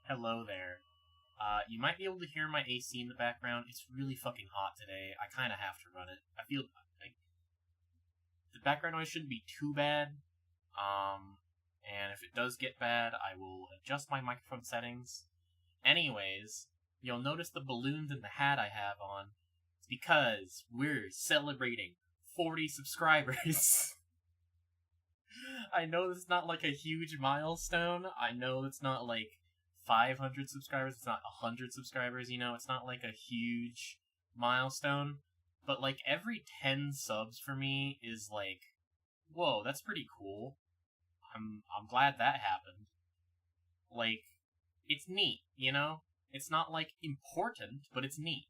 Hello there. You might be able to hear my AC in the background. It's really fucking hot today. I kind of have to run it. I feel like the background noise shouldn't be too bad. And if it does get bad, I will adjust my microphone settings. Anyways, you'll notice the balloons in the hat I have on. It's because we're celebrating 40 subscribers. I know it's not like a huge milestone. I know it's not like 500 subscribers. It's not 100 subscribers, you know? It's not like a huge milestone. But like every 10 subs for me is like, whoa, that's pretty cool. I'm glad that happened. Like, it's neat, you know? It's not like important, but it's neat.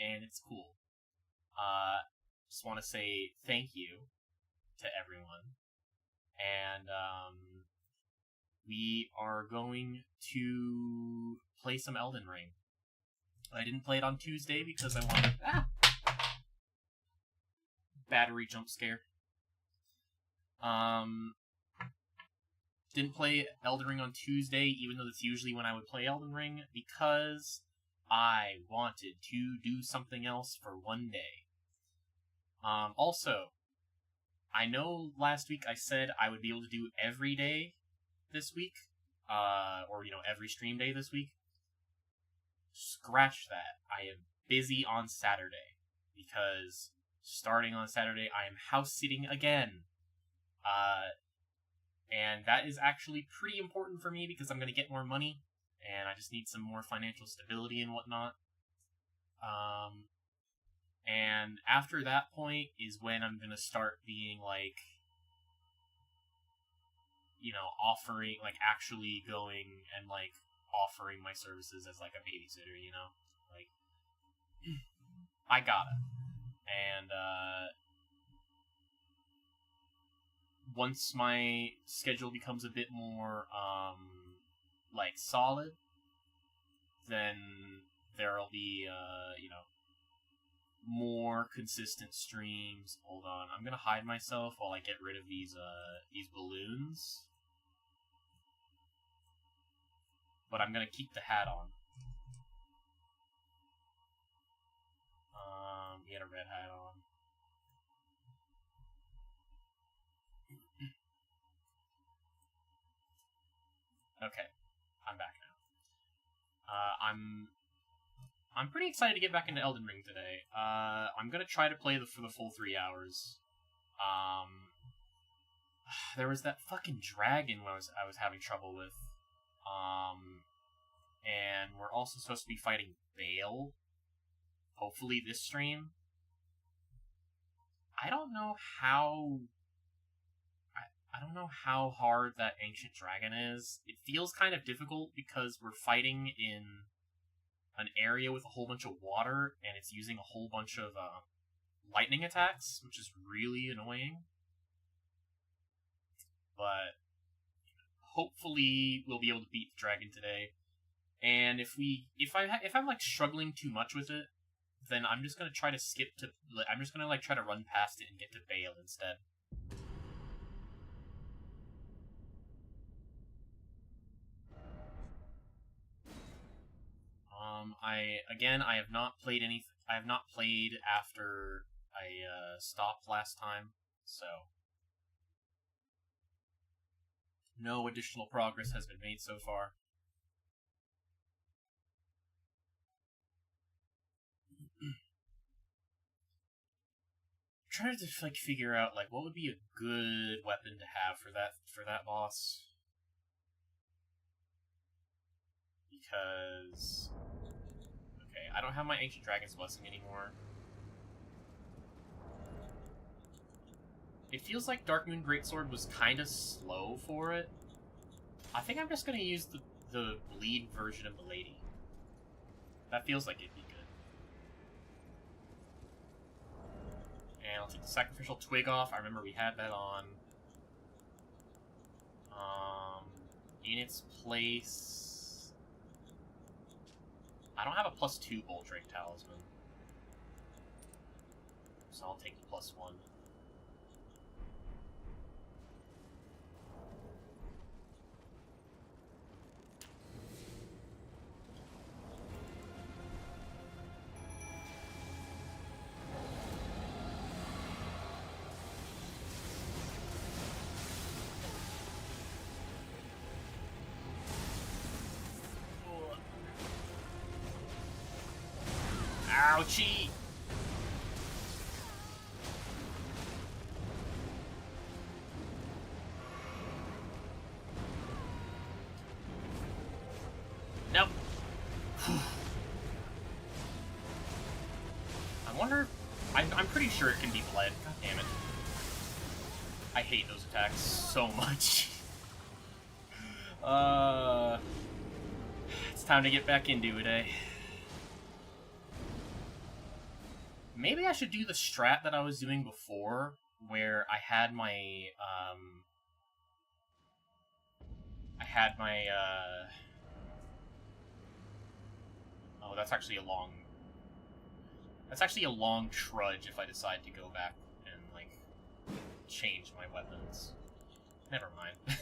And it's cool. Just want to say thank you to everyone. And, we are going to play some Elden Ring. I didn't play it on Tuesday because I wanted... Battery jump scare. Didn't play Elden Ring on Tuesday, even though that's usually when I would play Elden Ring, because I wanted to do something else for one day. Also, I know last week I said I would be able to do every day this week, or, you know, every stream day this week. Scratch that. I am busy on Saturday, because starting on Saturday, I am house-sitting again. And that is actually pretty important for me, because I'm going to get more money, and I just need some more financial stability and whatnot. And after that point is when I'm going to start being, like, you know, offering, like, actually going and, like, offering my services as, like, a babysitter, you know? Like, I gotta. And, once my schedule becomes a bit more, like, solid, then there'll be, you know, more consistent streams. Hold on, I'm gonna hide myself while I get rid of these balloons. But I'm gonna keep the hat on. He had a red hat on. Okay, I'm back now. I'm pretty excited to get back into Elden Ring today. I'm gonna try to play for the full 3 hours. There was that fucking dragon I was having trouble with. And we're also supposed to be fighting BAYLE. Hopefully this stream. I don't know how... I don't know how hard that ancient dragon is. It feels kind of difficult because we're fighting in an area with a whole bunch of water, and it's using a whole bunch of lightning attacks, which is really annoying. But hopefully we'll be able to beat the dragon today. And if I'm like struggling too much with it, then I'm just gonna try to skip to. I'm just gonna like try to run past it and get to BAYLE instead. I have not played any. I have not played after I stopped last time, so no additional progress has been made so far. I'm trying to like figure out like what would be a good weapon to have for that boss, because okay, I don't have my Ancient Dragon's Blessing anymore. It feels like Dark Moon Greatsword was kind of slow for it. I think I'm just gonna use the bleed version of the lady. That feels like it'd be good. And I'll take the Sacrificial Twig off. I remember we had that on. In its place... I don't have a +2 Bolt Drake Talisman. So I'll take the +1. Ouchie! Nope. I wonder... I'm pretty sure it can be bled. God damn it. I hate those attacks so much. It's time to get back into it, eh? Maybe I should do the strat that I was doing before, where I had my, oh, that's actually a long... That's actually a long trudge if I decide to go back and, like, change my weapons. Never mind. I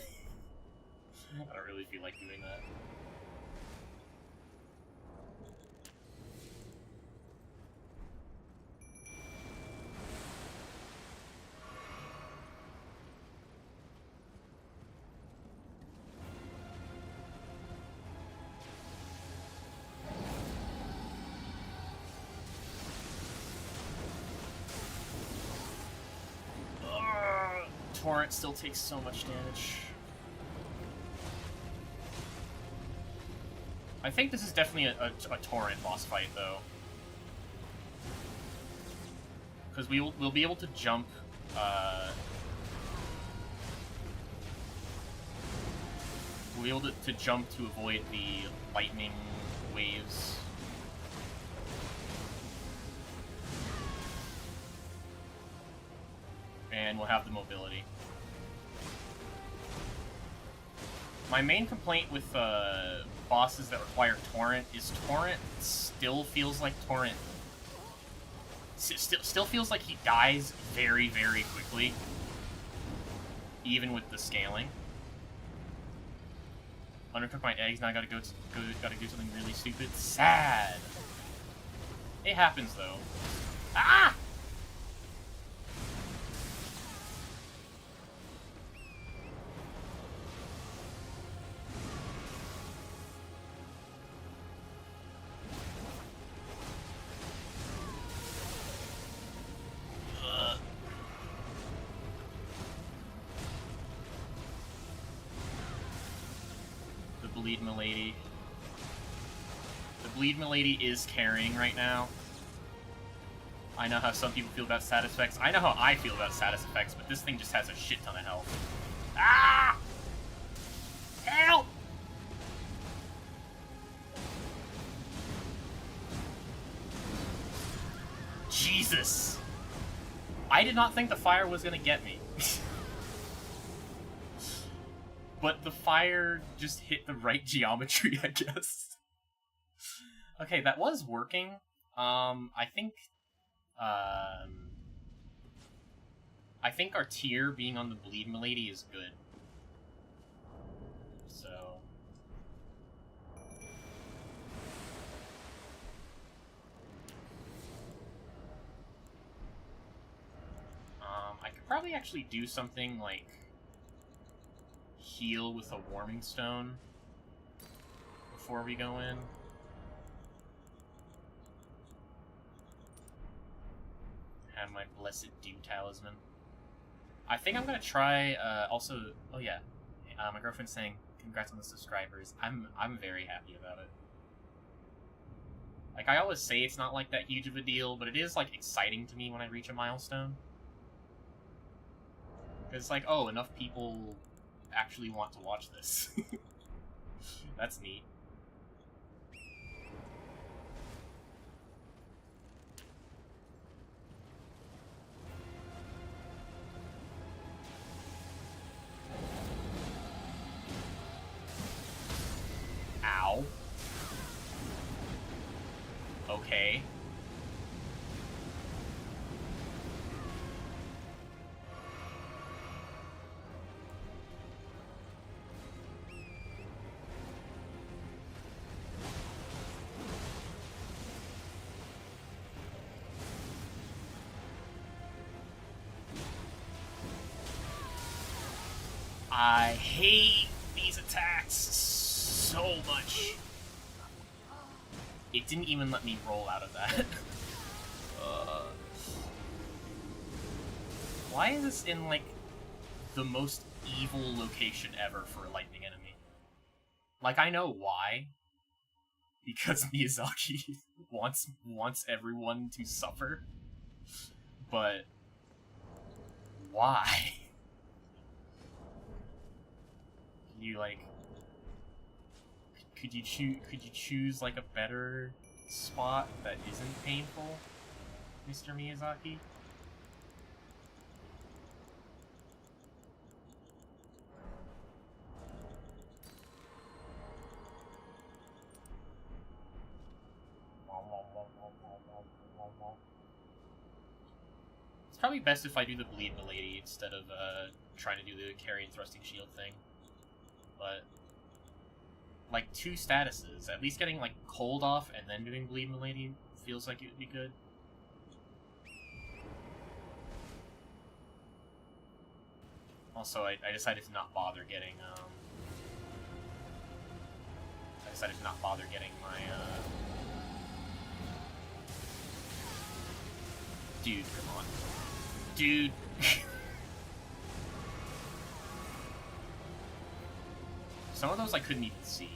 don't really feel like doing that. Torrent still takes so much damage. I think this is definitely a Torrent boss fight, though. Because we'll be able to jump, we'll be able to jump to avoid the lightning waves. And we'll have the mobility. My main complaint with bosses that require Torrent is Torrent still feels like Torrent. Still feels like he dies very, very quickly. Even with the scaling. Undercooked my eggs, now I gotta gotta do something really stupid. Sad. It happens though. Ah! Bleed Milady. The Bleed Milady is carrying right now. I know how some people feel about status effects. I know how I feel about status effects, but this thing just has a shit ton of health. Ah! Help! Jesus! I did not think the fire was gonna get me. But the fire just hit the right geometry, I guess. Okay, that was working. I think our tier being on the Bleed Milady is good. So... I could probably actually do something like... heal with a warming stone before we go in. Have my blessed dew talisman. I think I'm gonna try. Also, oh yeah, my girlfriend's saying congrats on the subscribers. I'm very happy about it. Like I always say, it's not like that huge of a deal, but it is like exciting to me when I reach a milestone. Because it's like, oh, enough people actually want to watch this. That's neat. Ow. Okay. I hate these attacks so much. It didn't even let me roll out of that. Why is this in, like, the most evil location ever for a lightning enemy? Like, I know why. Because Miyazaki wants everyone to suffer. But why? You, like, could you choose like a better spot that isn't painful, Mr. Miyazaki? It's probably best if I do the bleed milady instead of trying to do the carry and thrusting shield thing. But like 2 statuses, at least getting like cold off and then doing bleed milady feels like it would be good. Also, I decided to not bother getting my dude, come on. Dude. Some of those I couldn't even see,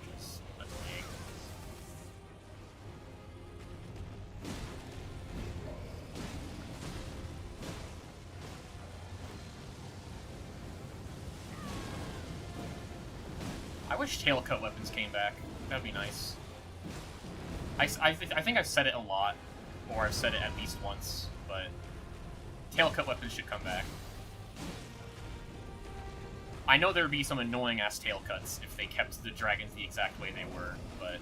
which is annoying. I wish tail-cut weapons came back. That'd be nice. I think I've said it a lot, or I've said it at least once, but tail-cut weapons should come back. I know there'd be some annoying-ass tail cuts if they kept the dragons the exact way they were, but...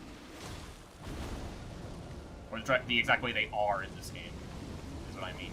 Or the exact way they are in this game, is what I mean.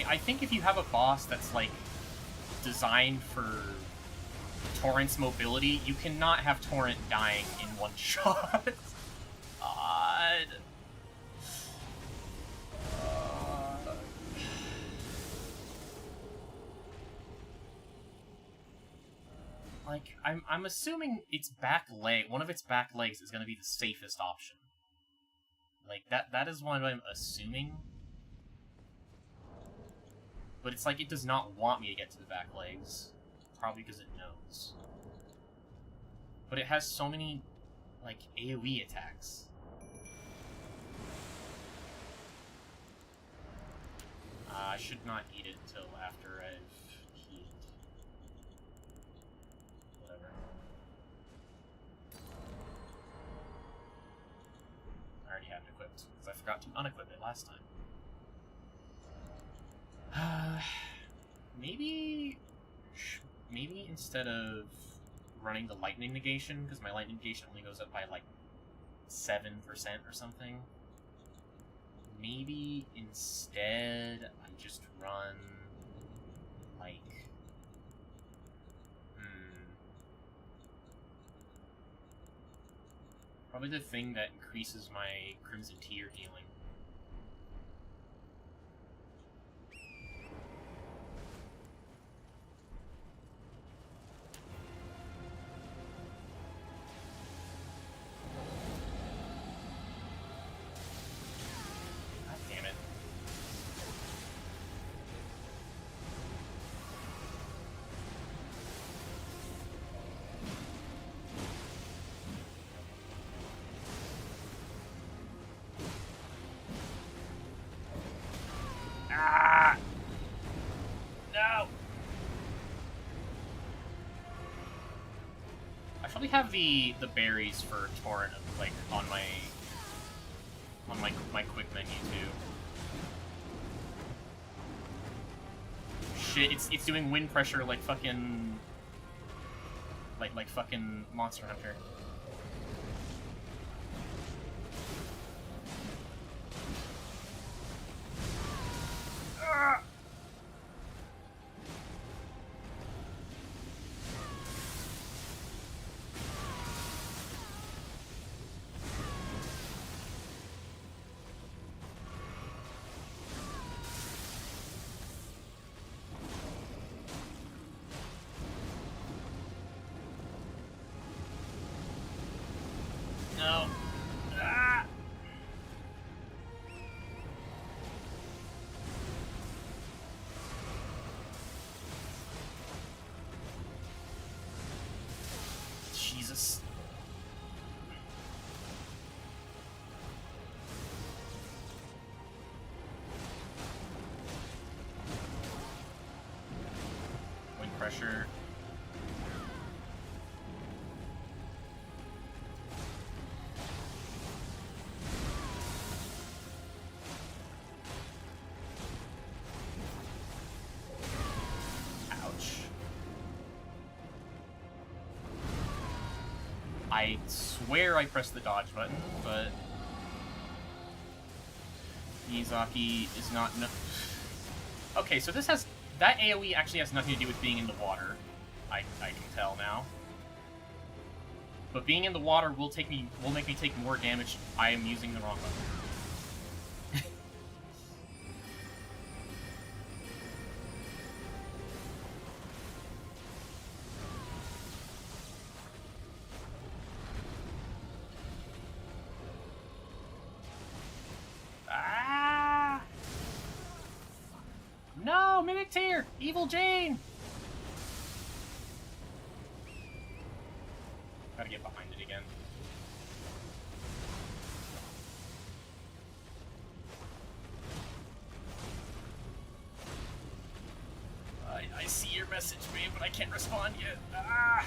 I think if you have a boss that's, like, designed for Torrent's mobility, you cannot have Torrent dying in one shot. God. Like, I'm assuming its back leg, one of its back legs is going to be the safest option. Like, that is what I'm assuming. But it's like it does not want me to get to the back legs. Probably because it knows. But it has so many, like, AoE attacks. I should not eat it until after I've healed. Whatever. I already have it equipped, because I forgot to unequip it last time. Maybe instead of running the lightning negation, because my lightning negation only goes up by like 7% or something, maybe instead I just run like probably the thing that increases my Crimson Tier healing. We have the berries for Torrent like on my quick menu too. Shit, it's doing wind pressure like fucking like fucking Monster Hunter. No. Jesus. Wind pressure. I swear I pressed the dodge button, but Miyazaki is not... Okay, so this has... That AoE actually has nothing to do with being in the water. I can tell now. But being in the water will make me take more damage. I am using the wrong button. No, Mimic Tear! Evil Jane! Gotta get behind it again. I see your message, babe, but I can't respond yet. Ah!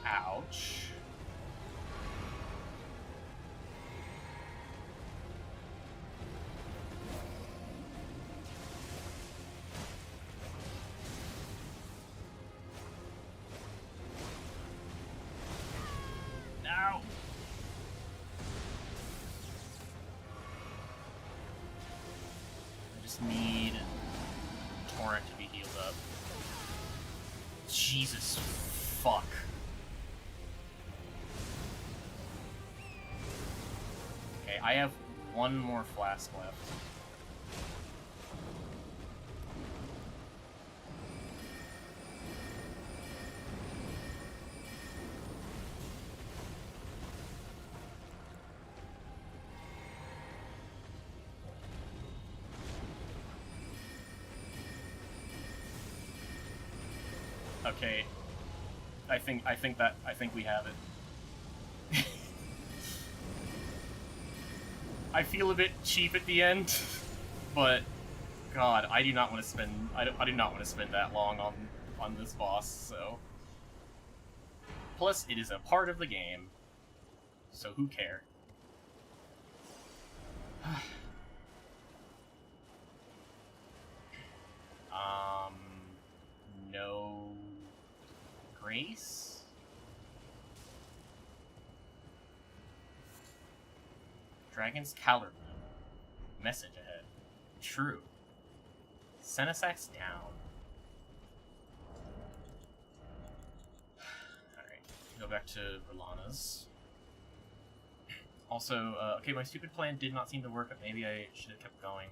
Ouch. No. I just need Torrent to be healed up. Jesus fuck. I have one more flask left. Okay. I think we have it. I feel a bit cheap at the end, but God, I do not want to spend I do not want to spend that long on this boss. So, plus it is a part of the game, so who cares? No grace. Dragon's Caliber. Message ahead. True. Senesac's down. Alright, go back to Rolana's. Also, okay, my stupid plan did not seem to work, but maybe I should have kept going.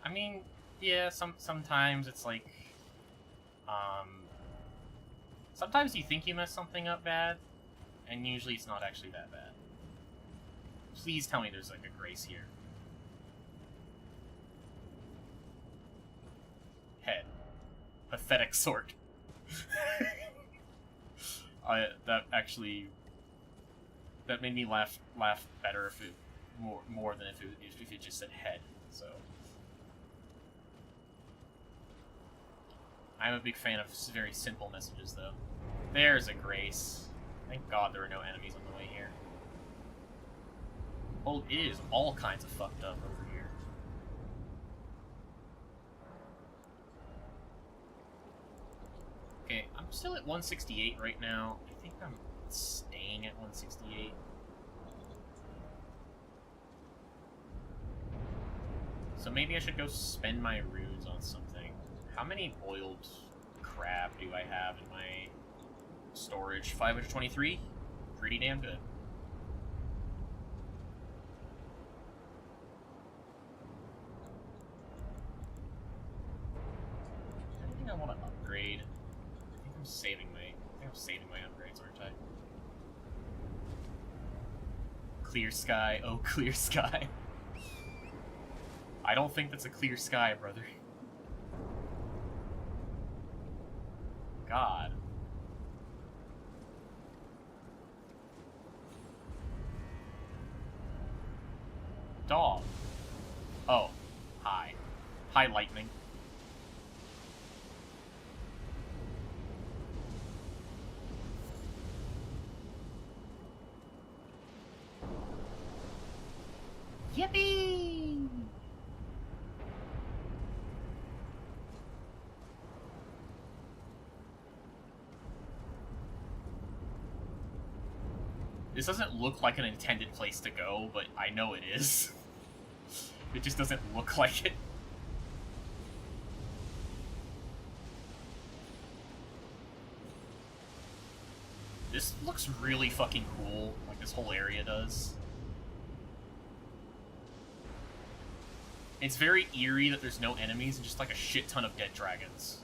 I mean, yeah, sometimes it's like, sometimes you think you messed something up bad, and usually it's not actually that bad. Please tell me there's, like, a grace here. Head. Pathetic sort. That made me laugh better if it more than if it just said head. So I'm a big fan of very simple messages, though. There's a Grace. Thank God there are no enemies on the way here. Oh, it is all kinds of fucked up over here. Okay, I'm still at 168 right now. I think I'm staying at 168. So maybe I should go spend my runes on something. How many boiled crab do I have in my storage? 523? Pretty damn good. Anything I want to upgrade? I think I'm saving my upgrades, aren't I? Clear sky. Oh, clear sky. I don't think that's a clear sky, brother. God. Dog. Oh. Hi. Hi, lightning. Yippee! This doesn't look like an intended place to go, but I know it is. It just doesn't look like it. This looks really fucking cool, like this whole area does. It's very eerie that there's no enemies and just like a shit ton of dead dragons.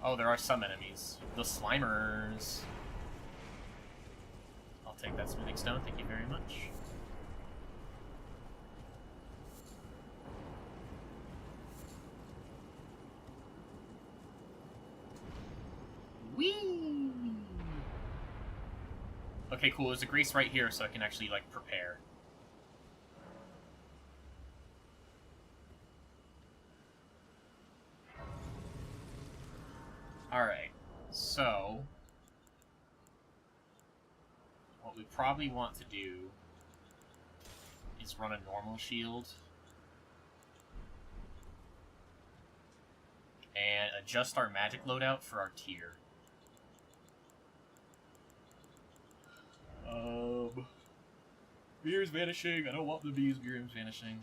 Oh, there are some enemies. The Slimers. I'll take that smoothing stone, thank you very much. Whee! Okay, cool, there's a Grace right here so I can actually, like, prepare. Alright, so what we probably want to do is run a normal shield and adjust our magic loadout for our tier. Beer's vanishing. I don't want the bees. Beer's vanishing.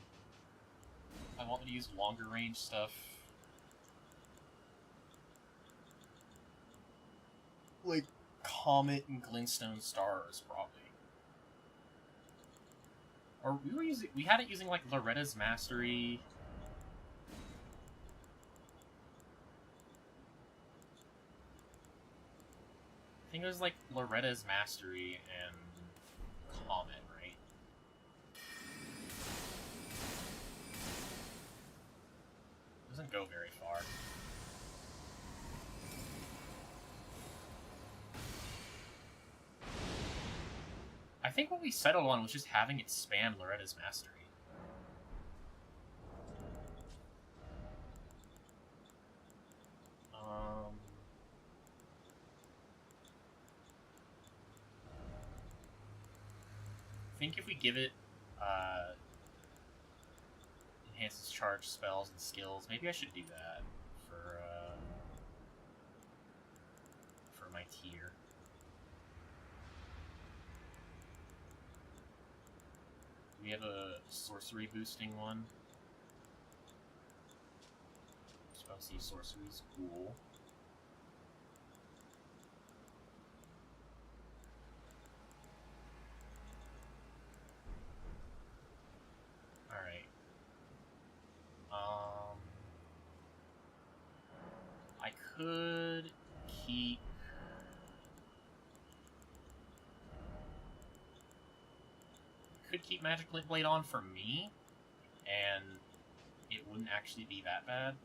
I want to use longer range stuff. Like Comet and Glintstone Stars, probably. Or we had it using like Loretta's Mastery. I think it was like Loretta's Mastery and Comet, right? Doesn't go very far. I think what we settled on was just having it spam Loretta's Mastery. I think if we give it enhances charge spells and skills, maybe I should do that for my tier. We have a sorcery boosting one. Spellsy sorcery is cool. Alright. I could keep... Magic Blade on for me, and it wouldn't actually be that bad.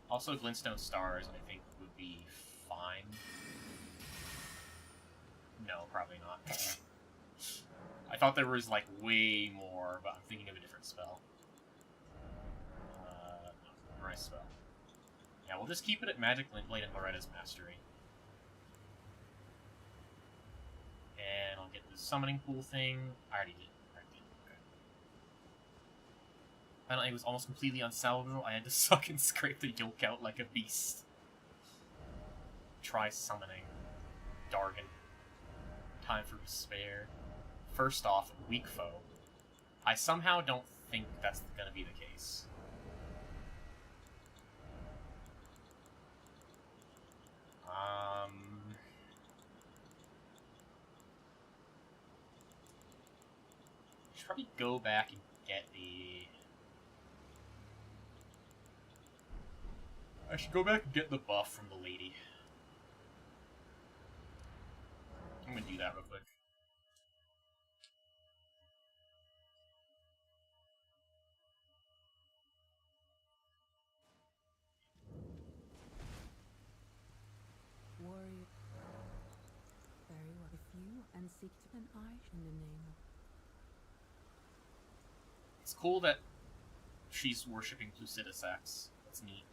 Also, glintstone stars, I think, would be fine. No, probably not. I thought there was, like, way more, but I'm thinking of a different spell. Memorize spell. Yeah, we'll just keep it at Magic Glintblade and Loretta's Mastery. And I'll get the summoning pool thing. I already did. Okay. Finally, it was almost completely unsalvageable. I had to suck and scrape the yolk out like a beast. Try summoning. Dargan. Time for despair. First off, weak foe. I somehow don't think that's gonna be the case. Should probably go back and get the... I should go back and get the buff from the lady. I'm gonna do that real quick. Warrior, very well. If you and seek to an eye in the name of... It's cool that she's worshipping Placidusax. That's neat.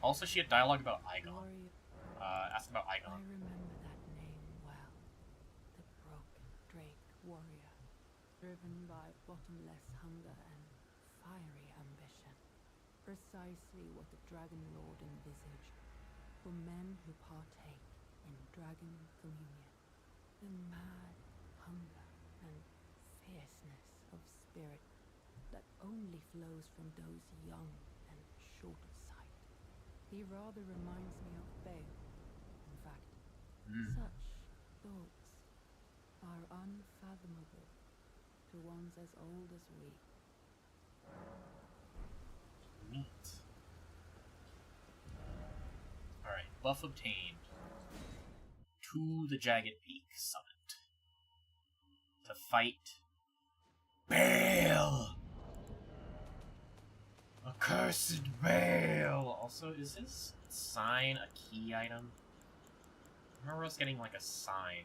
Also, she had dialogue about Igon. Ask about Igon. I remember that name well. The broken drake warrior, driven by bottomless hunger and fiery ambition. Precisely what the Dragon Lord envisaged for men who partake in dragon communion. The mad hunger and fierceness of spirit that only flows from those young and short of sight. He rather reminds me of BAYLE. In fact, such thoughts are unfathomable to ones as old as we. Neat. Alright, buff obtained. To the Jagged Peak summoned. To fight BAYLE! Accursed BAYLE! Also, is his sign a key item? I remember us getting like a sign.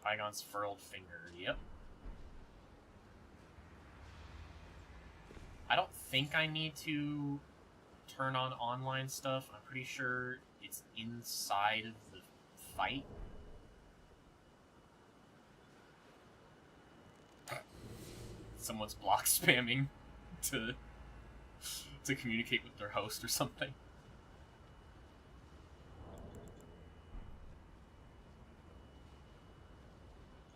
Igon's furled finger, yep. I don't think I need to turn on online stuff. I'm pretty sure it's inside of the fight. Someone's block spamming to communicate with their host or something.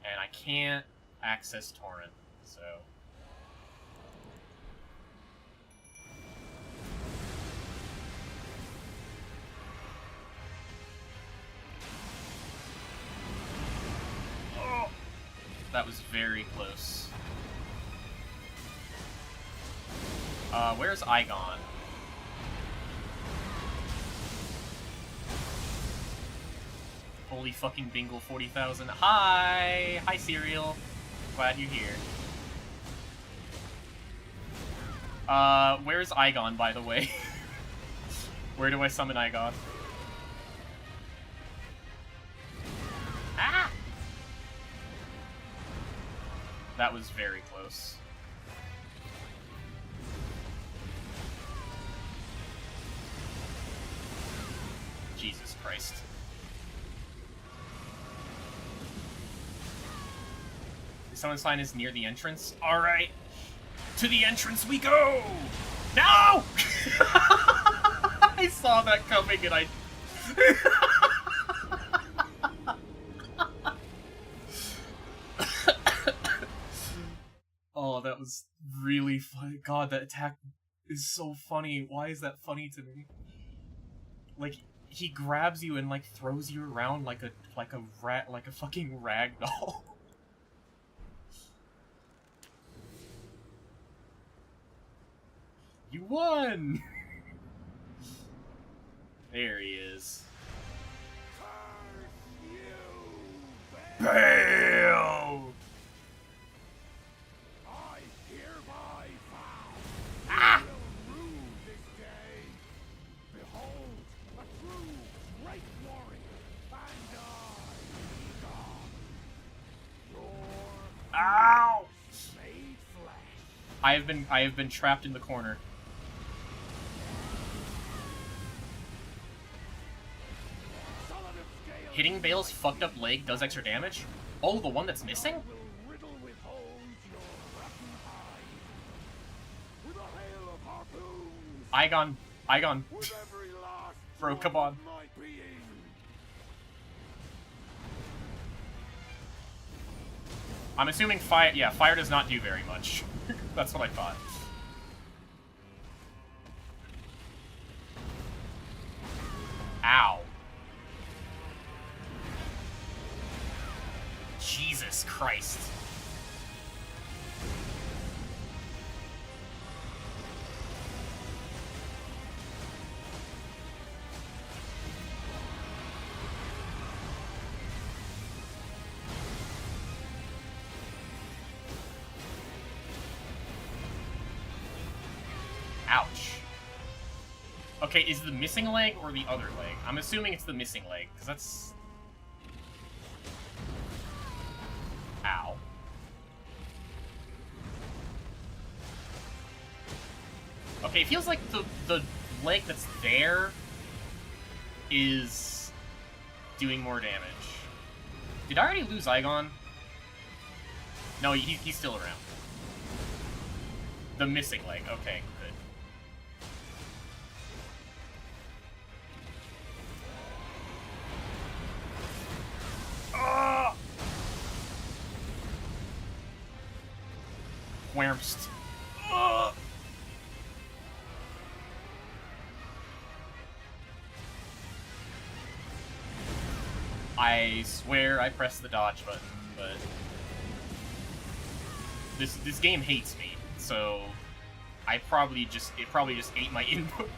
And I can't access torrent, so... Oh! That was very close. Where's Igon? Holy fucking bingle 40,000. Hi! Hi, Serial. Glad you're here. Where's Igon, by the way? Where do I summon Igon? Ah! That was very close. Jesus Christ. The summon sign is near the entrance. Alright. To the entrance we go! No! I saw that coming and I... Oh, that was really funny. God, that attack is so funny. Why is that funny to me? Like, he grabs you and like throws you around like a fucking ragdoll. You won! There he is. BAYLE! I hereby vow I have been trapped in the corner. Hitting BAYLE's fucked up leg does extra damage? Oh, the one that's missing? Igon. Bro, come on. I'm assuming fire... Yeah, fire does not do very much. That's what I thought. Ow. Jesus Christ. Ouch. Okay, is the missing leg or the other leg? I'm assuming it's the missing leg, because that's... Ow. Okay, it feels like the leg that's there is doing more damage. Did I already lose Igon? No, he's still around. The missing leg, okay, good. Whamst. I swear I pressed the dodge button, but this game hates me, so it probably just ate my input.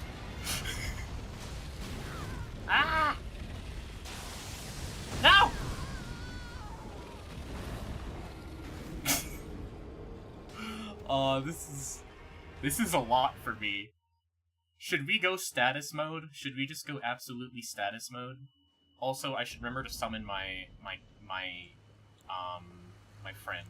Ah! No! This is a lot for me. Should we go status mode? Should we just go absolutely status mode? Also, I should remember to summon my friend.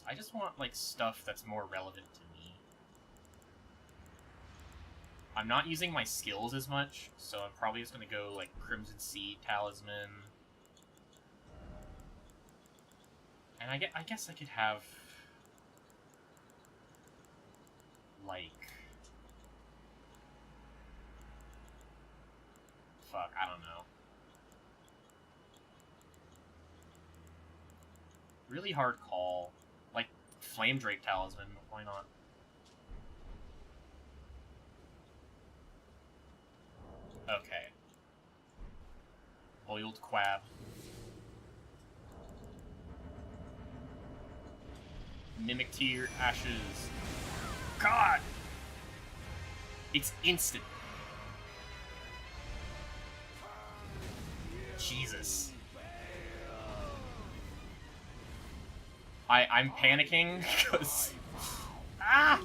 I just want, like, stuff that's more relevant to me. I'm not using my skills as much, so I'm probably just gonna go, like, Crimson Sea Talisman. And I guess I could have... like... Fuck, I don't know. Really hard call. Like, Flame Drake Talisman, why not? Okay. Boiled Quab. Mimic Tear, Ashes. God! It's instant. Jesus. I'm panicking because... Ah!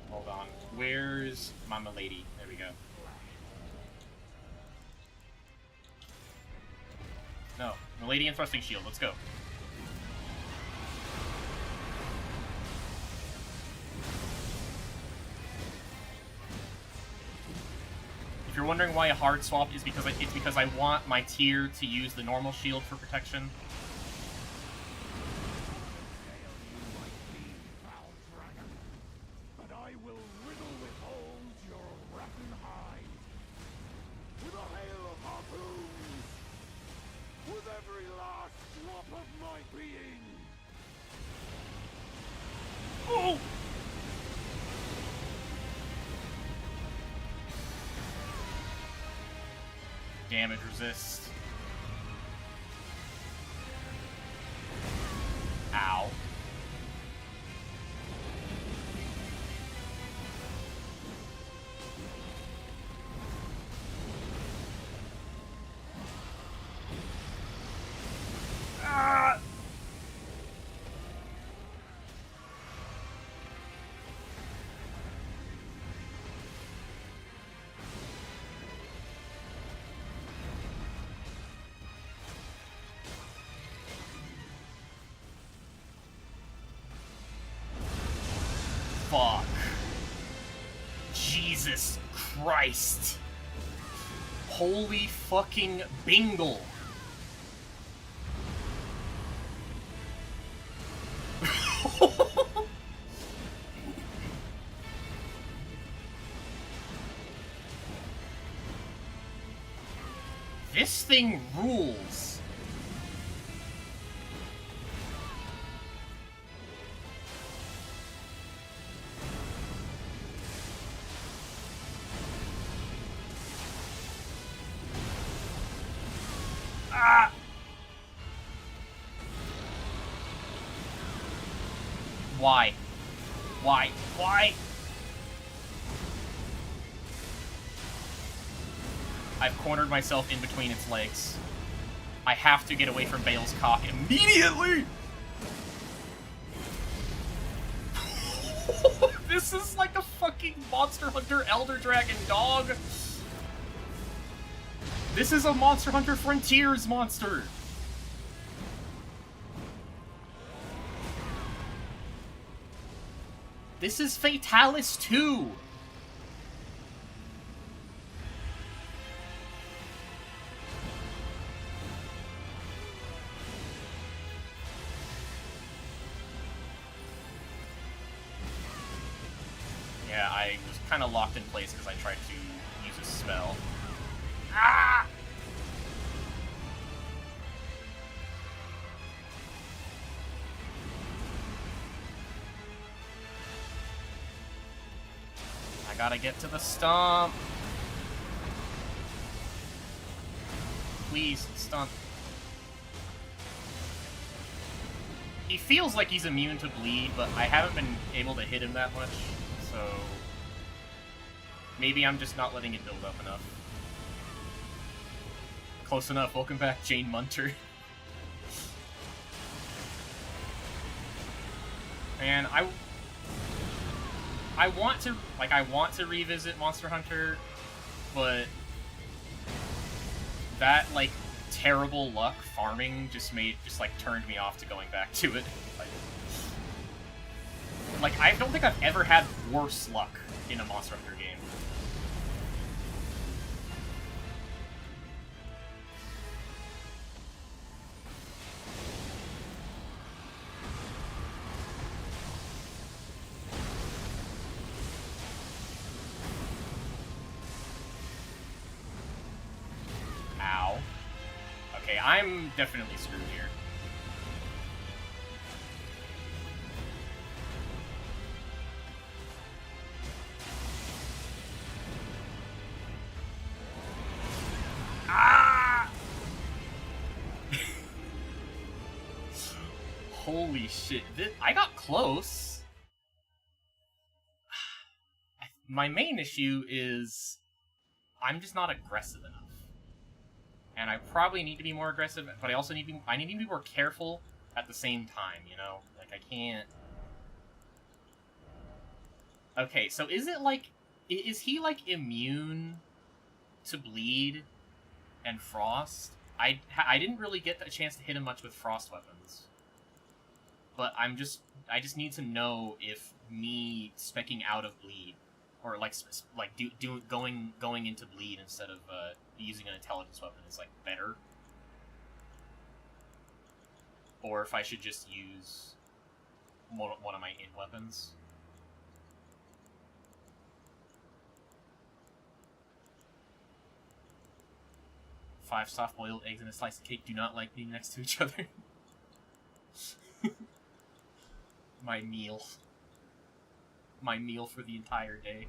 Hold on. Where's Mama Lady? There we go. No. Milady and Thrusting Shield. Let's go. If you're wondering why a hard swap is because it's because I want my tier to use the normal shield for protection. Damage resist. Ow. fuck. Jesus Christ. Holy fucking bingle. This thing rules. Ah! Why? Why? Why? I've cornered myself in between its legs. I have to get away from BAYLE's cock immediately! This is like a fucking Monster Hunter Elder Dragon, dog! This is a Monster Hunter Frontiers monster! This is Fatalis 2! Yeah, I was kind of locked in place because I tried to use a spell. Ah! I gotta get to the stump. Please, stump. He feels like he's immune to bleed, but I haven't been able to hit him that much, so maybe I'm just not letting it build up enough. Close enough. Welcome back, Jane Munter. And I want to revisit Monster Hunter, but that, like, terrible luck farming just turned me off to going back to it. Like, I don't think I've ever had worse luck in a Monster Hunter game. Ow. Okay, I'm definitely screwed here. Ah! Holy shit. I got close. My main issue is I'm just not aggressive enough. And I probably need to be more aggressive, but I also need to be more careful at the same time, you know? Like, I can't... Okay, so is he, like, immune to bleed and frost? I didn't really get a chance to hit him much with frost weapons. But I just need to know if me specking out of bleed, or, going into bleed instead of, using an intelligence weapon is, like, better. Or if I should just use one of my in weapons. Five soft-boiled eggs and a slice of cake do not like being next to each other. My meal. My meal for the entire day.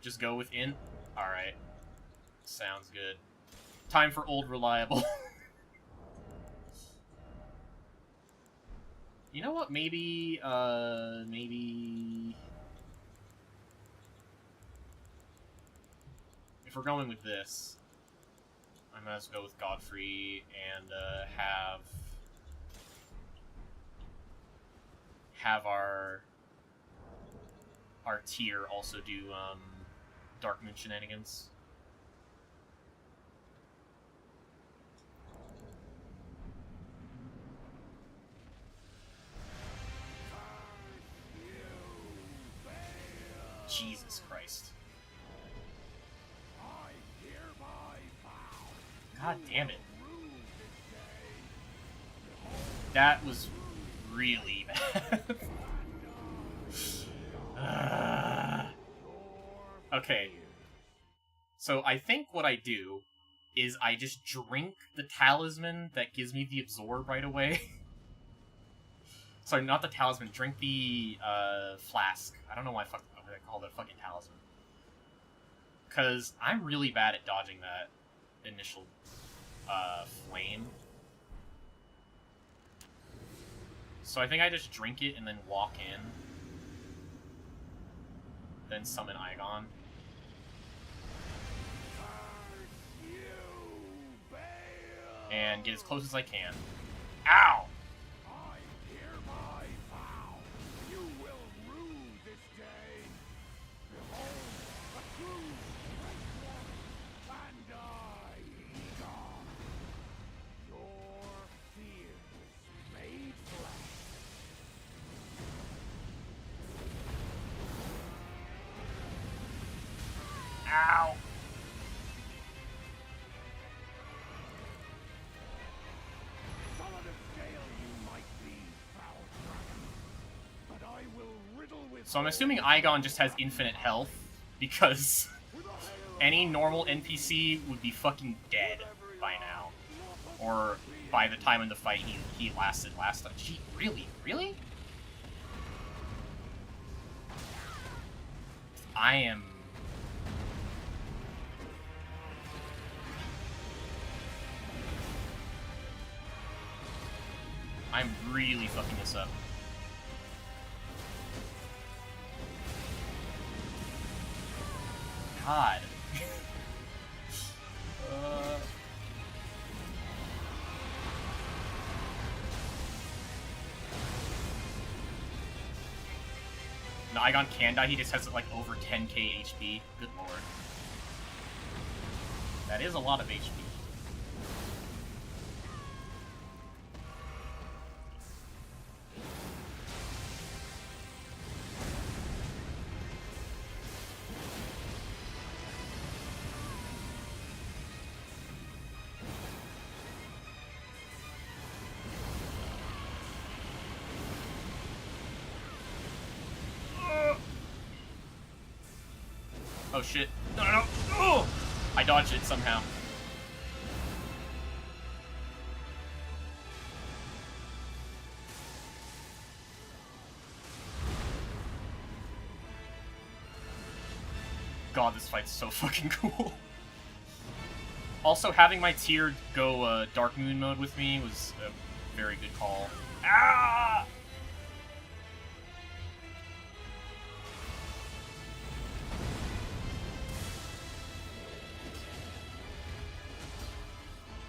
Just go within? Alright. Sounds good. Time for old reliable. You know what? Maybe... If we're going with this, I might as well go with Godfrey and have our tier also do Darkmoon shenanigans. God damn it. That was really bad. Okay. So I think what I do is I just drink the talisman that gives me the absorb right away. Sorry, not the talisman. Drink the flask. I don't know why I called it a fucking talisman. Because I'm really bad at dodging that initial flame. So I think I just drink it and then walk in. Then summon Igon. And get as close as I can. Ow! Ow! So I'm assuming Igon just has infinite health, because any normal NPC would be fucking dead by now. Or by the time in the fight he lasted last time. Gee, really? Really? I'm really fucking this up. God. No, Igon can die, he just has like over 10k HP. Good lord. That is a lot of HP. Oh shit. No, no, no. Oh! I dodged it somehow. God, this fight's so fucking cool. Also, having my tier go Dark Moon mode with me was a very good call. Ah!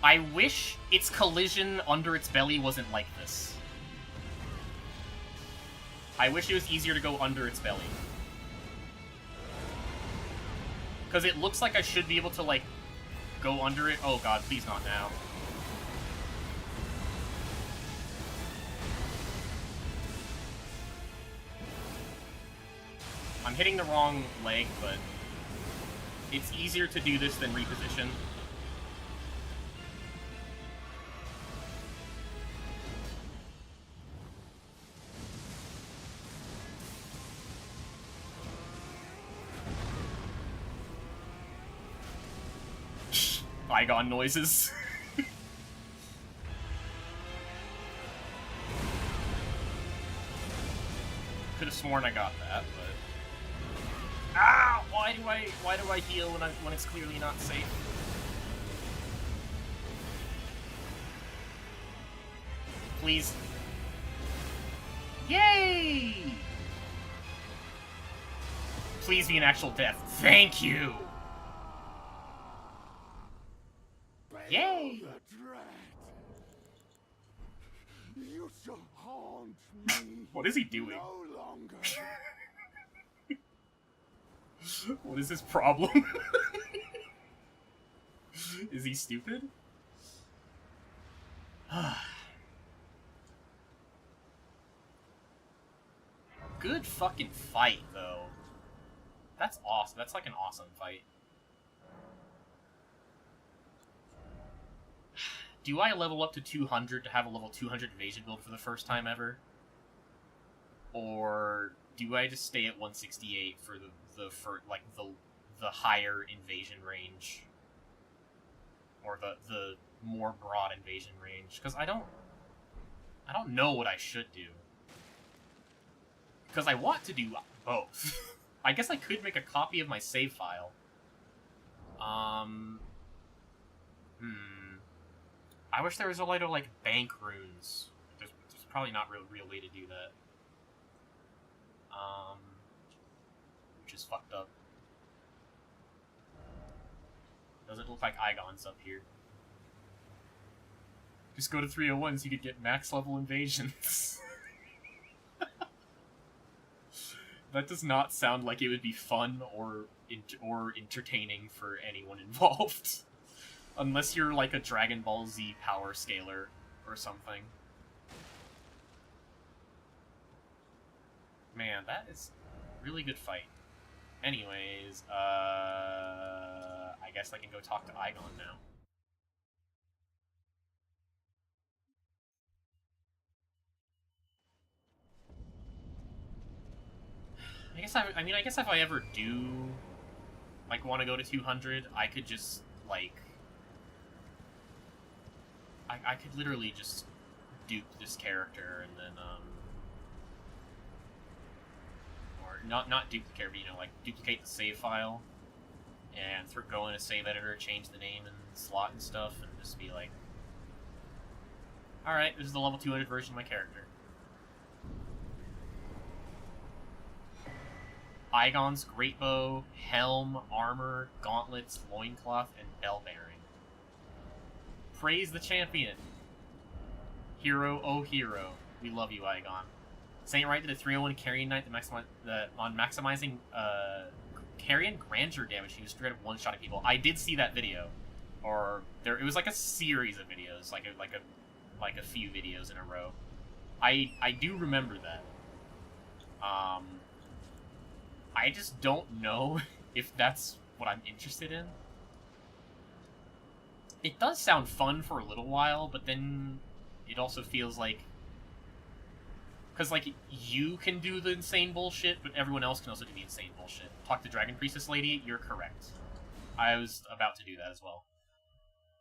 I wish its collision under its belly wasn't like this. I wish it was easier to go under its belly. Because it looks like I should be able to, like, go under it. Oh god, please not now. I'm hitting the wrong leg, but it's easier to do this than reposition. Igon noises. Could have sworn I got that, but why do I heal when it's clearly not safe? Please. Yay! Please be an actual death. Thank you. Yay! You shall haunt me. What is he doing? No longer. What is his problem? Is he stupid? Good fucking fight, though. That's awesome. That's like an awesome fight. do I level up to 200 to have a level 200 invasion build for the first time ever? Or do I just stay at 168 for the higher invasion range? Or the more broad invasion range? Because I don't know what I should do. Because I want to do both. I guess I could make a copy of my save file. I wish there was a way to, like, bank runes. There's probably not a real way to do that. Which is fucked up. Doesn't look like Igon's up here. Just go to 301 so you could get max level invasions. That does not sound like it would be fun or entertaining for anyone involved. Unless you're like a Dragon Ball Z power scaler or something. Man, that is a really good fight. Anyways, I guess I can go talk to Igon now. I guess if I ever do, like, want to go to 200, I could just, like... I could literally just dupe this character and then, or not dupe the character, you know, like, duplicate the save file and go in a save editor, change the name and slot and stuff, and just be like, alright, this is the level 200 version of my character. Igon's great bow, helm, armor, gauntlets, loincloth, and bell bearing. Praise the champion. Hero, oh hero. We love you, Igon. Saint Right did a 301 Carrion Knight on maximizing Carrion grandeur damage. He was straight up one-shotting people. I did see that video. It was like a series of videos, like a few videos in a row. I do remember that. I just don't know if that's what I'm interested in. It does sound fun for a little while, but then it also feels like... Because, like, you can do the insane bullshit, but everyone else can also do the insane bullshit. Talk to Dragon Priestess Lady, you're correct. I was about to do that as well.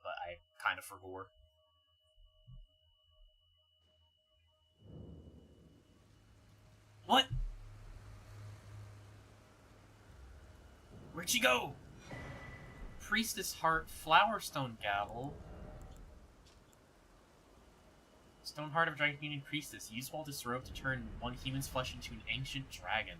But I kind of forgot. What? Where'd she go? Priestess Heart, Flowerstone Gavel. Stone Heart of Dragon Communion Priestess. Use while disrobed to turn one human's flesh into an ancient dragon.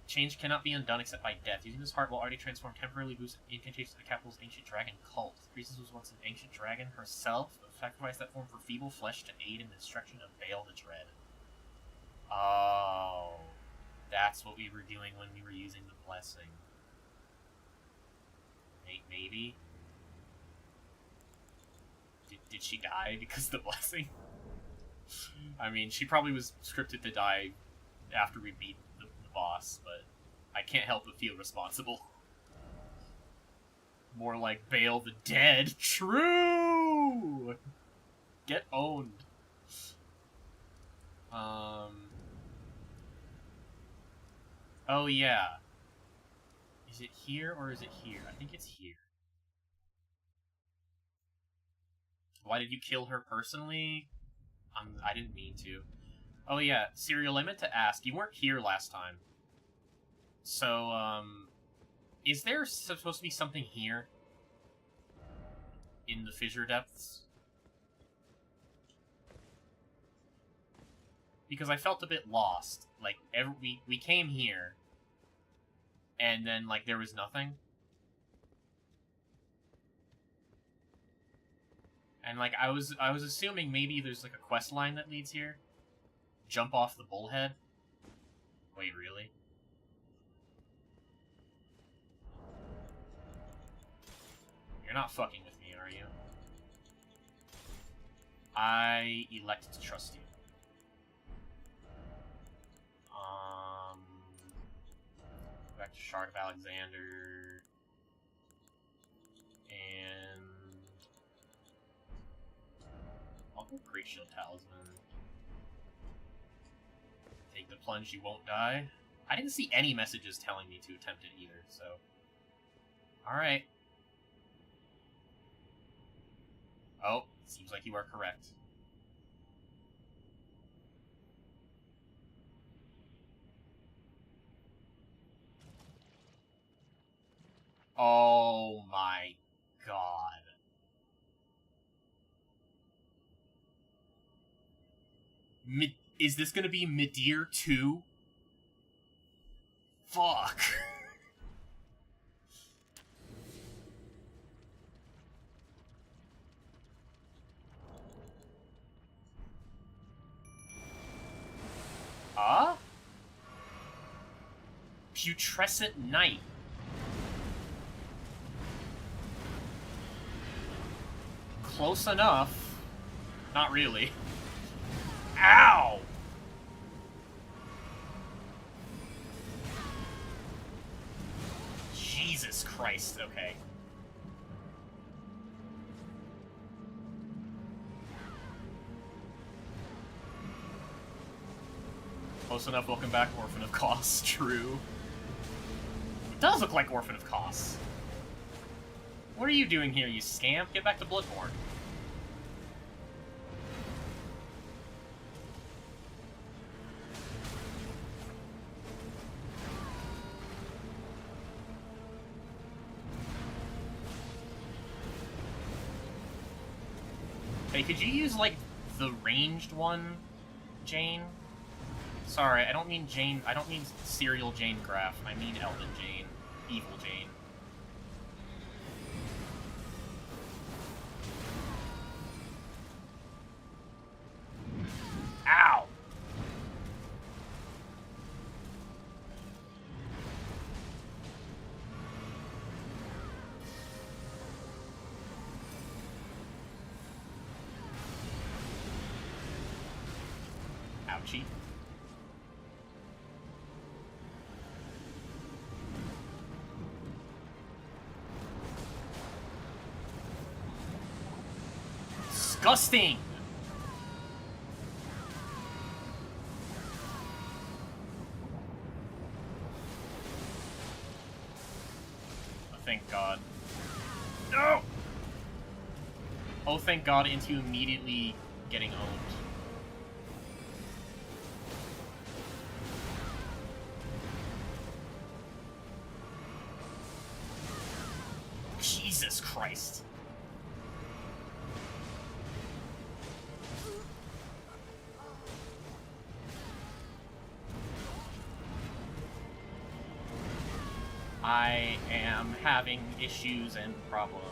Change cannot be undone except by death. Using this heart will already transform temporarily boost incantations of the capital's ancient dragon cult. The priestess was once an ancient dragon herself, but sacrificed that form for feeble flesh to aid in the destruction of BAYLE the Dread. Oh, that's what we were doing when we were using the blessing. Maybe? Did she die because of the blessing? I mean, she probably was scripted to die after we beat the boss, but I can't help but feel responsible. More like BAYLE the Dead. True! Get owned. Oh, yeah. Is it here or is it here? I think it's here. Why did you kill her personally? I didn't mean to. Oh yeah, Serial, I meant to ask. You weren't here last time. So, is there supposed to be something here? In the fissure depths? Because I felt a bit lost. Like, we came here, and then, like, there was nothing. And, like, I was assuming maybe there's, like, a quest line that leads here. Jump off the bullhead. Wait, really? You're not fucking with me, are you? I elect to trust you. Back to Shard of Alexander. And Great Shield Talisman. Take the plunge, you won't die. I didn't see any messages telling me to attempt it either, so... Alright. Oh, seems like you are correct. Oh my god. Is this gonna be Midir 2? Fuck. Huh? Putrescent Knight. Close enough. Not really. Ow! Jesus Christ, okay. Close enough, welcome back, Orphan of Kos. True. It does look like Orphan of Kos. What are you doing here, you scamp? Get back to Bloodborne. Hey, could you use, like, the ranged one, Jane? Sorry, I don't mean Jane, I don't mean serial Jane Graf, I mean Elden Jane. Evil Jane. Ow! Ouchie. Disgusting! Oh, thank God. No! Oh, thank God, into immediately getting owned. Jesus Christ. I am having issues and problems.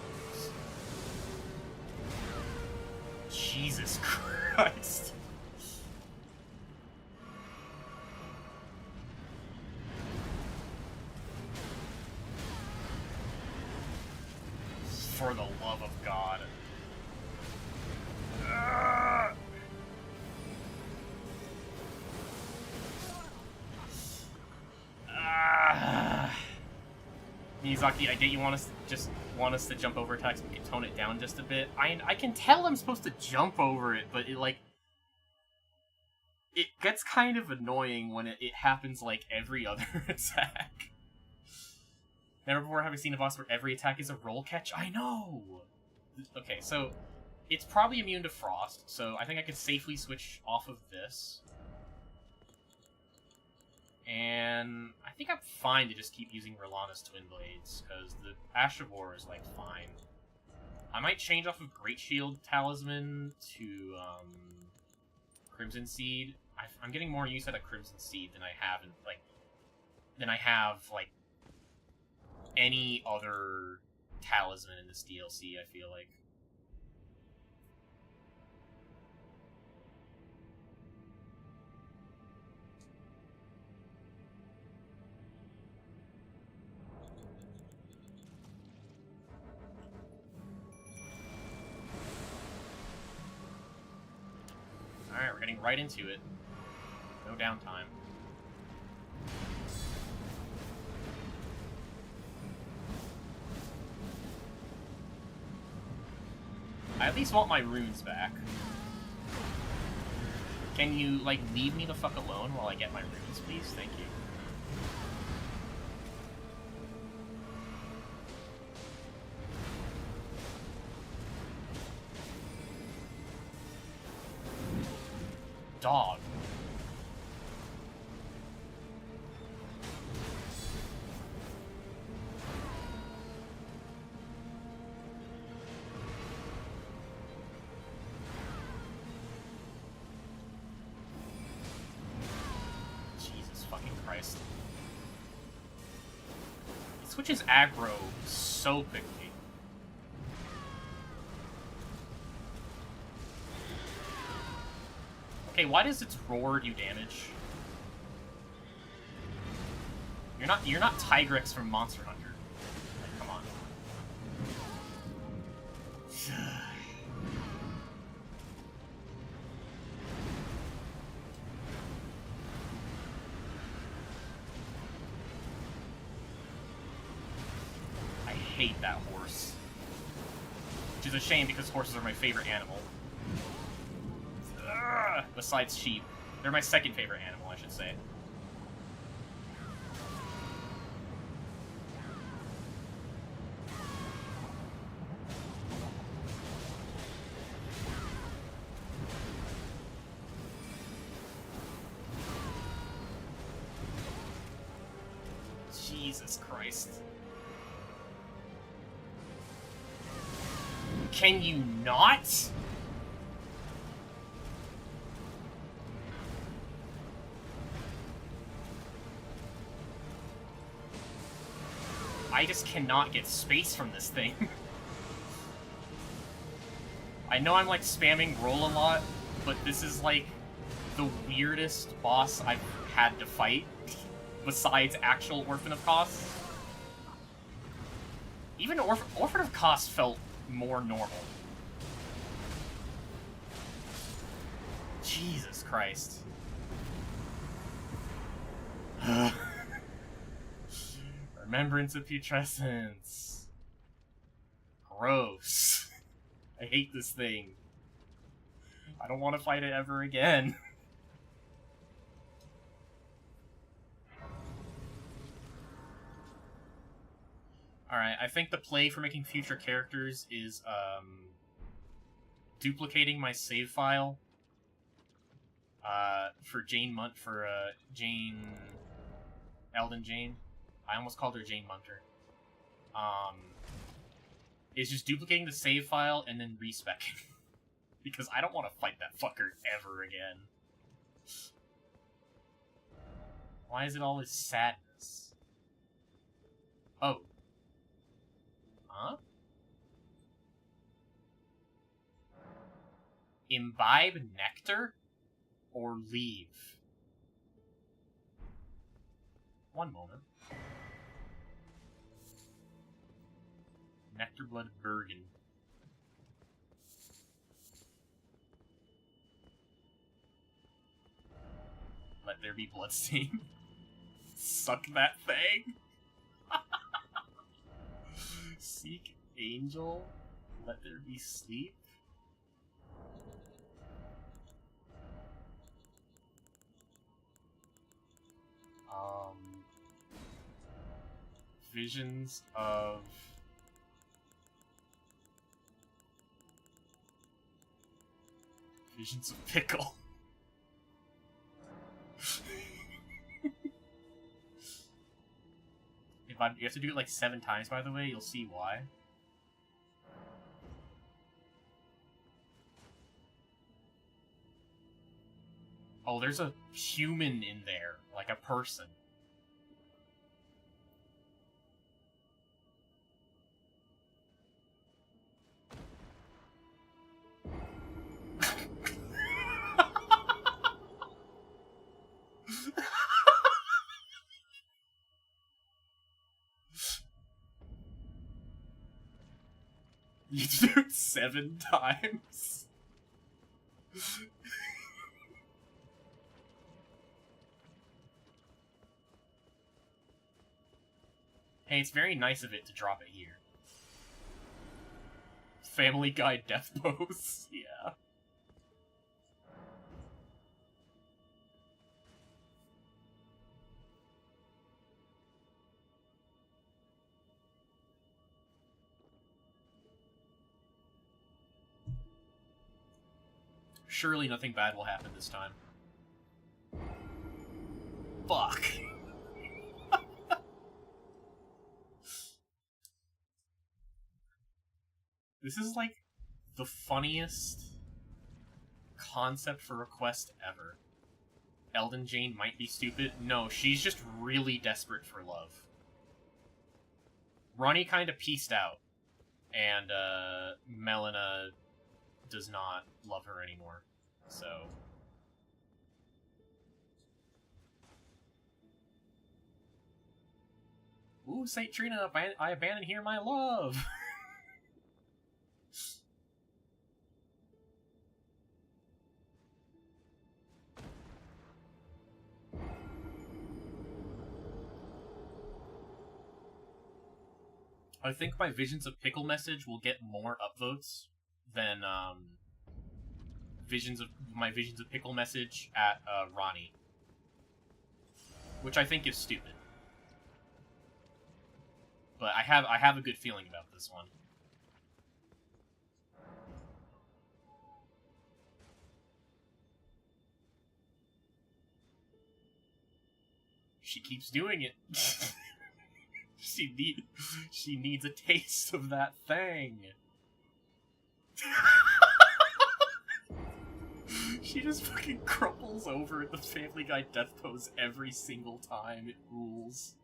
Jesus Christ. For the love of God. Miyazaki, I get you want us to jump over attacks, but you tone it down just a bit. I can tell I'm supposed to jump over it, but it gets kind of annoying when it happens like every other attack. Never before have I seen a boss where every attack is a roll catch. I know! Okay, so it's probably immune to frost, so I think I could safely switch off of this. And I think I'm fine to just keep using Rolana's Twin Blades, because the Ash of War is, like, fine. I might change off of Great Shield Talisman to, Crimson Seed. I'm getting more use out of Crimson Seed than I have any other talisman in this DLC, I feel like. Alright, we're getting right into it. No downtime. I at least want my runes back. Can you, like, leave me the fuck alone while I get my runes, please? Thank you. Dog. Jesus fucking Christ. It switches aggro so quickly. Okay, why does its roar do damage? You're not Tigrex from Monster Hunter. Like, come on. I hate that horse. Which is a shame because horses are my favorite animal. Besides sheep. They're my second favorite animal, I should say. Jesus Christ. Can you not? I just cannot get space from this thing. I know I'm like spamming roll a lot, but this is like the weirdest boss I've had to fight besides actual Orphan of Kos. Even Orphan of Kos felt more normal. Jesus Christ. Remembrance of Putrescence. Gross. I hate this thing. I don't want to fight it ever again. Alright, I think the play for making future characters is, duplicating my save file. For Jane Elden Jane. I almost called her Jane Munter. Is just duplicating the save file and then respecking. Because I don't want to fight that fucker ever again. Why is it always sadness? Oh. Huh? Imbibe nectar? Or leave? One moment. Nectar Blood Bergen. Let there be bloodstain. Suck that thing. Seek Angel. Let there be sleep. Visions of Pickle. You have to do it like 7 times, by the way, you'll see why. Oh, there's a human in there, like a person. You do it 7 times? Hey, it's very nice of it to drop it here. Family Guy death pose, yeah. Surely nothing bad will happen this time. Fuck. This is like the funniest concept for a quest ever. Elden Jane might be stupid. No, she's just really desperate for love. Ronnie kind of pieced out, and Melina does not love her anymore, so... Ooh, St. Trina, I abandon here my love! I think my Visions of Pickle message will get more upvotes than my Visions of Pickle message at Ronnie, which I think is stupid. But I have a good feeling about this one. She keeps doing it. She needs a taste of that thing. She just fucking crumples over at the Family Guy death pose every single time. It rules.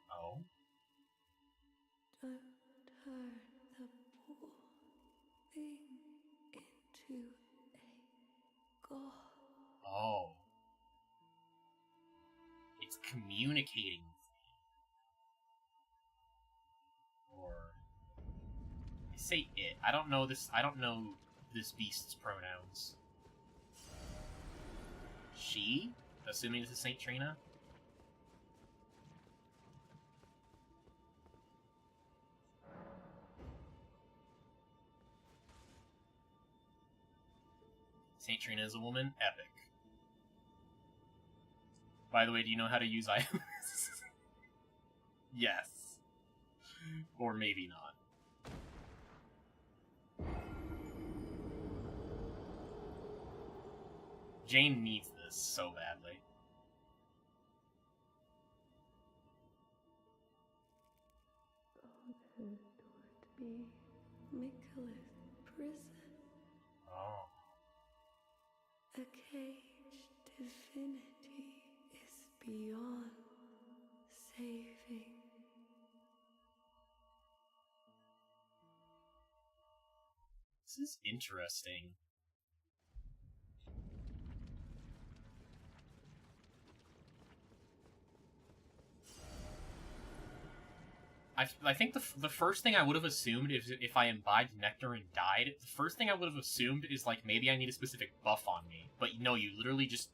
Oh? Don't turn the poor thing into a god. Oh. It's communicating with me. Or... I say it. I don't know this beast's pronouns. She? Assuming this is St. Trina? St. Trina is a woman? Epic. By the way, do you know how to use items? Yes. Or maybe not. Jane needs this so badly. Would be Nicholas' prison. Oh. A caged divinity is beyond saving. This is interesting. I think the first thing I would have assumed is if I imbibed nectar and died, the first thing I would have assumed is like maybe I need a specific buff on me. But no, you literally just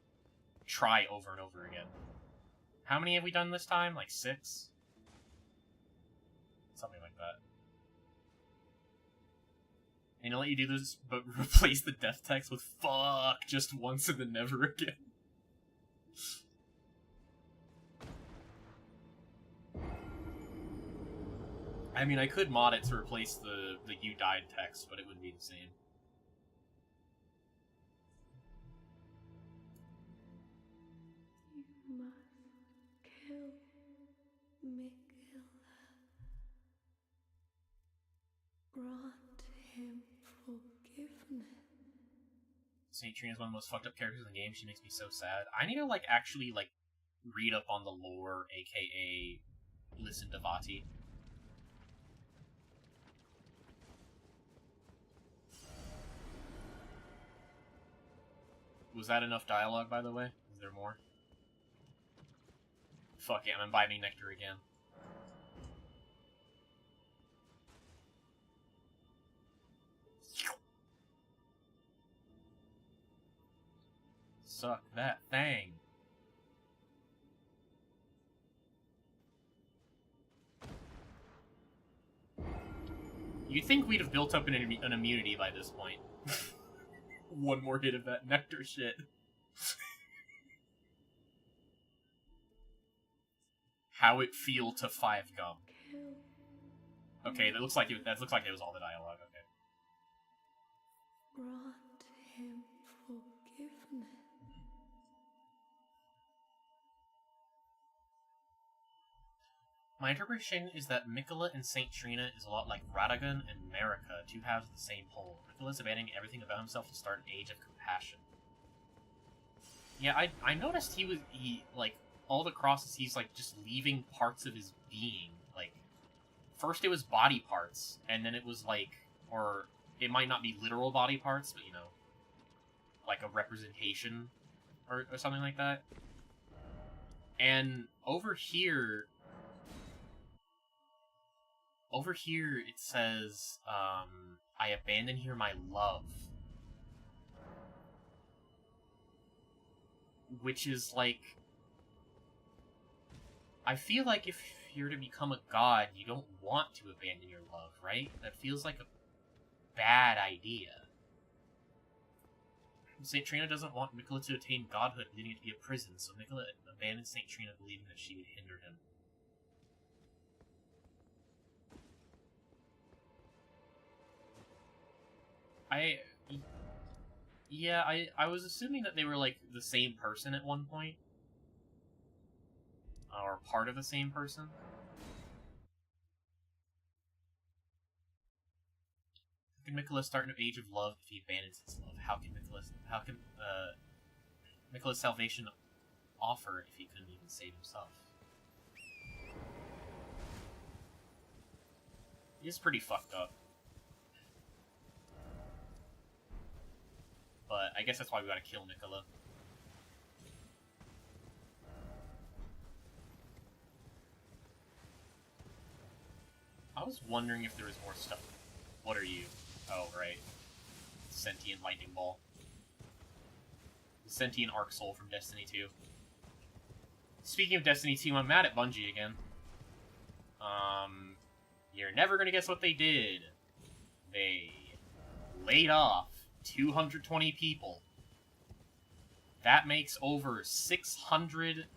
try over and over again. How many have we done this time? Like 6? Something like that. And I'll let you do this, but replace the death text with fuck just once and then never again. I mean, I could mod it to replace the you died text, but it wouldn't be the same. You must kill Mikhail. Grant him forgiveness. St. Trina is one of the most fucked up characters in the game. She makes me so sad. I need to, like, actually, like, read up on the lore, aka listen to Vati. Was that enough dialogue, by the way? Is there more? Fuck yeah, I'm imbibing nectar again. Suck that thing. You'd think we'd have built up an immunity by this point. One more hit of that nectar shit. how it feel to 5 gum. Okay, that looks like it was all the dialogue. Okay. Grant him forgiveness. My interpretation is that Mikola and Saint Trina is a lot like Radagon and Marika, two halves of the same whole. Mikola's abandoning everything about himself to start an age of compassion. Yeah, I noticed he like, all the crosses, he's like just leaving parts of his being. Like, first it was body parts, and then it was like, or it might not be literal body parts, but you know, like a representation or something like that. And over here it says, I abandon here my love. Which is like, I feel like if you're to become a god, you don't want to abandon your love, right? That feels like a bad idea. Saint Trina doesn't want Mikola to attain godhood, leading it to be a prison, so Mikola abandons Saint Trina, believing that she would hinder him. I was assuming that they were, like, the same person at one point. Or part of the same person. How can Mikola start an age of love if he abandons his love? How can Mikola's salvation offer if he couldn't even save himself? He is pretty fucked up. But I guess that's why we gotta kill Mikola. I was wondering if there was more stuff. What are you? Oh, right. Sentient lightning ball. The sentient arc soul from Destiny 2. Speaking of Destiny 2, I'm mad at Bungie again. You're never gonna guess what they did. They laid off 220 people. That makes over 600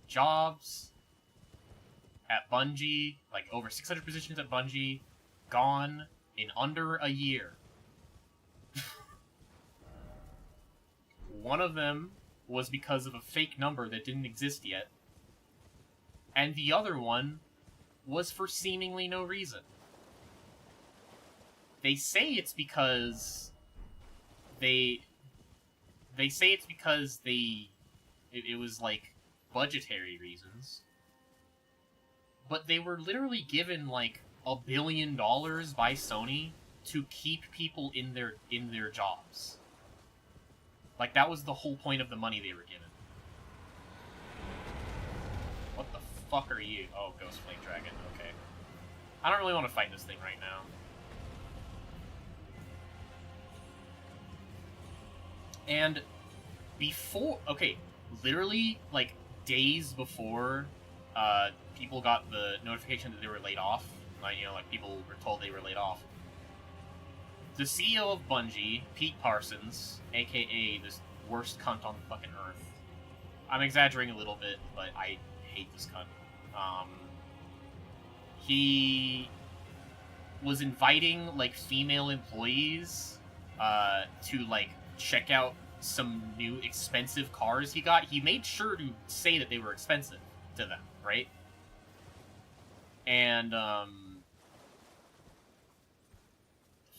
jobs at Bungie, like over 600 positions at Bungie, gone in under a year. One of them was because of a fake number that didn't exist yet, and the other one was for seemingly no reason. They say it's because it was like budgetary reasons. But they were literally given like $1 billion by Sony to keep people in their jobs. Like, that was the whole point of the money they were given. What the fuck are you? Oh, Ghost Flame Dragon, okay. I don't really want to fight this thing right now. And before, okay, literally, like, days before people got the notification that they were laid off, like, you know, like, people were told they were laid off, the CEO of Bungie, Pete Parsons, aka this worst cunt on the fucking earth. I'm exaggerating a little bit, but I hate this cunt. He was inviting, like, female employees to, like, check out some new expensive cars he got. He made sure to say that they were expensive to them, right? And, the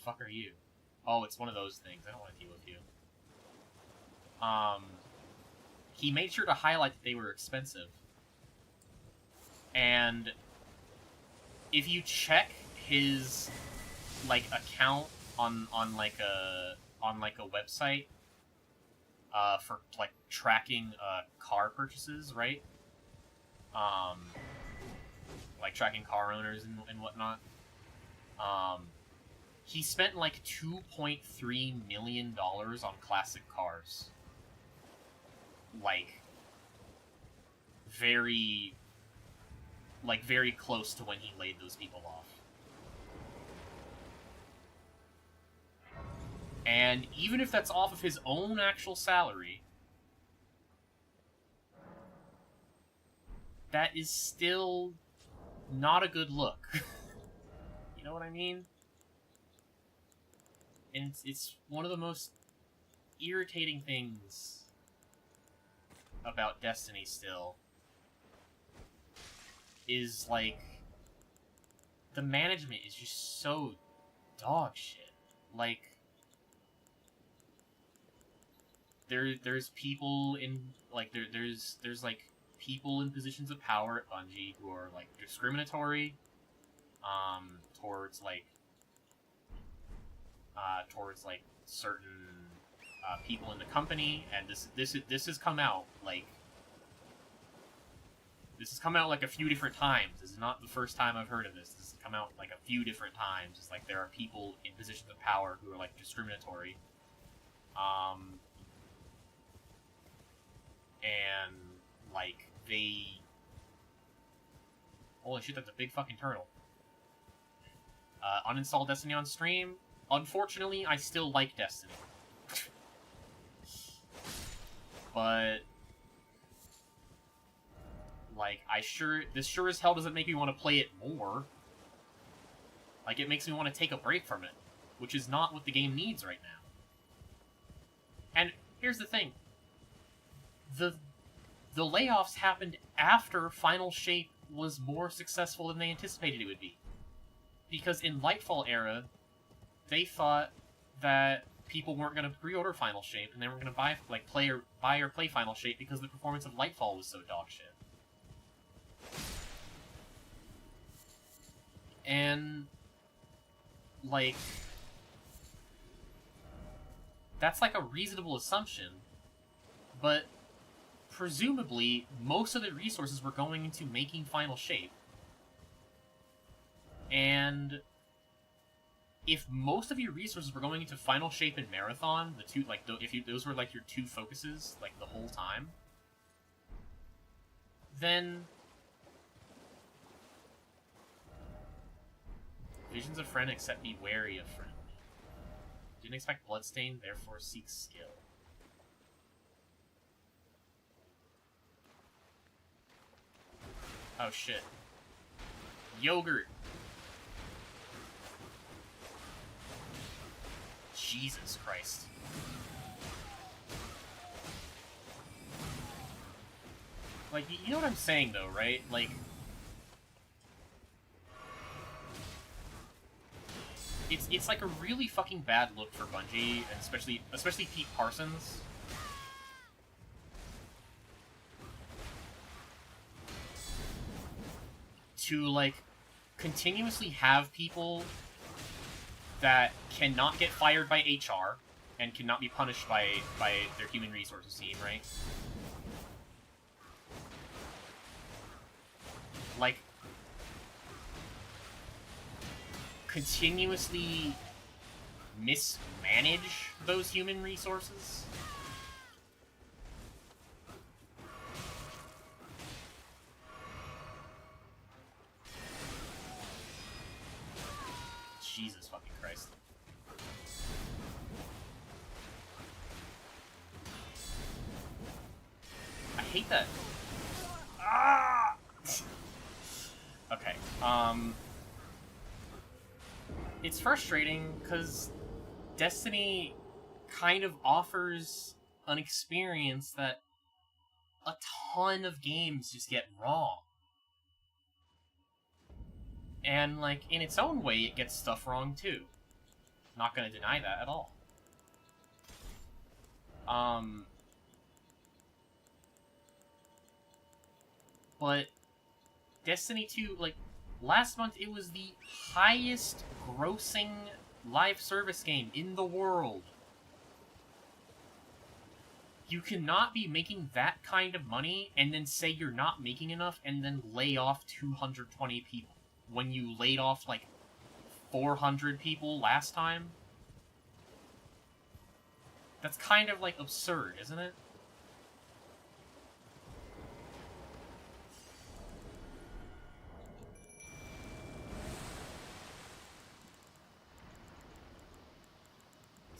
fuck are you? Oh, it's one of those things. I don't want to deal with you. He made sure to highlight that they were expensive. And if you check his, like, account on like a website for, like, tracking car purchases, right? Like tracking car owners and whatnot. He spent like $2.3 million on classic cars. Like, very close to when he laid those people off. And even if that's off of his own actual salary, that is still not a good look. You know what I mean? And it's one of the most irritating things about Destiny still is, like, the management is just so dog shit. Like, there's people in, like, there's like people in positions of power at Bungie who are, like, discriminatory towards certain people in the company, and this has come out like a few different times. This is not the first time I've heard of this. This has come out like a few different times. It's like there are people in positions of power who are, like, discriminatory, and like they. Holy shit! That's a big fucking turtle. Uninstall Destiny on stream. Unfortunately, I still like Destiny. But, like, this sure as hell doesn't make me want to play it more. Like, it makes me want to take a break from it, which is not what the game needs right now. And here's the thing. The layoffs happened after Final Shape was more successful than they anticipated it would be. Because in Lightfall era, they thought that people weren't going to pre-order Final Shape, and they weren't going to buy or play Final Shape because the performance of Lightfall was so dog shit. And, like, that's like a reasonable assumption, but presumably most of the resources were going into making Final Shape. And if most of your resources were going into Final Shape and Marathon, the two, like, those were, like, your two focuses, like, the whole time, then visions of friend, except be wary of friend. Didn't expect bloodstain, therefore seek skill. Oh shit. Yogurt. Jesus Christ. Like, you know what I'm saying, though, right? Like, it's like a really fucking bad look for Bungie, and especially Pete Parsons. To, like, continuously have people that cannot get fired by HR and cannot be punished by their human resources team, right? Like, continuously mismanage those human resources. Jesus fucking Christ. I hate that. Ah! Okay, it's frustrating, because Destiny kind of offers an experience that a ton of games just get wrong. And, like, in its own way, it gets stuff wrong, too. Not gonna deny that at all. But Destiny 2, like, last month it was the highest grossing live service game in the world. You cannot be making that kind of money and then say you're not making enough and then lay off 220 people when you laid off, like, 400 people last time. That's kind of, like, absurd, isn't it?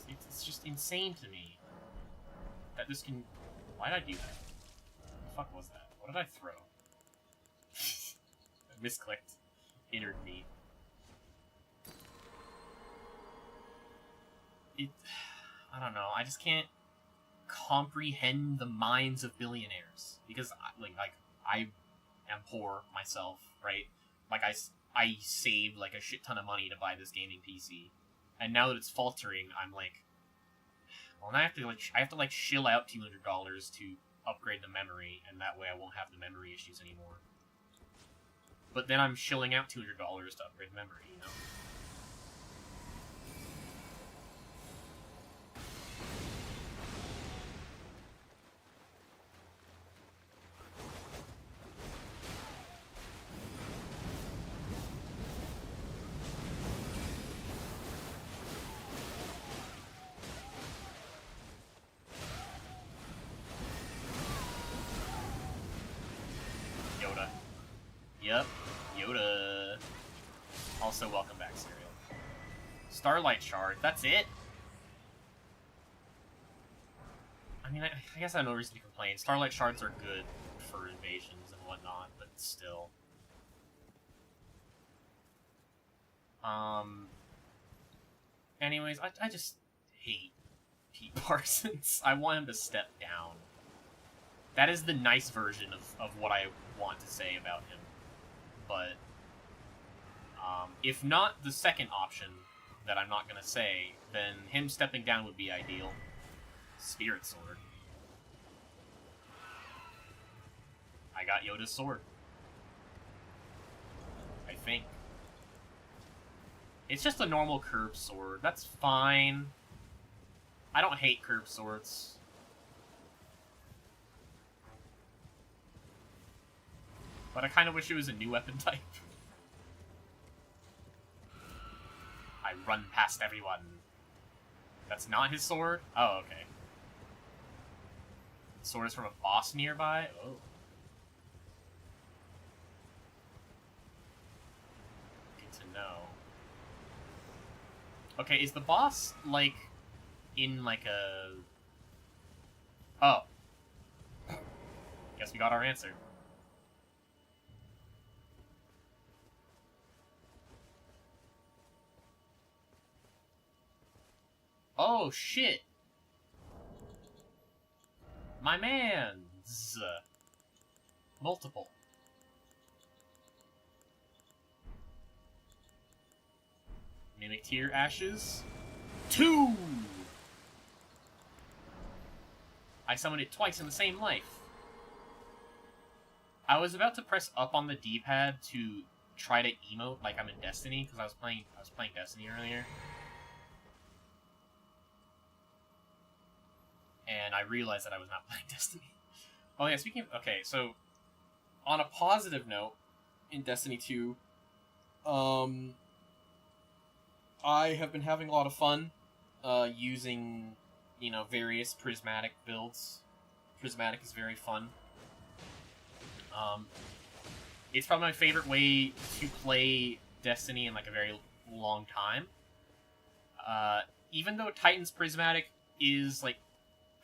It's just insane to me that this can... Why did I do that? What the fuck was that? What did I throw? Misclicked. Erdtree. I don't know. I just can't comprehend the minds of billionaires because, I am poor myself, right? Like I saved like a shit ton of money to buy this gaming PC, and now that it's faltering, I'm like, well, now I have to shill out $200 to upgrade the memory, and that way I won't have the memory issues anymore. But then I'm shilling out $200 to upgrade the memory, you know? Yoda. Yep, Yoda. Also, welcome back, Serial. Starlight Shard, that's it? I mean, I guess I have no reason to complain. Starlight Shards are good for invasions and whatnot, but still. Anyways, I just hate Pete Parsons. I want him to step down. That is the nice version of what I want to say about him. But, if not the second option that I'm not gonna say, then him stepping down would be ideal. Spirit Sword. I got Yoda's sword. I think. It's just a normal curved sword. That's fine. I don't hate curved swords. But I kind of wish it was a new weapon type. I run past everyone. That's not his sword? Oh, okay. The sword is from a boss nearby? Oh. Good to know. Okay, is the boss, like, in, like, a... Oh. Guess we got our answer. Oh, shit! My man's... multiple. Mimic Tear Ashes. 2! I summoned it twice in the same life. I was about to press up on the D-pad to try to emote like I'm in Destiny, because I was playing Destiny earlier. And I realized that I was not playing Destiny. Oh yeah, speaking of... Okay, so... On a positive note, in Destiny 2, I have been having a lot of fun, using, you know, various prismatic builds. Prismatic is very fun. It's probably my favorite way to play Destiny in, like, a very long time. Even though Titan's Prismatic is, like...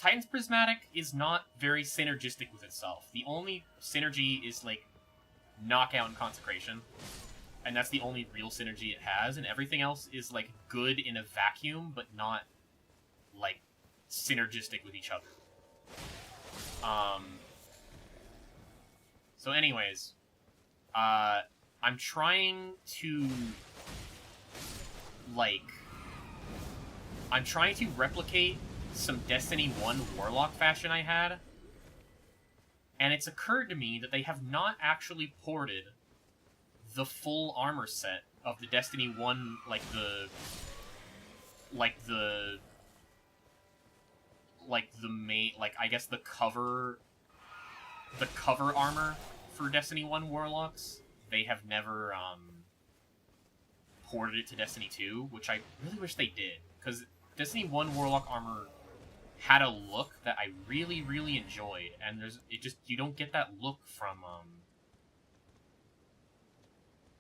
Titan's Prismatic is not very synergistic with itself. The only synergy is, like, Knockout and Consecration. And that's the only real synergy it has, and everything else is, like, good in a vacuum, but not, like, synergistic with each other. So anyways, I'm trying to, like, I'm trying to replicate some Destiny 1 Warlock fashion I had, and it's occurred to me that they have not actually ported the full armor set of the Destiny 1, like the main, like, I guess the cover armor for Destiny 1 Warlocks. They have never, ported it to Destiny 2, which I really wish they did, because Destiny 1 Warlock armor had a look that I really, really enjoyed, and you don't get that look from,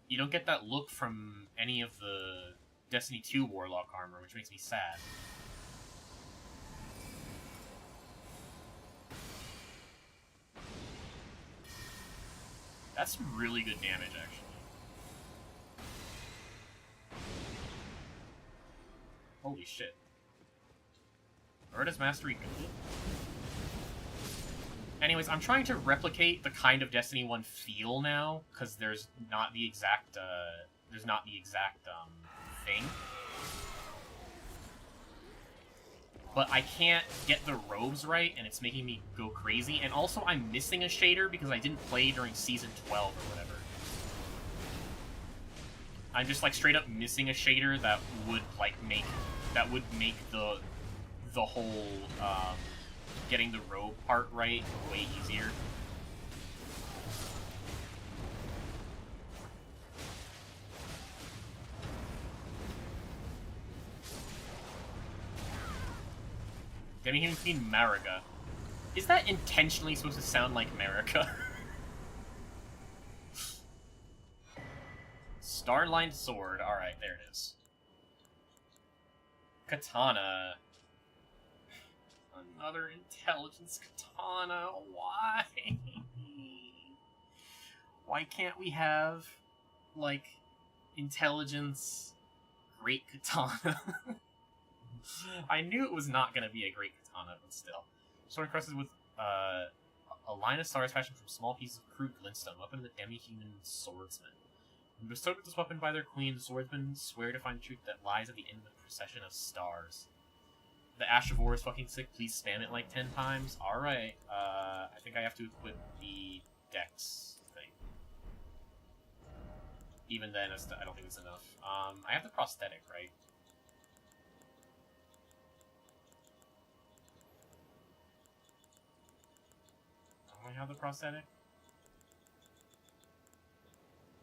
you don't get that look from any of the Destiny 2 Warlock armor, which makes me sad. That's really good damage, actually. Holy shit. Where does Mastery go? Anyways, I'm trying to replicate the kind of Destiny 1 feel now, because there's not the exact, thing. But I can't get the robes right, and it's making me go crazy. And also, I'm missing a shader because I didn't play during Season 12 or whatever. I'm just, like, straight up missing a shader that would, like, make the whole, getting the robe part right way easier. Demi-Human Queen Mariga. Is that intentionally supposed to sound like Marika? Star-lined sword. Alright, there it is. Katana. Another intelligence katana. Why? Why can't we have, like, intelligence great katana? I knew it was not going to be a great katana, but still. Sword crosses with a line of stars fashioned from small pieces of crude glintstone, weapon of the demi-human swordsman. When bestowed with this weapon by their queen, the swordsmen swear to find the truth that lies at the end of the procession of stars. The Ash of War is fucking sick. Please spam it like 10 times. Alright. I think I have to equip the Dex thing. Even then, I don't think it's enough. I have the prosthetic, right? Don't I have the prosthetic?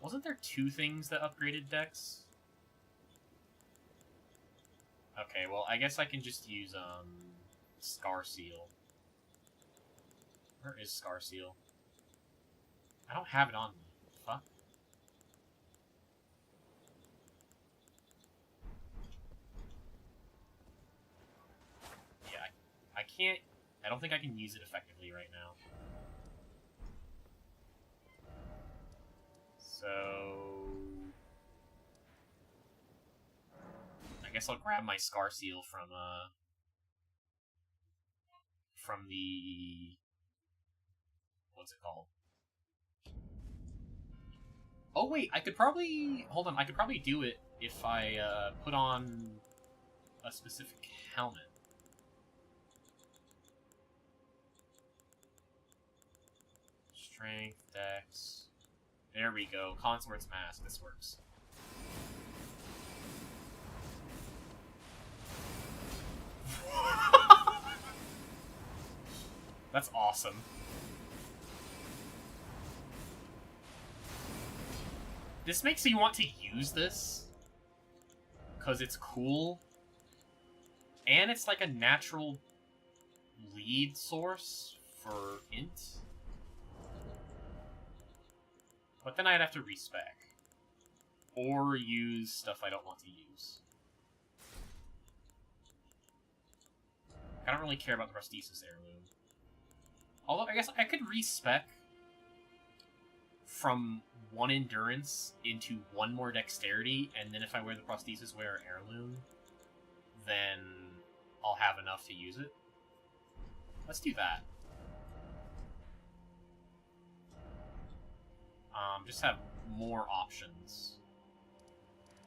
Wasn't there 2 things that upgraded Dex? Okay, well, I guess I can just use, Scar Seal. Where is Scar Seal? I don't have it on me. Fuck. Yeah, I can't... I don't think I can use it effectively right now. So... I guess I'll grab my Scar Seal from the... What's it called? Oh wait, I could probably... Hold on, I could probably do it if I, put on a specific helmet. Strength, Dex... There we go. Consort's Mask. This works. That's awesome. This makes me want to use this. Because it's cool. And it's like a natural lead source for int. But then I'd have to respec. Or use stuff I don't want to use. I don't really care about the prosthesis heirloom. Although, I guess I could respec from 1 endurance into 1 more dexterity, and then if I wear the prosthesis wearer heirloom, then I'll have enough to use it. Let's do that. Just have more options.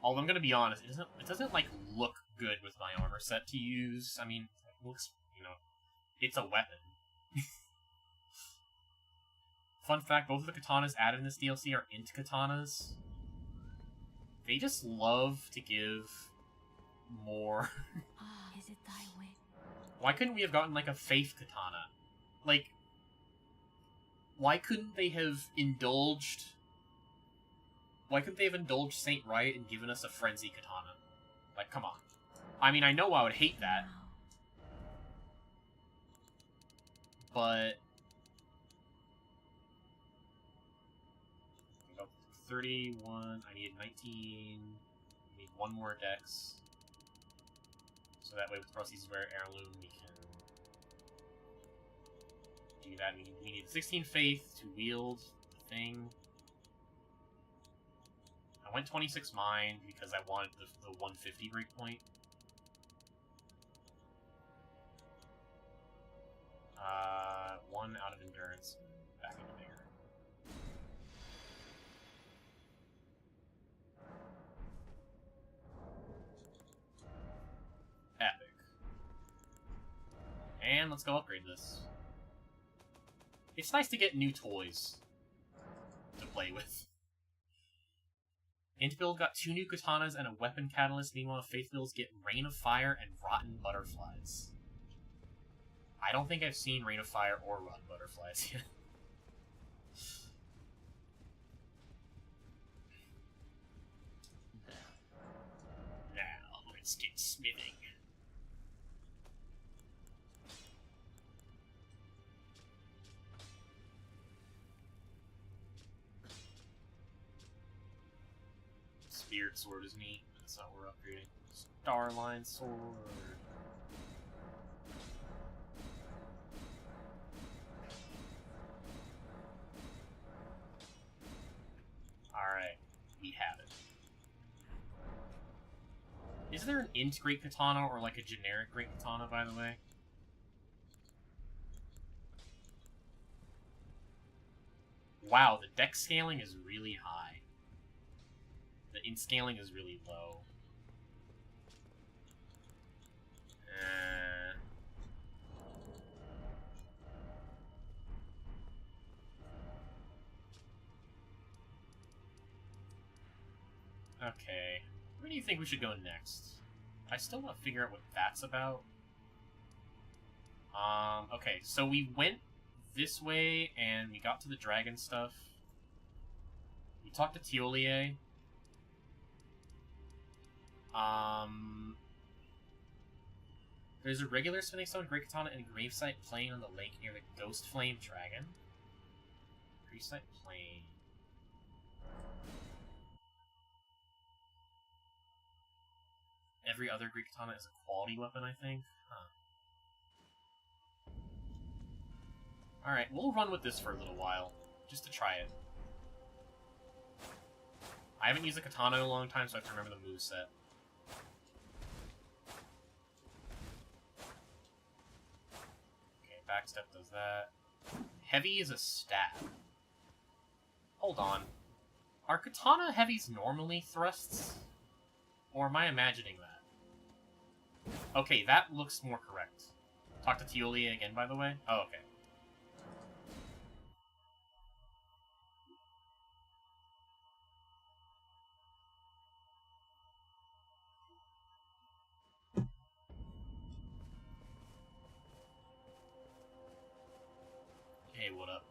Although I'm gonna be honest, it doesn't like look good with my armor set to use. I mean, it looks, you know, it's a weapon. Fun fact, both of the katanas added in this DLC are int katanas. They just love to give more. Is it thy way? Why couldn't we have gotten like a faith katana? Like, why couldn't they have indulged... Why couldn't they have indulged Saint Riot and given us a frenzy katana? Like, come on. I mean, I know I would hate that. But... 31, I need 19, I need 1 more dex. So that way with prosthesis wearer heirloom we can do that. We need 16 faith to wield the thing. I went 26 mind because I wanted the 150 breakpoint. turns back into bigger. Epic. And let's go upgrade this. It's nice to get new toys to play with. Int build got 2 new katanas and a weapon catalyst, meanwhile Faith builds get Rain of Fire and Rotten Butterflies. I don't think I've seen Rain of Fire or Rotten Butterflies yet. Now, let's get smithing. Spirit Sword is neat. That's not what we're upgrading. Starline Sword. Alright, we have it. Is there an int Great Katana or like a generic Great Katana, by the way? Wow, the deck scaling is really high. The int scaling is really low. Okay. Where do you think we should go next? I still want to figure out what that's about. Okay, so we went this way, and we got to the dragon stuff. We talked to Tiolier. There's a regular spinning stone, Great Katana, and Gravesite Plain on the lake near the Ghost Flame Dragon. Gravesite Plain. Every other Great Katana is a quality weapon, I think. Huh. Alright, we'll run with this for a little while, just to try it. I haven't used a katana in a long time, so I have to remember the moveset. Okay, backstep does that. Heavy is a stab. Hold on. Are katana heavies normally thrusts? Or am I imagining that? Okay, that looks more correct. Talk to Tiolier again, by the way? Oh, okay. Hey, what up?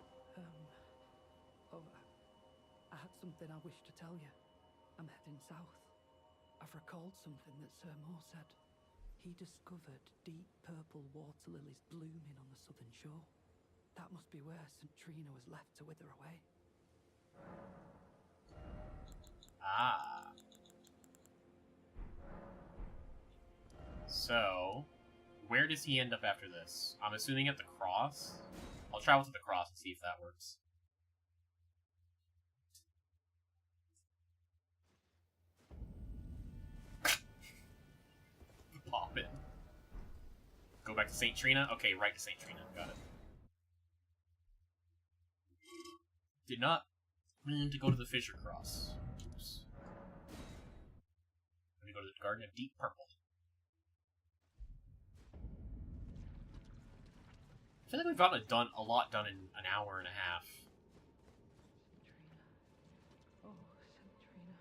I had something I wish to tell you. I'm heading south. I've recalled something that Sir Moore said. He discovered deep purple water lilies blooming on the southern shore. That must be where St. Trina was left to wither away. Ah. So, where does he end up after this? I'm assuming at the cross? I'll travel to the cross and see if that works. Pop it. Go back to St. Trina? Okay, right to St. Trina. Got it. Did not mean to go to the Fisher Cross. Oops. I'm gonna go to the Garden of Deep Purple. I feel like we've gotten a lot done in an hour and a half. St. Trina. Oh, St. Trina.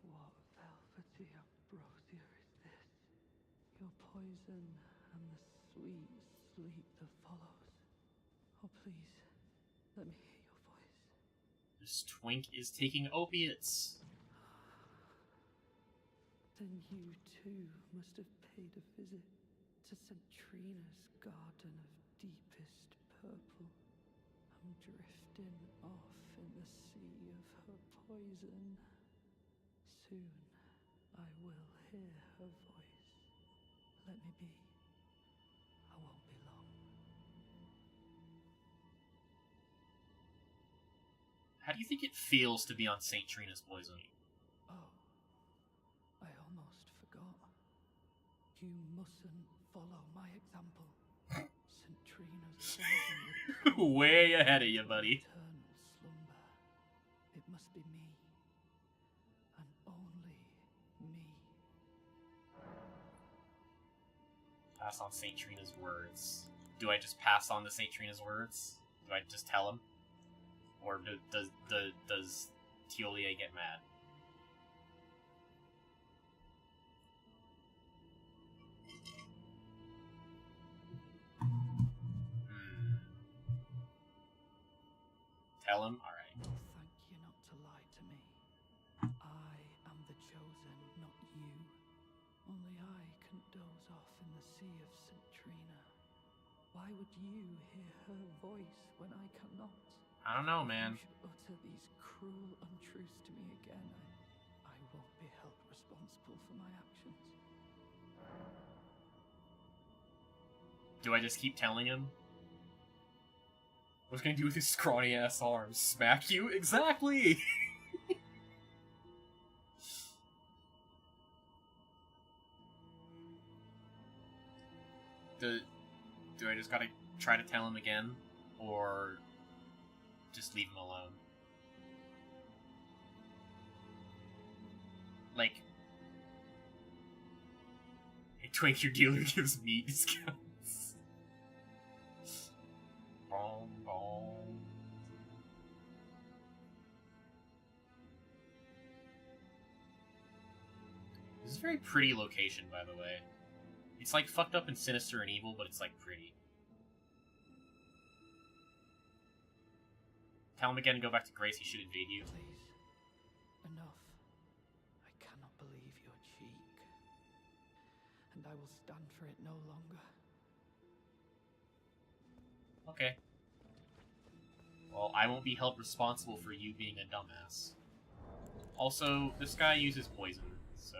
What velvety ambrosia is this? Your poison and the sweet sleep that follows. Oh, please, let me hear your voice. This twink is taking opiates. Then you too must have paid a visit to St. Trina's garden of deepest purple. I'm drifting off in the sea of her poison. Soon I will hear her voice. Let me be. I won't be long. How do you think it feels to be on St. Trina's poison? Oh, I almost forgot. You mustn't follow my example. St. Trina's poison would Way ahead of you, buddy. Eternal slumber. It must be me. And only me. Pass on St. Trina's words. Do I just pass on to St. Trina's words? Do I just tell him? Or does Teolia get mad? Tell him? Alright. Oh, thank you not to lie to me. I am the chosen, not you. Only I can doze off in the sea of St. Trina. Why would you hear her voice when I cannot? I don't know, man. If you should utter these cruel untruths to me again, I won't be held responsible for my actions. Do I just keep telling him? What's gonna do with his scrawny ass arms? Smack you? Exactly! Do I just gotta try to tell him again? Or just leave him alone? Like, a Twink, your dealer gives meat discounts. Bom, bom. This is a very pretty location, by the way. It's like fucked up and sinister and evil, but it's like pretty. Tell him again and go back to Grace, he should invade you. Please, enough. I cannot believe your cheek. And I will stand for it no longer. Okay. Well, I won't be held responsible for you being a dumbass. Also, this guy uses poison, so...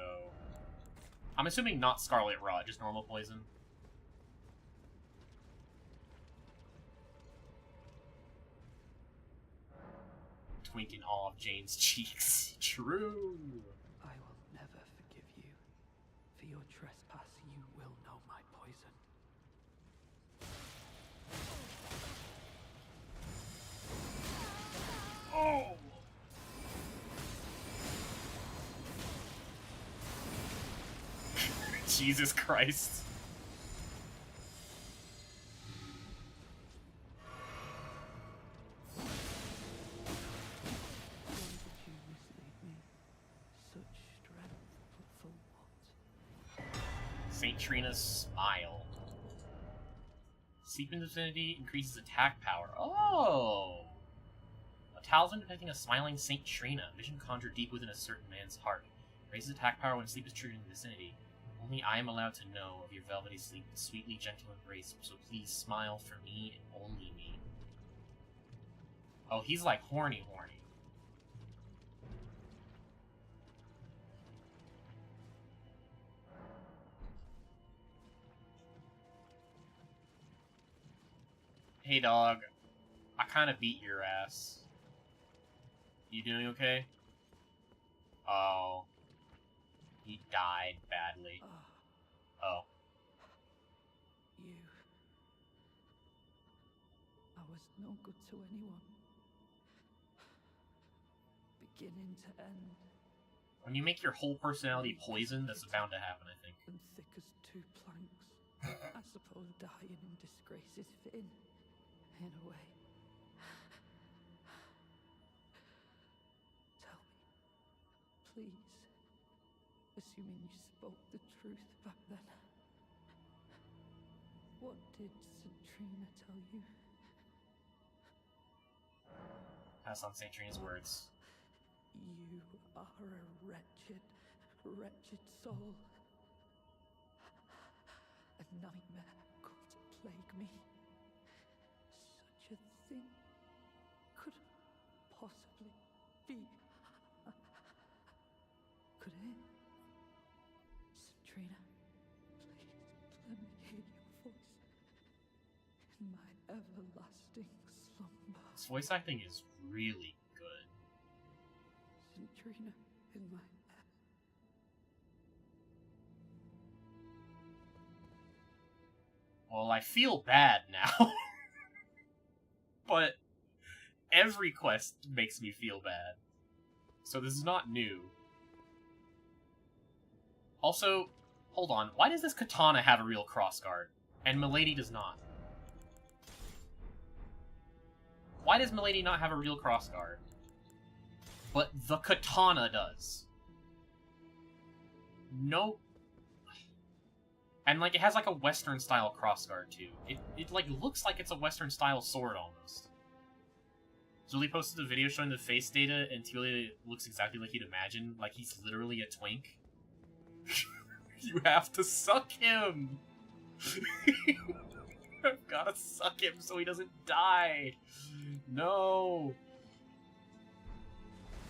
I'm assuming not Scarlet Rot, just normal poison. Twink in awe of Jane's cheeks. True! I will never forgive you. For your trespass, you will know my poison. Oh! Jesus Christ. Why did you mislead me? Such strength, but for what? St. Trina's Smile. Sleep in the vicinity increases attack power. Oh! A talisman depicting a smiling St. Trina. Vision conjured deep within a certain man's heart. Raises attack power when sleep is triggered in the vicinity. Only I am allowed to know of your velvety sleep and sweetly gentle embrace, so please smile for me and only me. Oh, he's like horny. Hey dog, I kinda beat your ass. You doing okay? Oh. He died badly. Oh. You. I was no good to anyone. Beginning to end. When you make your whole personality poison, that's bound to happen, I think. And thick as two planks. I suppose dying in disgrace is fitting. In a way. Tell me, please, assuming you spoke the truth back then, what did St. Trina tell you? Pass on St. Trina's words. You are a wretched, wretched soul. A nightmare come to plague me. Such a thing could possibly be. Could it? St. Trina, please let me hear your voice in my everlasting slumber. His voice acting is really good. St. Trina in my Well, I feel bad now. but every quest makes me feel bad. So this is not new. Also, hold on, why does this katana have a real crossguard, and Milady does not? Why does Milady not have a real crossguard? But the katana does. No. And, like, it has, like, a Western-style crossguard, too. It, like, looks like it's a Western-style sword, almost. Julie posted a video showing the face data, and Julie looks exactly like you'd imagine. Like, he's literally a twink. You have to suck him! I've gotta suck him so he doesn't die! No!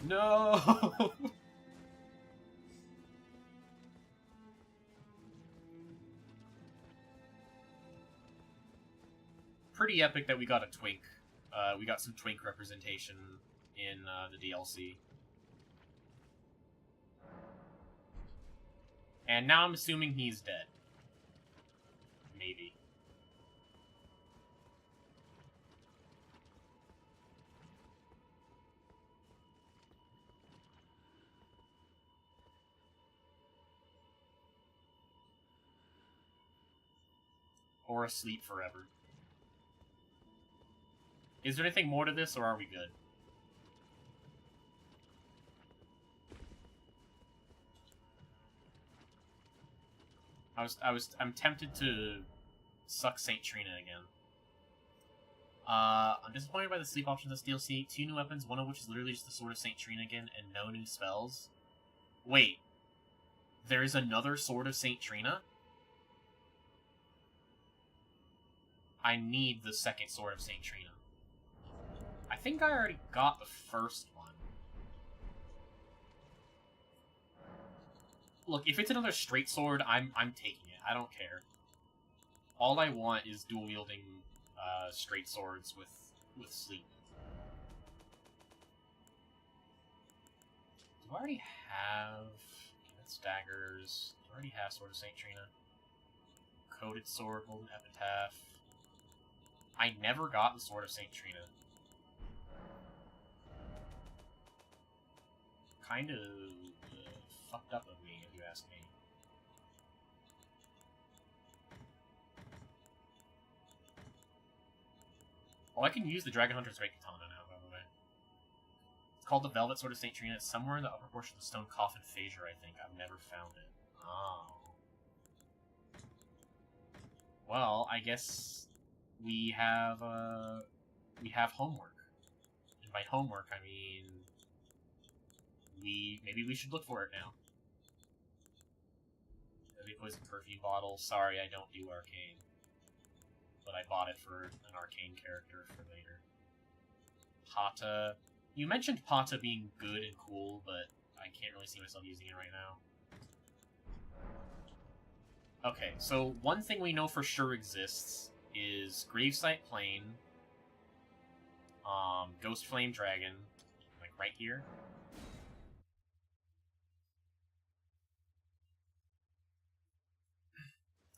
No! Pretty epic that we got a twink. We got some twink representation in the DLC. And now I'm assuming he's dead. Maybe. Or asleep forever. Is there anything more to this, or are we good? I'm tempted to suck Saint Trina again. I'm disappointed by the sleep options in this DLC. 2 new weapons, one of which is literally just the Sword of Saint Trina again, and no new spells. Wait. There is another Sword of Saint Trina? I need the second Sword of Saint Trina. I think I already got the first one. Look, if it's another straight sword, I'm taking it. I don't care. All I want is dual wielding straight swords with sleep. Do I already have that's daggers? Do I already have Sword of Saint Trina? Coated sword, golden epitaph. I never got the Sword of Saint Trina. Kind of fucked up of me, if you ask me. Oh, I can use the Dragon Hunter's Great Katana now, by the way. It's called the Velvet Sword of Saint Trina. It's somewhere in the upper portion of the Stone Coffin Fissure, I think. I've never found it. Oh. Well, I guess we have homework. And by homework, I mean maybe we should look for it now. Heavy poison perfume bottle. Sorry, I don't do arcane. But I bought it for an arcane character for later. Pata. You mentioned Pata being good and cool, but I can't really see myself using it right now. Okay, so one thing we know for sure exists is Gravesite Plain, Ghost Flame Dragon, like right here.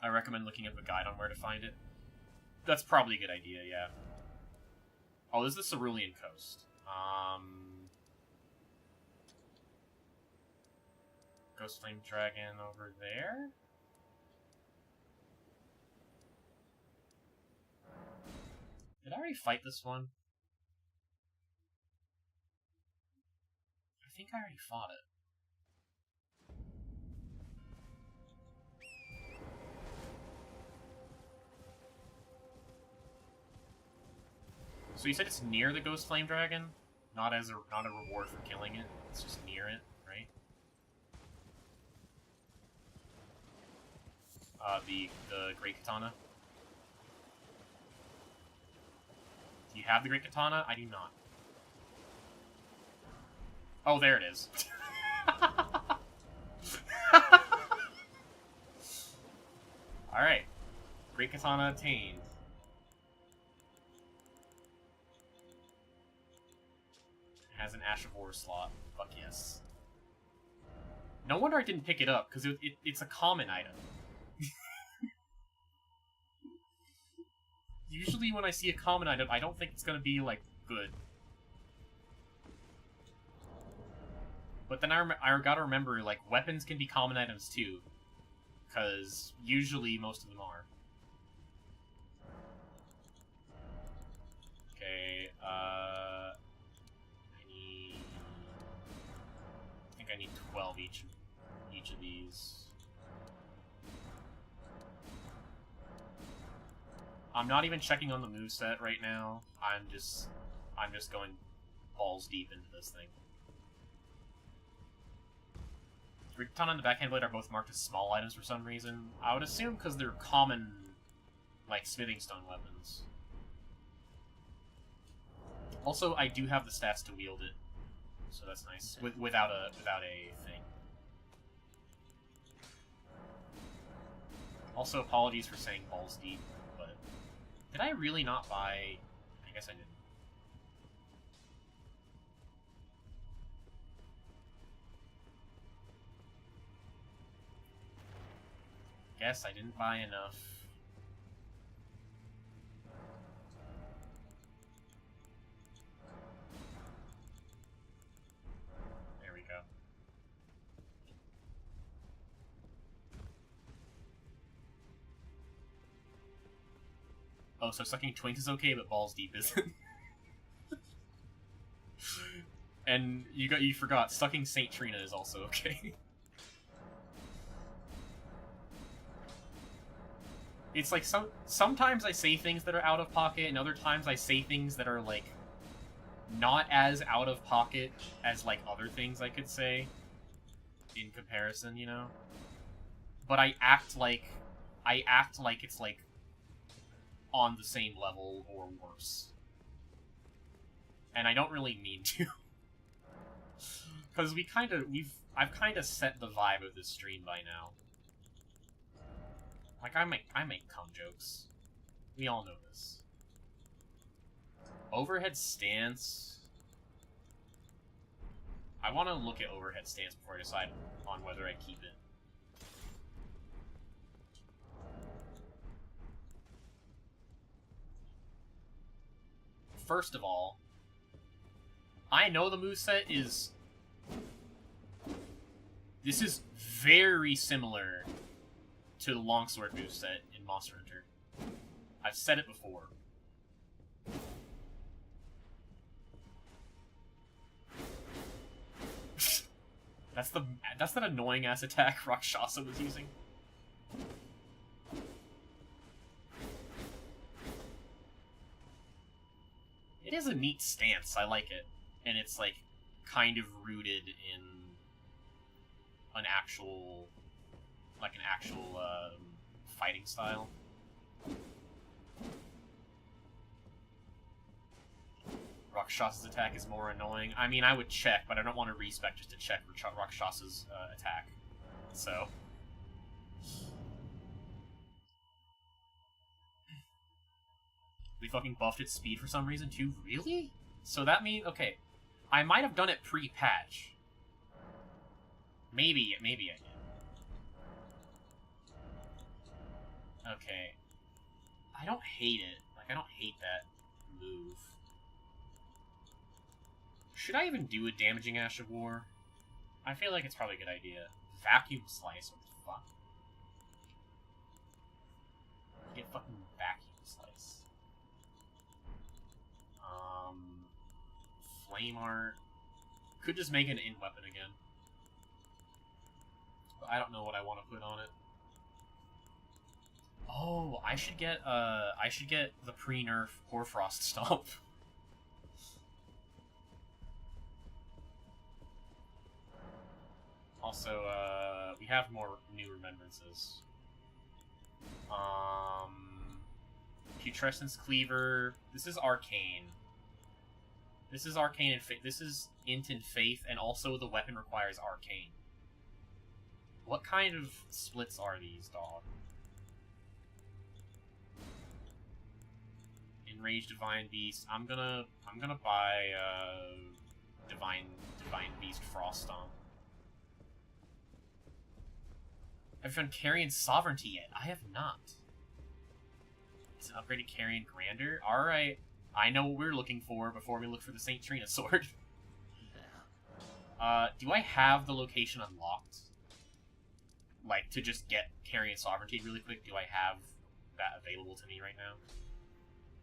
I recommend looking up a guide on where to find it. That's probably a good idea, yeah. Oh, this is the Cerulean Coast. Ghost Flame Dragon over there? Did I already fight this one? I think I already fought it. So you said it's near the Ghost Flame Dragon? Not a reward for killing it. It's just near it, right? The Great Katana. Do you have the Great Katana? I do not. Oh, there it is. Alright. Great Katana attained. Has an Ash of War slot. Fuck yes. No wonder I didn't pick it up, because it's a common item. usually when I see a common item, I don't think it's gonna be, like, good. But then I gotta remember, like, weapons can be common items too. Because usually most of them are. Okay, I think I need 12 each of these. I'm not even checking on the moveset right now. I'm just going balls deep into this thing. The Rigaton and the Backhand Blade are both marked as small items for some reason. I would assume because they're common, like, smithing stone weapons. Also, I do have the stats to wield it, so that's nice. Without a thing. Also, apologies for saying balls deep, but did I really not buy? I guess I didn't. Guess I didn't buy enough. There we go. Oh, so sucking twinks is okay, but balls deep isn't. And you forgot, sucking Saint Trina is also okay. It's like sometimes I say things that are out of pocket, and other times I say things that are, like, not as out of pocket as, like, other things I could say in comparison, you know? But I act like it's, like, on the same level or worse. And I don't really mean to. Because I've kind of set the vibe of this stream by now. Like, I make cum jokes. We all know this. Overhead stance. I want to look at overhead stance before I decide on whether I keep it. First of all, I know the moveset is... This is very similar to the longsword moveset in Monster Hunter. I've said it before. That's that annoying ass attack Rakshasa was using. It is a neat stance, I like it. And it's, like, kind of rooted in an actual fighting style. Rakshasa's attack is more annoying. I mean, I would check, but I don't want to respec just to check Rakshasa's attack. So... We fucking buffed its speed for some reason, too? Really? So that means... Okay. I might have done it pre-patch. Maybe I did. Okay. I don't hate it. Like, I don't hate that move. Should I even do a damaging Ash of War? I feel like it's probably a good idea. Vacuum Slice, what the fuck? You get fucking Vacuum Slice. Flame Art. Could just make an in weapon again. But I don't know what I want to put on it. Oh, I should get the pre-nerf Hoarfrost Stomp. Also, we have more new remembrances. Putrescence Cleaver. This is Arcane. This is Arcane and this is Int and Faith, and also the weapon requires Arcane. What kind of splits are these, dog? Enraged Divine Beast. I'm gonna buy Divine Beast Frost Stomp. Have you found Carrion Sovereignty yet? I have not. to upgrade to Carrion Grander. Alright, I know what we're looking for before we look for the St. Trina sword. Do I have the location unlocked? Like, to just get Carrion Sovereignty really quick, do I have that available to me right now?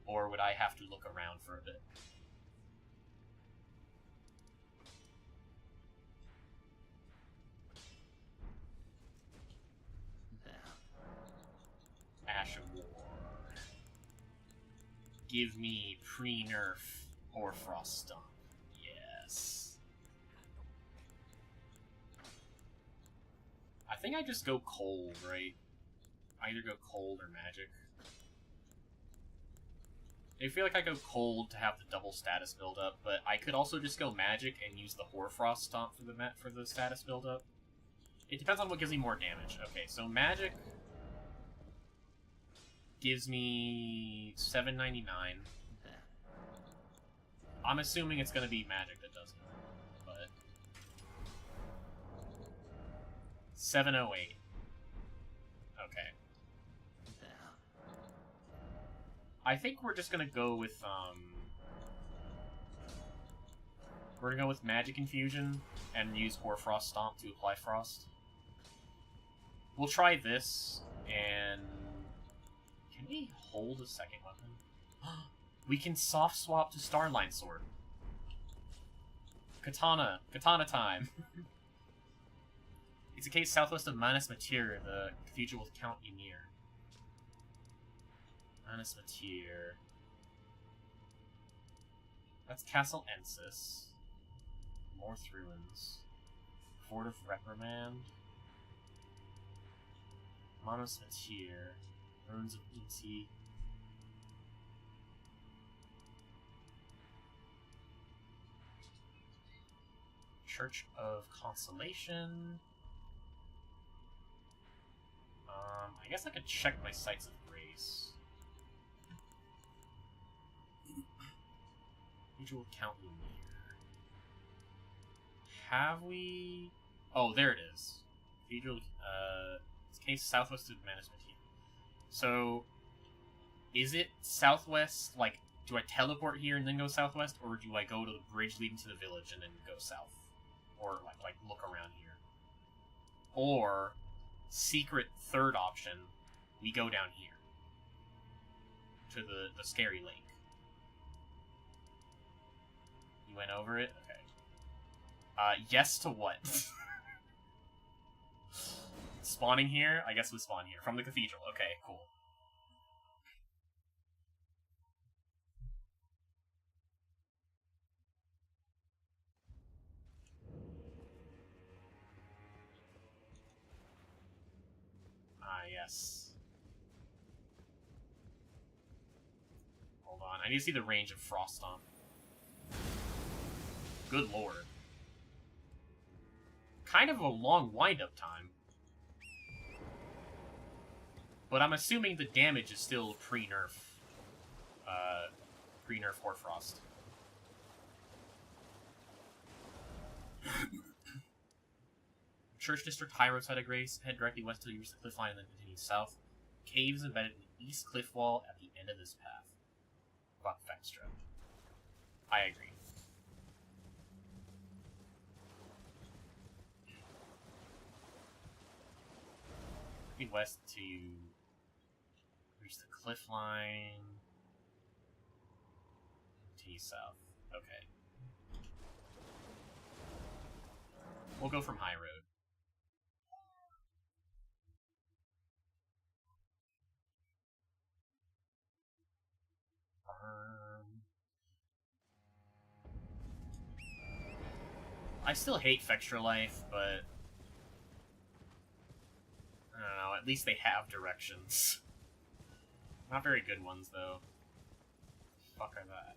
Or would I have to look around for a bit? Ash of War. Give me pre-nerf Hoarfrost Stomp. Yes. I think I just go cold, right? I either go cold or magic. I feel like I go cold to have the double status build up, but I could also just go magic and use the Hoarfrost Stomp for the status build up. It depends on what gives me more damage. Okay, so magic gives me $7.99. I'm assuming it's going to be magic that does it, but $7.08. Okay. I think we're just going to go with we're going to go with Magic Infusion and use Hoarfrost Stomp to apply Frost. We'll try this, and can we hold a second weapon? We can soft swap to Starline Sword. Katana time. It's a case southwest of Manus Matir. The cathedral will count you near. Manus Matir. That's Castle Ensis. North Ruins. Fort of Reprimand. Manus Matir. Ruins of Inti. Church of Consolation. I guess I could check my sites of grace. Usual count you near. Have we? Oh, there it is. Cathedral. It's case southwest of Manus Matir. So, is it southwest? Like, do I teleport here and then go southwest, or do I go to the bridge leading to the village and then go south? Or, like look around here. Or, secret third option, we go down here. To the scary lake. You went over it? Okay. Yes to what? Spawning here? I guess we spawn here. From the cathedral. Okay, cool. Yes. Hold on. I need to see the range of Frost Stomp. Good lord. Kind of a long wind-up time. But I'm assuming the damage is still pre-nerf. Pre-nerf Hoarfrost. Church District, High Road, Side of Grace. Head directly west to the cliff line and then continue south. Caves embedded in the east cliff wall at the end of this path. Buck Vextra. I agree. West to reach the cliff line. Continue south. Okay. We'll go from High Road. I still hate Vextra Life, but I don't know, at least they have directions. Not very good ones, though. Fuck are that?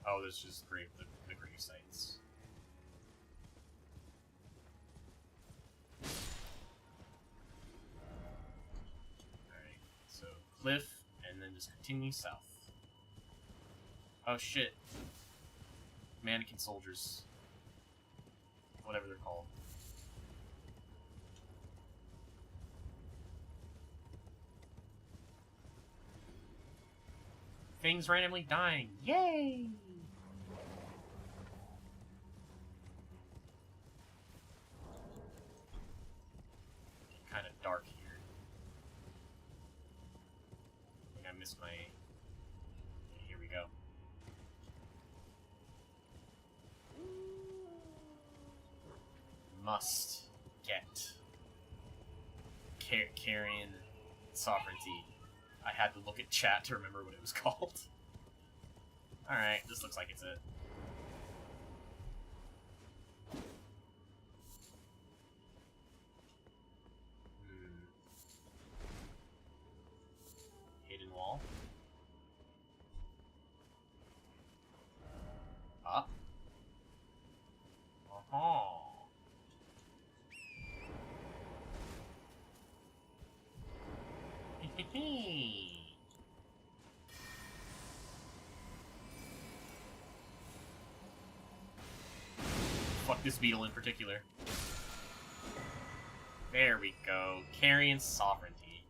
Oh, there's just the grave sites. Alright, so cliff, and then just continue south. Oh shit. Mannequin soldiers. Whatever they're called. things randomly dying. Yay! Kind of dark here. I think I missed my... Here we go. Must get Carrion Sovereignty. I had to look at chat to remember what it was called. Alright, this looks like it's it. Hidden wall. Up. Uh-huh. Fuck this beetle in particular. There we go. Carrion Sovereignty.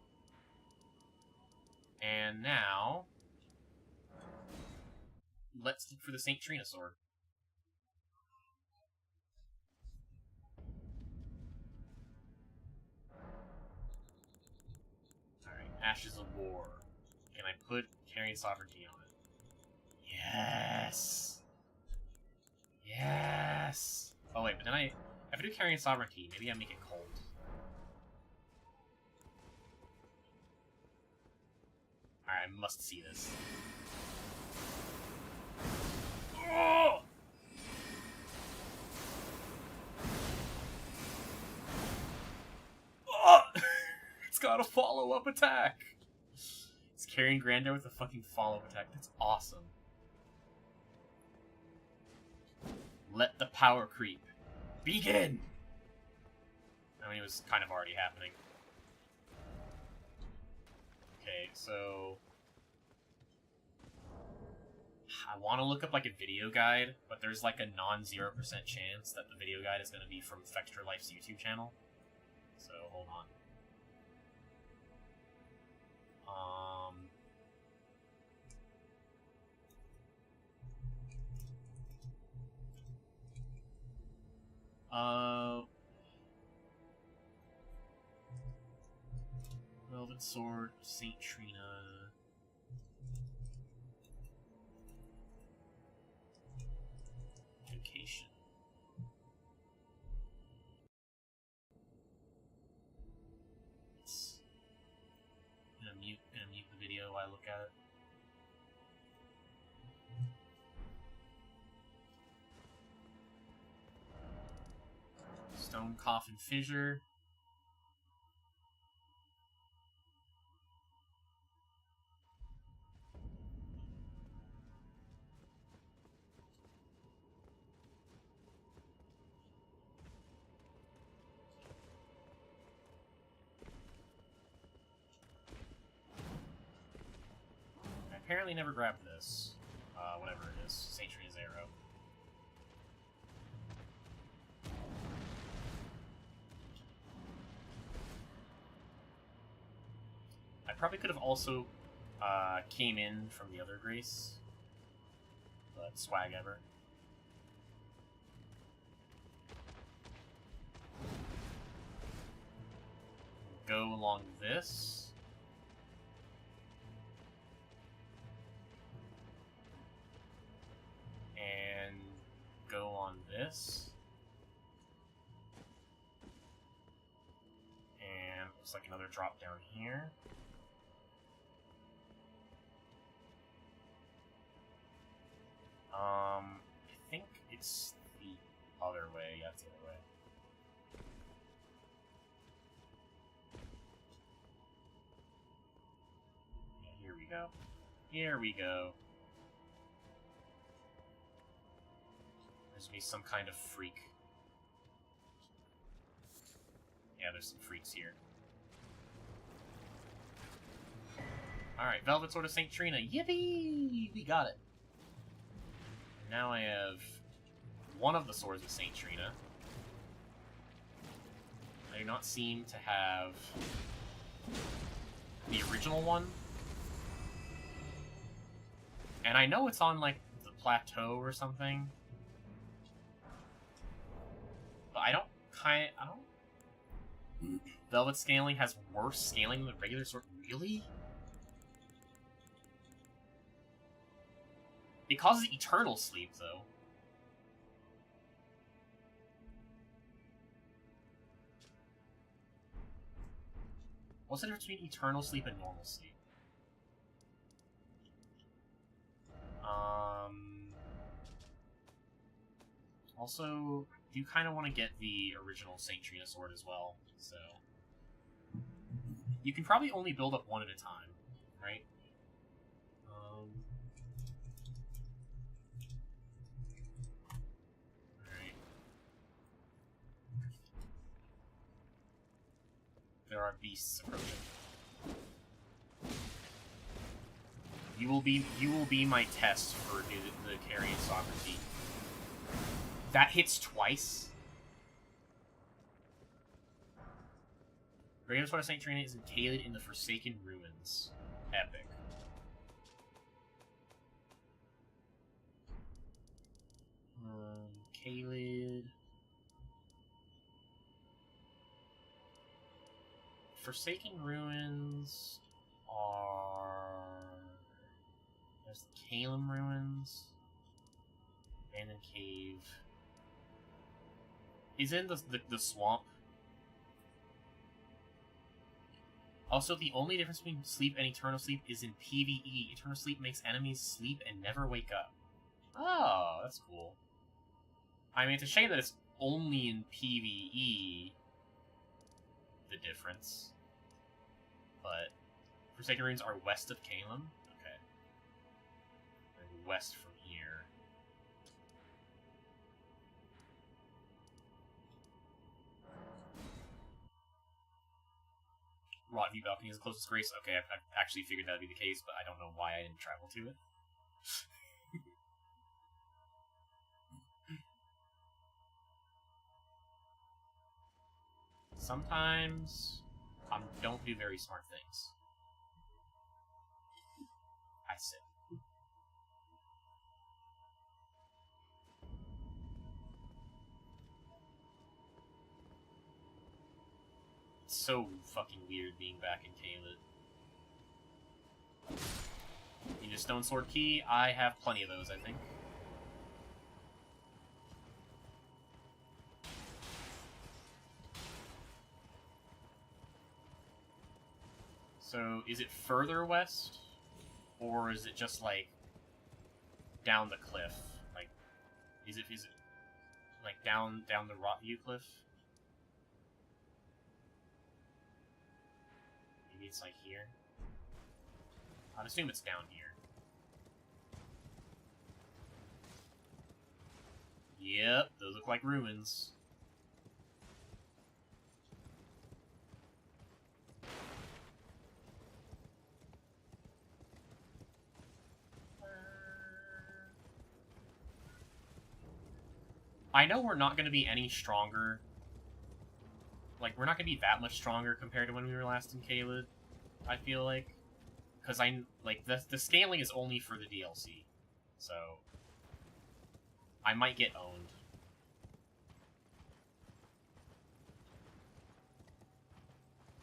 And now... let's look for the St. Trina sword. Alright, Ashes of War. Can I put Carrion Sovereignty on it? Yes! Yes! Oh wait, but then if I do Carrion Sovereignty, maybe I make it cold. Alright, I must see this. Oh! Oh! It's got a follow-up attack! It's carrying Grandeur with a fucking follow-up attack. That's awesome. Let the power creep begin! I mean, it was kind of already happening. Okay, so... I want to look up, like, a video guide, but there's, like, a non-0% chance that the video guide is going to be from Fextra Life's YouTube channel. So, hold on. Velvet Sword, St. Trina. Education. It's gonna mute the video while I look at it. Stone Coffin Fissure. I apparently never grabbed this. Whatever it is. St. Trina's Arrow. I probably could have also came in from the other Grace, but swag ever. Go along this. And go on this. And looks like another drop down here. I think it's the other way. Yeah, it's the other way. Yeah, here we go. Here we go. There's gonna be some kind of freak. Yeah, there's some freaks here. Alright, Velvet Sword of St. Trina. Yippee! We got it. Now I have one of the Swords of St. Trina. I do not seem to have the original one. And I know it's on, like, the plateau or something. But I don't... Velvet scaling has worse scaling than regular sword. Really? It causes eternal sleep, though. What's the difference between eternal sleep and normal sleep? Also, you kind of want to get the original Saint Trina sword as well, so... You can probably only build up one at a time, right? Alright. There are beasts approaching. You will be my test for the carrying sovereignty. That hits twice. Regular Sword of Saint Trina is encaled in the Forsaken Ruins. Epic. Kaled. Forsaken Ruins are... There's the Kalem Ruins. Abandoned Cave. He's in the swamp. Also, the only difference between sleep and eternal sleep is in PvE. Eternal sleep makes enemies sleep and never wake up. Oh, that's cool. I mean, it's a shame that it's only in PvE, the difference. But Forsaken Ruins are west of Kalem? Okay. They're west from here. Rotview Balcony is the closest grace. Okay, I've actually figured that would be the case, but I don't know why I didn't travel to it. Sometimes I don't do very smart things. I sit. It's so fucking weird being back in Kaled. Need a stone sword key? I have plenty of those, I think. So, is it further west? Or is it just, like, down the cliff? Like, is it like, down the Rotview cliff? Maybe it's, like, here? I'd assume it's down here. Yep, those look like ruins. I know we're not going to be any stronger. Like, we're not going to be that much stronger compared to when we were last in Kaled, I feel like. Because the scaling is only for the DLC. So, I might get owned.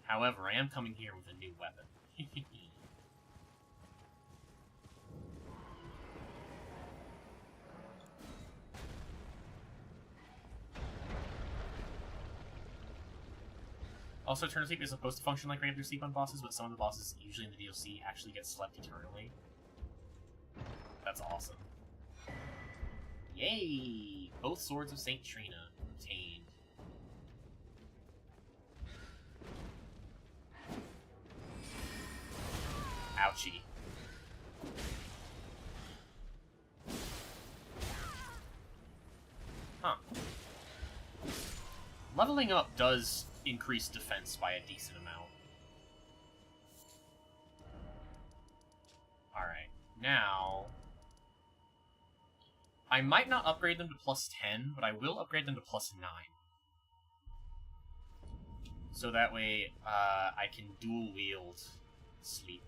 However, I am coming here with a new weapon. Also, Eternal Sleep is supposed to function like regular sleep on bosses, but some of the bosses, usually in the DLC, actually get slept eternally. That's awesome. Yay! Both Swords of Saint Trina obtained. Ouchie. Huh. Leveling up does increase defense by a decent amount. Alright, now... I might not upgrade them to plus 10, but I will upgrade them to plus 9. So that way, I can dual wield sleep.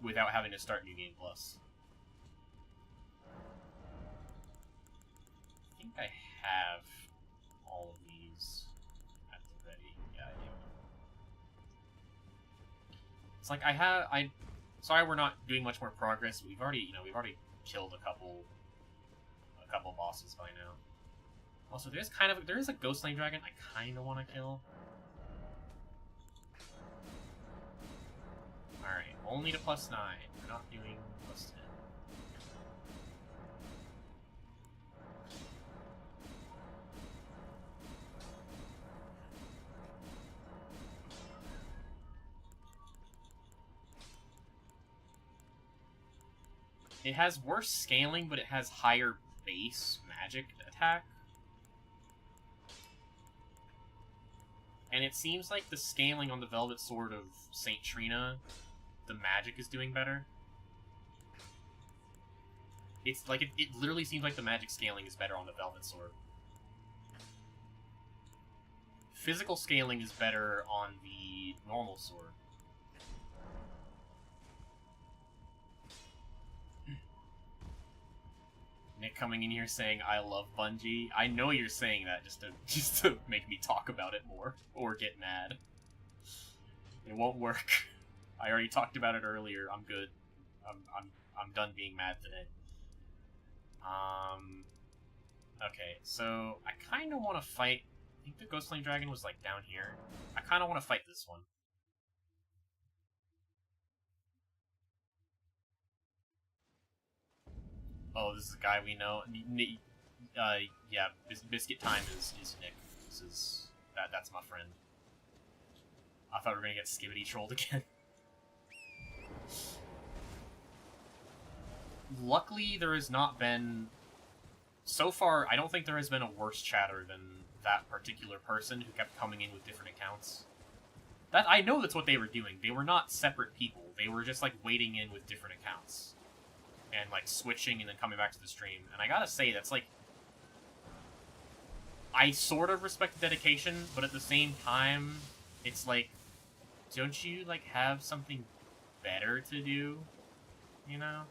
without having to start New Game Plus. I think I have all of these at the ready. Yeah, I do. It's like sorry we're not doing much more progress. We've already killed a couple bosses by now. Also, there is a Ghost Lane Dragon I kind of want to kill. Alright, only to +9. We're not doing +10. It has worse scaling, but it has higher base magic attack. And it seems like the scaling on the Velvet Sword of Saint Trina, the magic is doing better. It's like, it literally seems like the magic scaling is better on the Velvet Sword. Physical scaling is better on the normal sword. Nick coming in here saying, I love Bungie. I know you're saying that just to make me talk about it more, or get mad. It won't work. I already talked about it earlier. I'm good. I'm done being mad today. Okay, so I kind of want to fight. I think the Ghost Lane Dragon was like down here. I kind of want to fight this one. Oh, this is a guy we know. Yeah, Biscuit Time is Nick. That's my friend. I thought we were gonna get Skibbity trolled again. Luckily, there has not been... So far, I don't think there has been a worse chatter than that particular person who kept coming in with different accounts. I know that's what they were doing. They were not separate people. They were just, like, waiting in with different accounts. And, like, switching and then coming back to the stream. And I gotta say, that's, like... I sort of respect the dedication, but at the same time, it's like... Don't you, like, have something better to do? You know?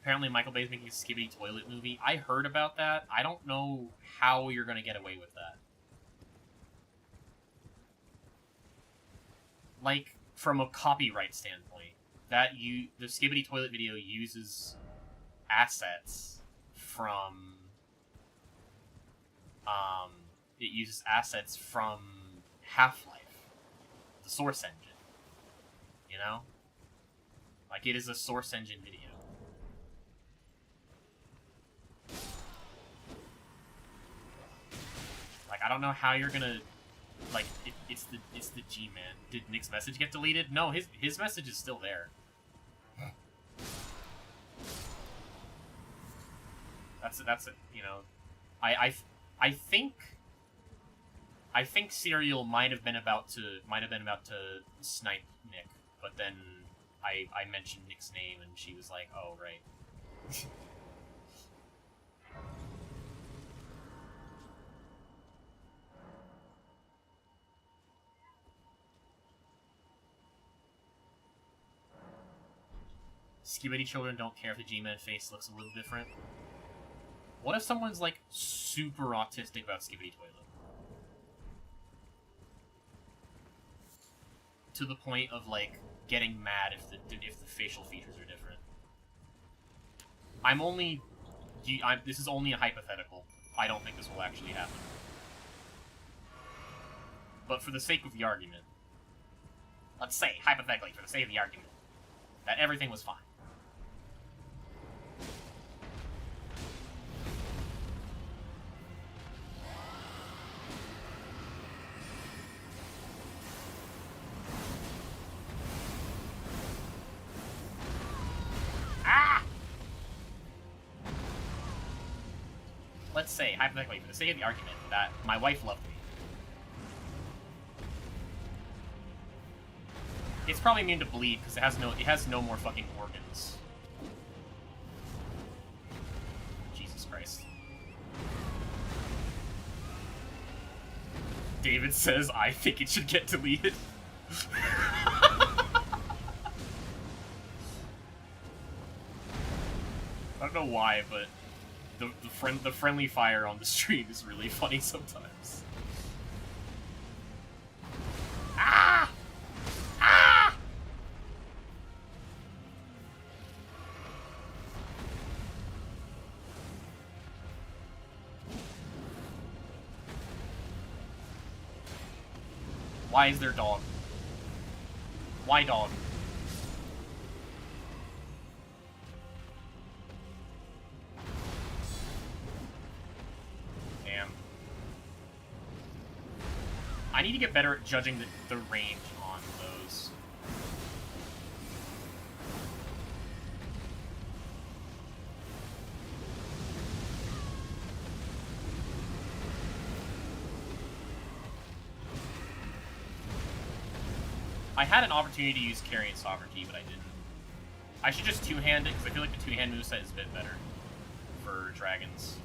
Apparently Michael Bay's making a Skibbity Toilet movie. I heard about that. I don't know how you're gonna get away with that. Like, from a copyright standpoint, the Skibbity Toilet video uses assets from, it uses assets from Half-Life, the Source Engine, you know? Like, it is a Source Engine video. Like, I don't know how you're gonna, like, it's the G-Man. Did Nick's message get deleted? No, his message is still there. That's it, you know. I think Serial might have been about to snipe Nick, but then I mentioned Nick's name and she was like, "Oh, right." Skibbity children don't care if the G-Man face looks a little different. What if someone's, like, super autistic about Skibbity Toilet? To the point of, like, getting mad if the facial features are different. This is only a hypothetical. I don't think this will actually happen. But for the sake of the argument, let's say, hypothetically, for the sake of the argument, that everything was fine. Let's say, hypothetically, for the sake of the argument, that my wife loved me. It's probably immune to bleed because it has no more fucking organs. Jesus Christ. David says, I think it should get deleted. don't know why, but the friendly fire on the stream is really funny sometimes. Ah! Ah! Why is there dog? Why dog? Damn. I need to get better at judging the range on those. I had an opportunity to use Carrion Sovereignty, but I didn't. I should just two-hand it, because I feel like the two-hand moveset is a bit better for dragons.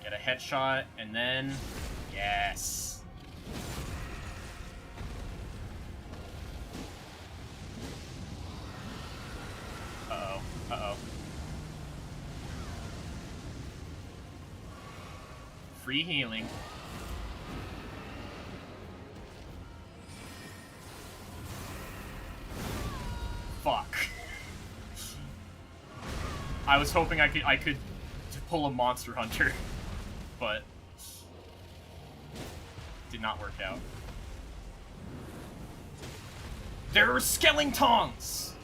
Get a headshot, and then... Yes! Uh-oh. Uh-oh. Free healing. Fuck. I was hoping I could pull a Monster Hunter, but did not work out. There are skeletons!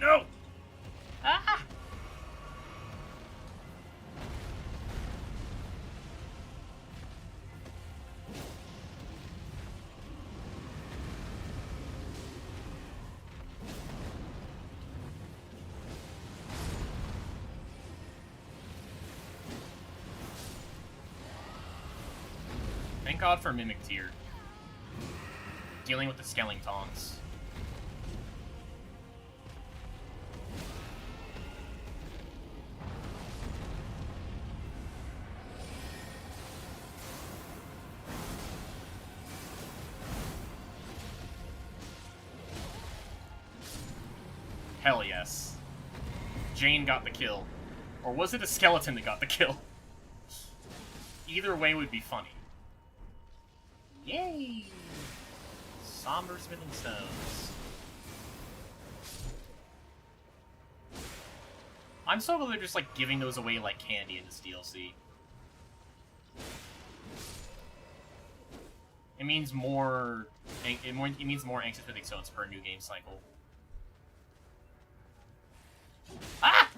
No! Ah! Thank God for Mimic Tier. Dealing with the skeletons. Hell yes. Jane got the kill. Or was it a skeleton that got the kill? Either way would be funny. Yay! Somber smithing stones. I'm so glad they're just like giving those away like candy in this DLC. It means more. It means more anxious smithing stones per new game cycle. Ah!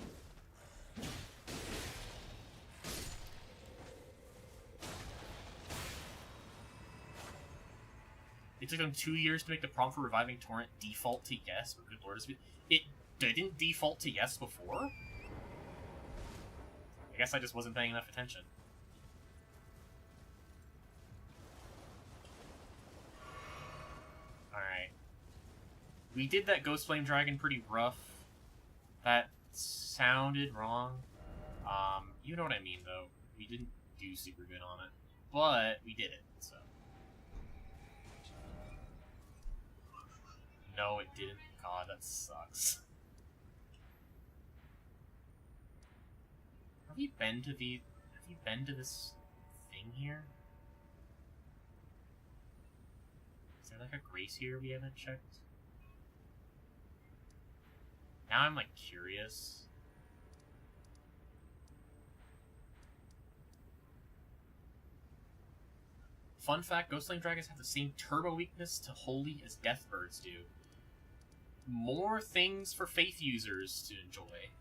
It took them 2 years to make the prompt for reviving Torrent default to yes, but good lord, it didn't default to yes before? I guess I just wasn't paying enough attention. Alright. We did that Ghost Flame Dragon pretty rough. That sounded wrong. You know what I mean, though. We didn't do super good on it. But we did it, so. No, it didn't. God, that sucks. Have you been to this thing here? Is there like a grace here we haven't checked? Now I'm like curious. Fun fact, Ghost Flame Dragons have the same turbo weakness to Holy as Deathbirds do. More things for Faith users to enjoy.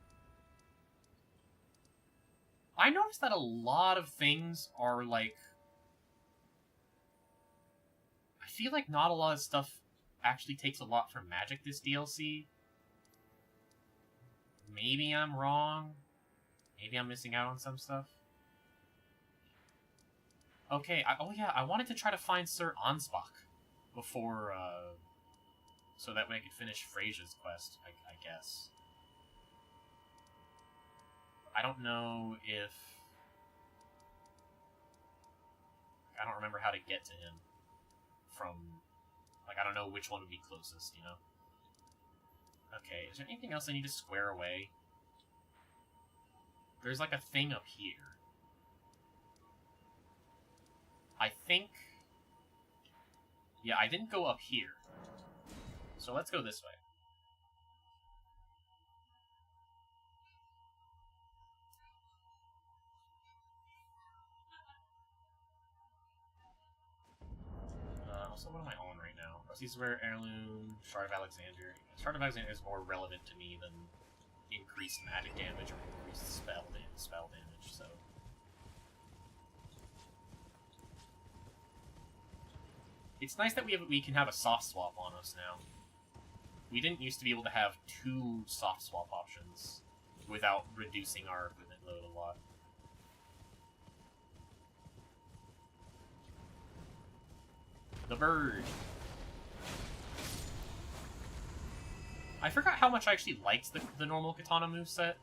I noticed that a lot of things are like... I feel like not a lot of stuff actually takes a lot from Magic this DLC. Maybe I'm wrong. Maybe I'm missing out on some stuff. Okay, oh yeah, I wanted to try to find Sir Ansbach before, so that way I could finish Frasia's quest, I guess. I don't know if... I don't remember how to get to him from... Like, I don't know which one would be closest, you know? Okay, is there anything else I need to square away? There's, like, a thing up here. I think... Yeah, I didn't go up here. So let's go this way. Also, what am I on right now? Rusty's Rare Heirloom, Shard of Alexander. Shard of Alexander is more relevant to me than increased magic damage or increased spell damage, so... It's nice that we can have a soft swap on us now. We didn't used to be able to have 2 soft swap options without reducing our equipment load a lot. The bird. I forgot how much I actually liked the normal katana moveset.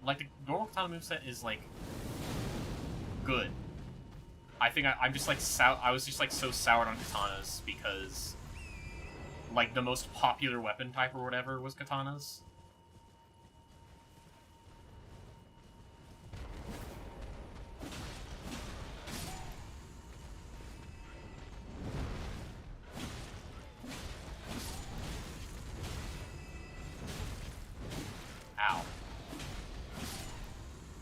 Like, the normal katana moveset is, like, good. I think I'm just, like, I was just, like, so soured on katanas because, like, the most popular weapon type or whatever was katanas. Ow.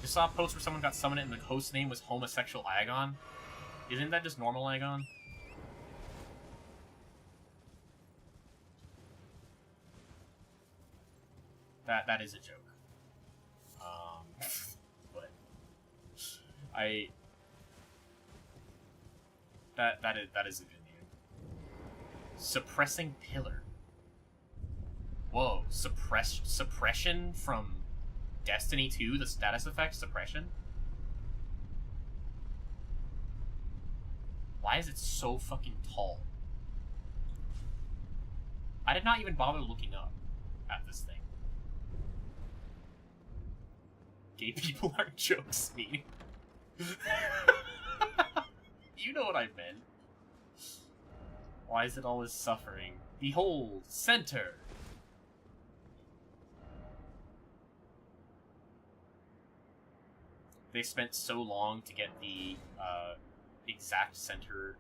Just saw a post where someone got summoned and the host name was homosexual Aegon. Isn't that just normal Aegon? That is a joke. But that is a good name. Suppressing Pillar. Whoa, suppression from Destiny 2, the status effect suppression? Why is it so fucking tall? I did not even bother looking up at this thing. Gay people aren't jokes, me. You know what I meant. Why is it always suffering? Behold, center! They spent so long to get the exact center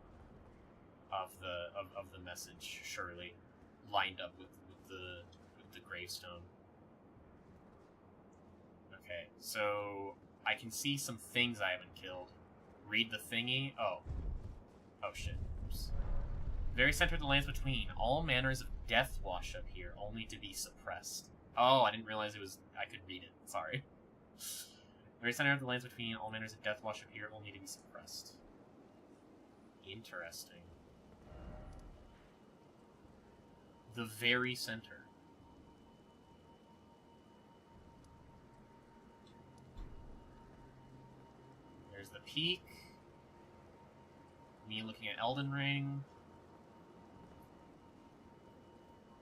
of the message, surely, lined up with the gravestone. Okay, so I can see some things I haven't killed. Read the thingy. Oh shit. Oops. Very center of the lands between. All manners of death wash up here, only to be suppressed. Oh, I didn't realize I could read it. Sorry. Very center of the lands between. All manners of death wash up here, only to be suppressed. Interesting. The very center. There's the peak. Me looking at Elden Ring.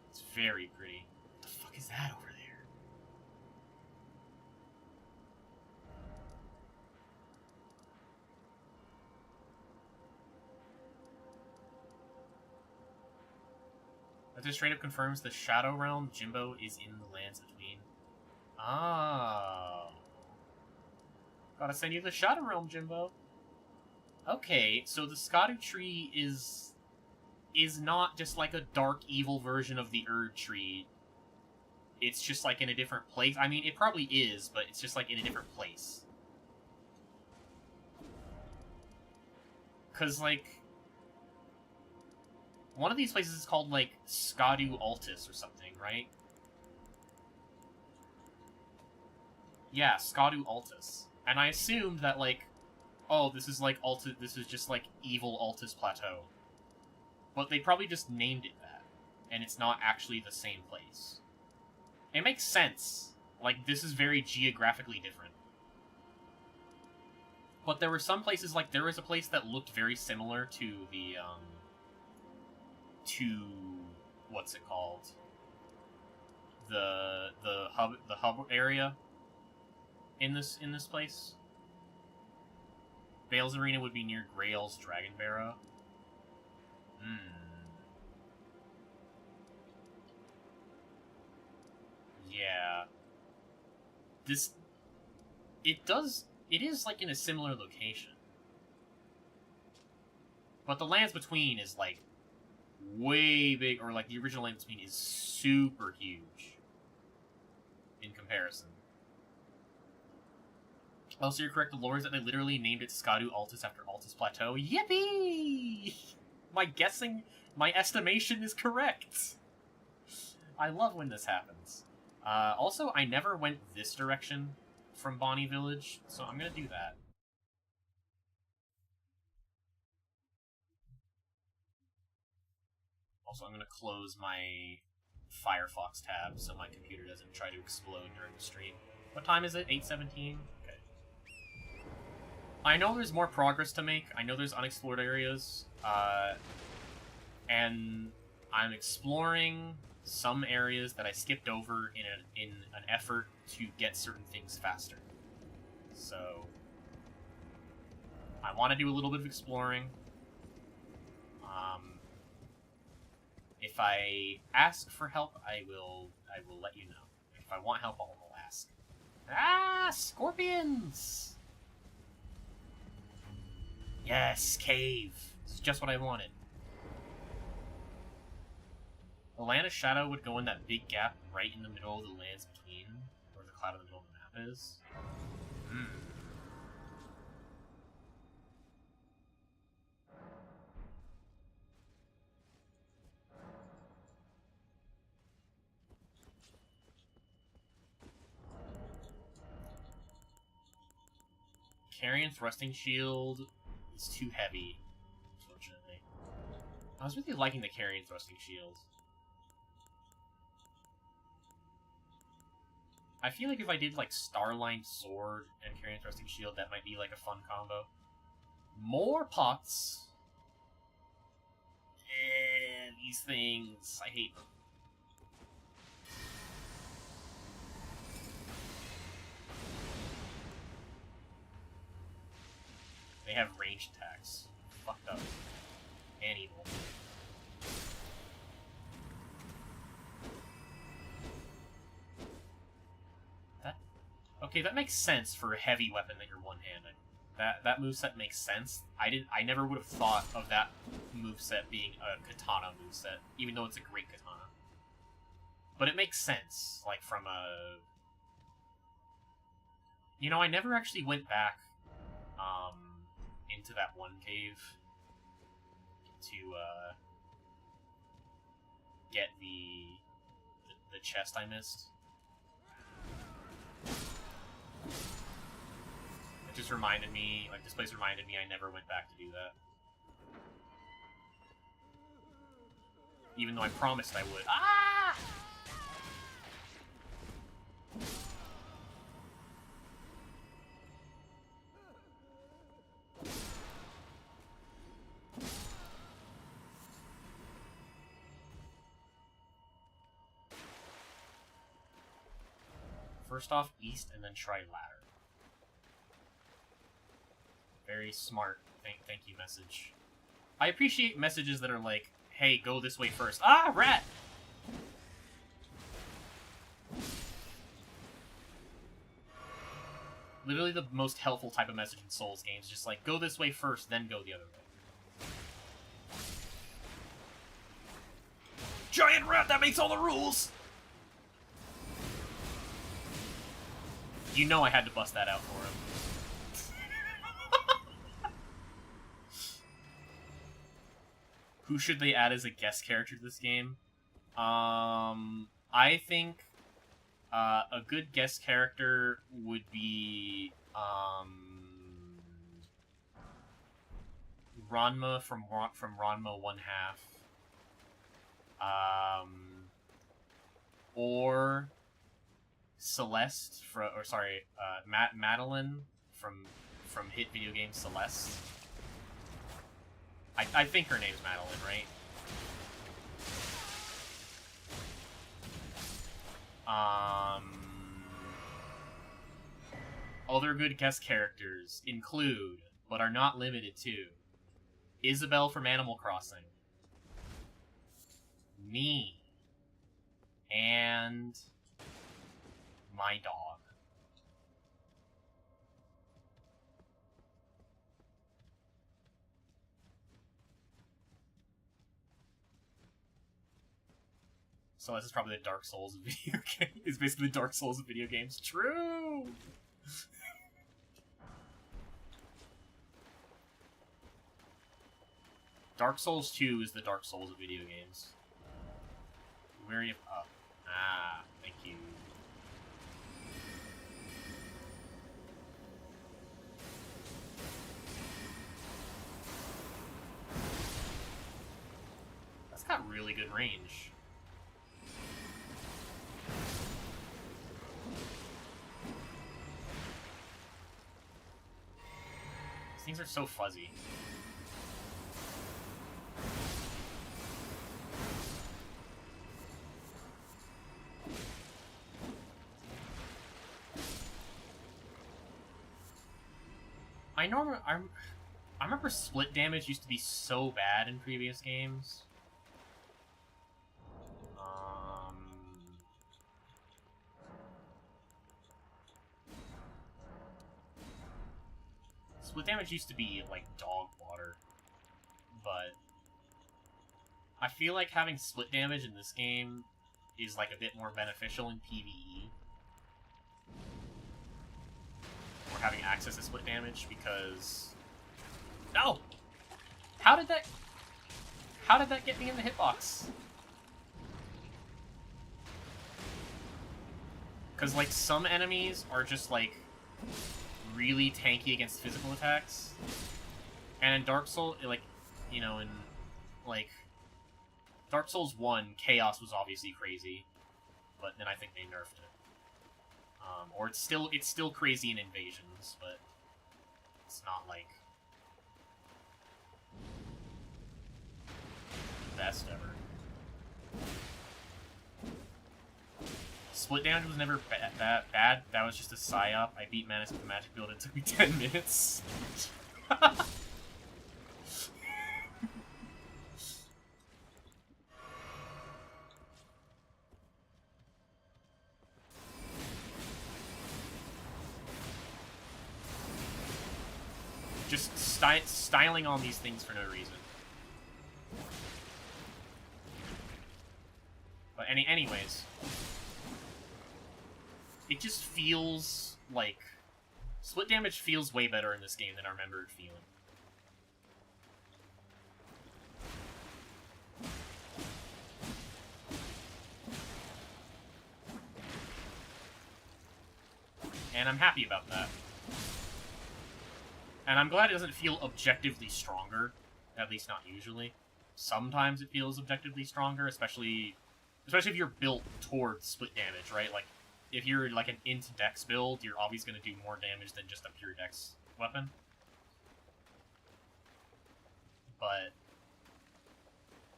It's very pretty. What the fuck is that over there? That just straight up confirms the Shadow Realm Jimbo is in the lands between. Oh. Gotta send you the Shadow Realm Jimbo. Okay, so the Erdtree is not just like a dark evil version of the Erdtree. It's just like in a different place. I mean, it probably is, but it's just like in a different place. 'Cause like one of these places is called, like, Skadu Altus or something, right? Yeah, Skadu Altus. And I assumed that, like, oh, this is, like, this is just, like, evil Altus Plateau. But they probably just named it that. And it's not actually the same place. It makes sense. Like, this is very geographically different. But there were some places, like, there was a place that looked very similar to the, what's it called? The hub area in this place. BAYLE's arena would be near Grail's Dragon Barrow. Yeah. It is, like, in a similar location. But the Lands Between is, like, way big, or, like, the original Lands Between is super huge in comparison. Also, you're correct, the lore is that they literally named it Skadu Altus after Altus Plateau. Yippee! My estimation is correct! I love when this happens. Also, I never went this direction from Bonnie Village, so I'm gonna do that. Also, I'm gonna close my Firefox tab so my computer doesn't try to explode during the stream. What time is it? 8:17? Okay. I know there's more progress to make. I know there's unexplored areas. And I'm exploring some areas that I skipped over in an effort to get certain things faster. So I want to do a little bit of exploring. If I ask for help, I will let you know. If I want help, I'll ask. Ah, scorpions! Yes, cave. This is just what I wanted. The Land of Shadow would go in that big gap right in the middle of the Lands Between, where the cloud in the middle of the map is. Carrying Thrusting Shield is too heavy, unfortunately. I was really liking the Carrying Thrusting Shield. I feel like if I did, like, Starline Sword and Carrying Thrusting Shield, that might be, like, a fun combo. More pots! These things. I hate them. They have ranged attacks. Fucked up. And evil. Okay, that makes sense for a heavy weapon that you're one-handed. That moveset makes sense. I never would have thought of that moveset being a katana moveset, even though it's a great katana. But it makes sense, like, from a... You know, I never actually went back, into that one cave to, get the chest I missed. It just reminded me, like, this place reminded me I never went back to do that. Even though I promised I would. Ah! First off, east, and then try ladder. Very smart. Thank you message. I appreciate messages that are like, hey, go this way first. Ah, rat! Literally the most helpful type of message in Souls games. Just like, go this way first, then go the other way. Giant rat, that makes all the rules! You know I had to bust that out for him. Who should they add as a guest character to this game? I think a good guest character would be Ranma from Ranma 1/2, or Celeste Madeline from hit video game Celeste. I think her name's Madeline, right? Other good guest characters include but are not limited to Isabelle from Animal Crossing, me, and my dog. So this is probably the Dark Souls of video games. It's basically the Dark Souls of video games. True! Dark Souls 2 is the Dark Souls of video games. Where are you? Oh. Ah, thank you. That's got really good range. These things are so fuzzy. I remember split damage used to be so bad in previous games. Split damage used to be like dog water, but I feel like having split damage in this game is like a bit more beneficial in PvE. Or having access to split damage because... No! How did that get me in the hitbox? Because like some enemies are just like really tanky against physical attacks. And in Dark Souls, like, you know, in like Dark Souls 1, Chaos was obviously crazy, but then I think they nerfed it. Or it's still crazy in Invasions, but it's not like best ever. Split damage was never that bad. That was just a psyop. I beat Manus with the magic build. It took me 10 minutes. Just styling on these things for no reason. But anyways, it just feels like split damage feels way better in this game than I remember it feeling. And I'm happy about that. And I'm glad it doesn't feel objectively stronger, at least not usually. Sometimes it feels objectively stronger, especially if you're built towards split damage, right? Like, if you're like an int dex build, you're always going to do more damage than just a pure dex weapon. But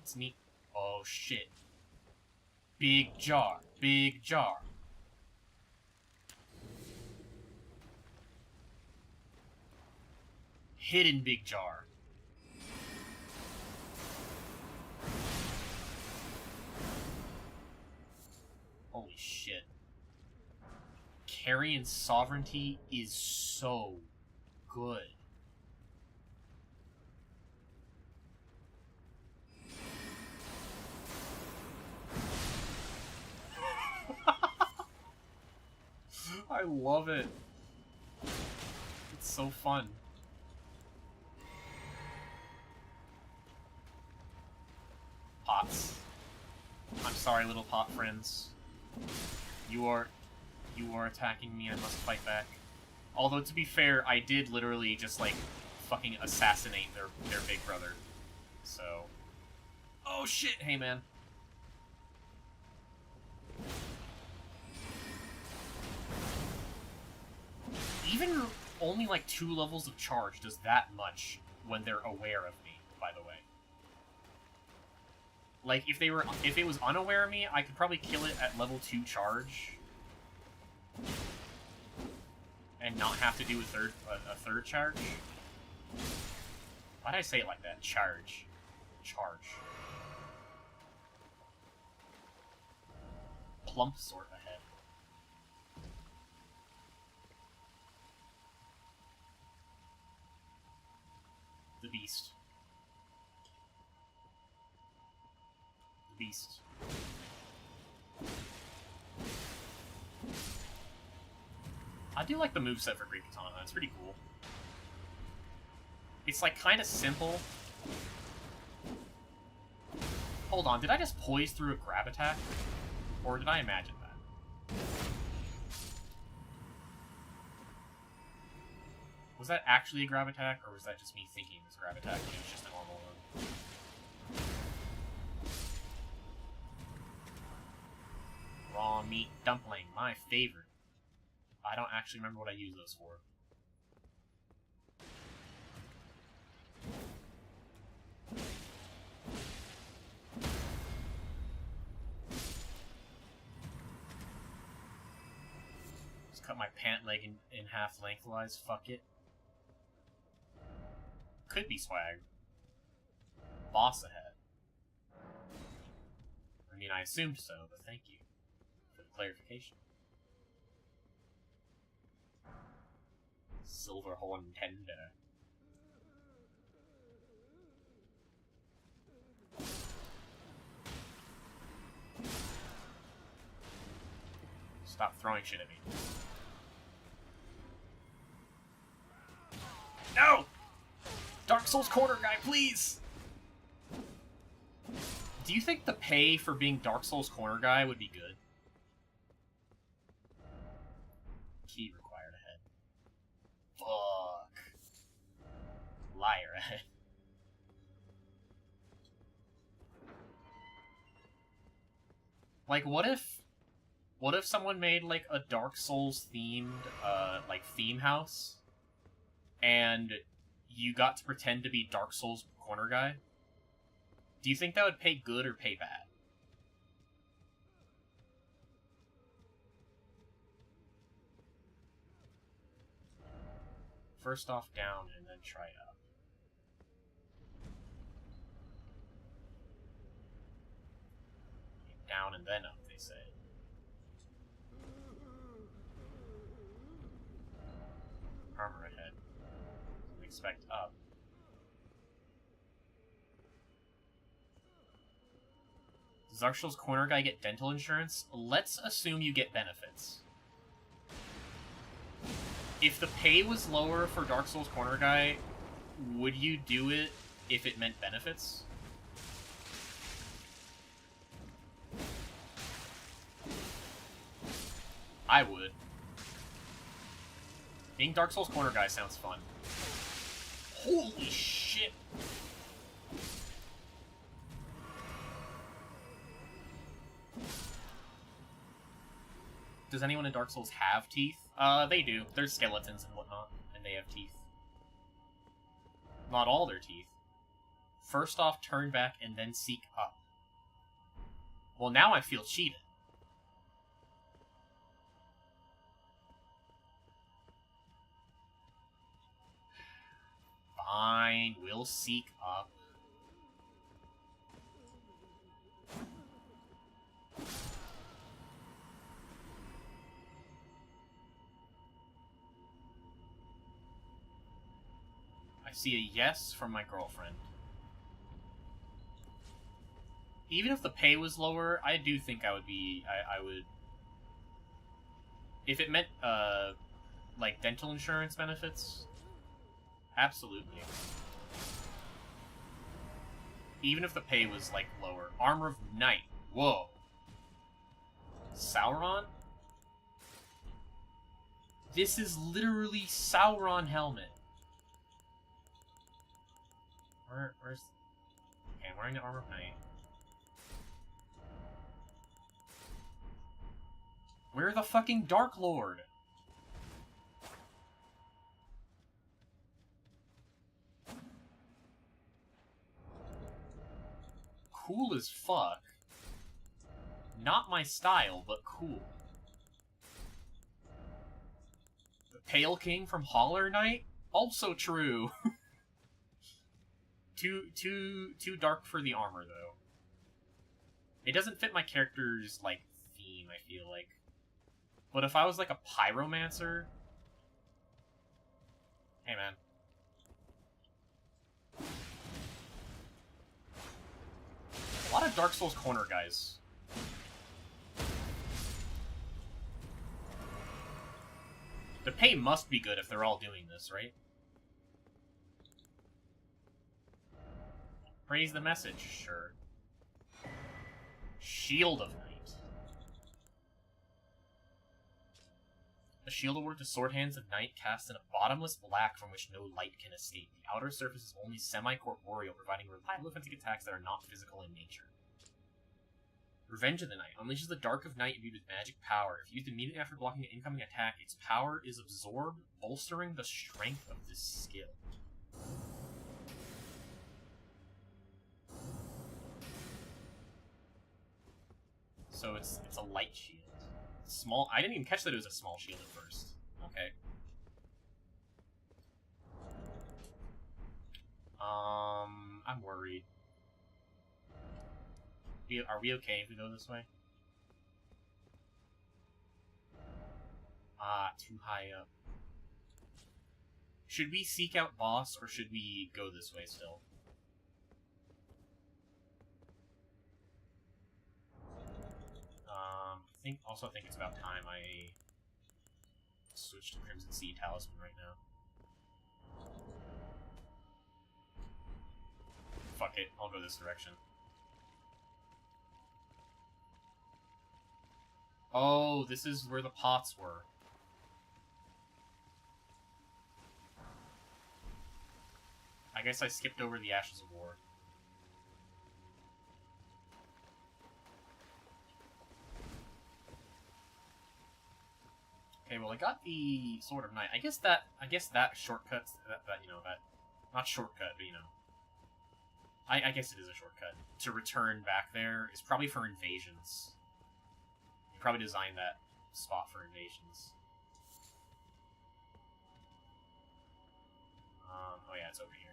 it's neat. Oh shit. Big jar. Big jar. Hidden big jar. Holy shit. Carrion Sovereignty is so good. I love it. It's so fun. Pots. I'm sorry, little pot friends. You are attacking me, I must fight back. Although, to be fair, I did literally just, like, fucking assassinate their big brother. So... Oh shit! Hey, man. Even only, like, 2 levels of charge does that much when they're aware of me, by the way. Like, if it was unaware of me, I could probably kill it at level 2 charge. And not have to do a third charge. Why did I say it like that? Charge. Charge. Plump sort ahead. The beast. The beast. I do like the moveset for Great Katana. It's pretty cool. It's like kind of simple. Hold on, did I just poise through a grab attack? Or did I imagine that? Was that actually a grab attack, or was that just me thinking it was a grab attack and it was just a normal one? Raw meat dumpling, my favorite. I don't actually remember what I use those for. Just cut my pant leg in half lengthwise, fuck it. Could be swag. Boss ahead. I mean, I assumed so, but thank you for the clarification. Silverhorn tender. Stop throwing shit at me. No! Dark Souls corner guy, please! Do you think the pay for being Dark Souls corner guy would be good? Key required ahead. Fuck. Liar ahead. Like, what if someone made, like, a Dark Souls themed, like, theme house, and you got to pretend to be Dark Souls corner guy? Do you think that would pay good or pay bad? First off down, and then try up. Down and then up, they say. Armor ahead. Expect up. Does Dark Souls corner guy get dental insurance? Let's assume you get benefits. If the pay was lower for Dark Souls corner guy, would you do it if it meant benefits? I would. Being Dark Souls corner guy sounds fun. Holy shit! Does anyone in Dark Souls have teeth? They do. There's skeletons and whatnot, and they have teeth. Not all their teeth. First off, turn back, and then seek up. Well, now I feel cheated. Fine, we'll seek up. I see a yes from my girlfriend. Even if the pay was lower, I do think I would be... I would... If it meant, like, dental insurance benefits... Absolutely. Even if the pay was, like, lower. Armor of Night. Whoa. Sauron? This is literally Sauron helmet. Where's... Okay, I'm wearing the Armor of Night. Where the fucking Dark Lord? Cool as fuck. Not my style, but cool. The Pale King from Holler Knight? Also true. Too dark for the armor, though. It doesn't fit my character's, like, theme, I feel like. But if I was, like, a pyromancer... Hey, man. A lot of Dark Souls corner guys. The pay must be good if they're all doing this, right? Praise the message, sure. Shield of Night. The shield award to Sword Hands of Night cast in a bottomless black from which no light can escape. The outer surface is only semi-corporeal, providing reliable offensive attacks that are not physical in nature. Revenge of the Night unleashes the Dark of Night imbued with magic power. If used immediately after blocking an incoming attack, its power is absorbed, bolstering the strength of this skill. So it's a light shield. Small. I didn't even catch that it was a small shield at first. Okay. I'm worried. Are we okay if we go this way? Ah, too high up. Should we seek out boss, or should we go this way still? I think it's about time I switch to Crimson Sea Talisman right now. Fuck it, I'll go this direction. Oh, this is where the pots were. I guess I skipped over the Ashes of War. Okay, well I got the Sword of Night. I guess that shortcuts that not shortcut, but you know. I guess it is a shortcut. To return back there is probably for invasions. You probably designed that spot for invasions. Oh yeah, it's over here.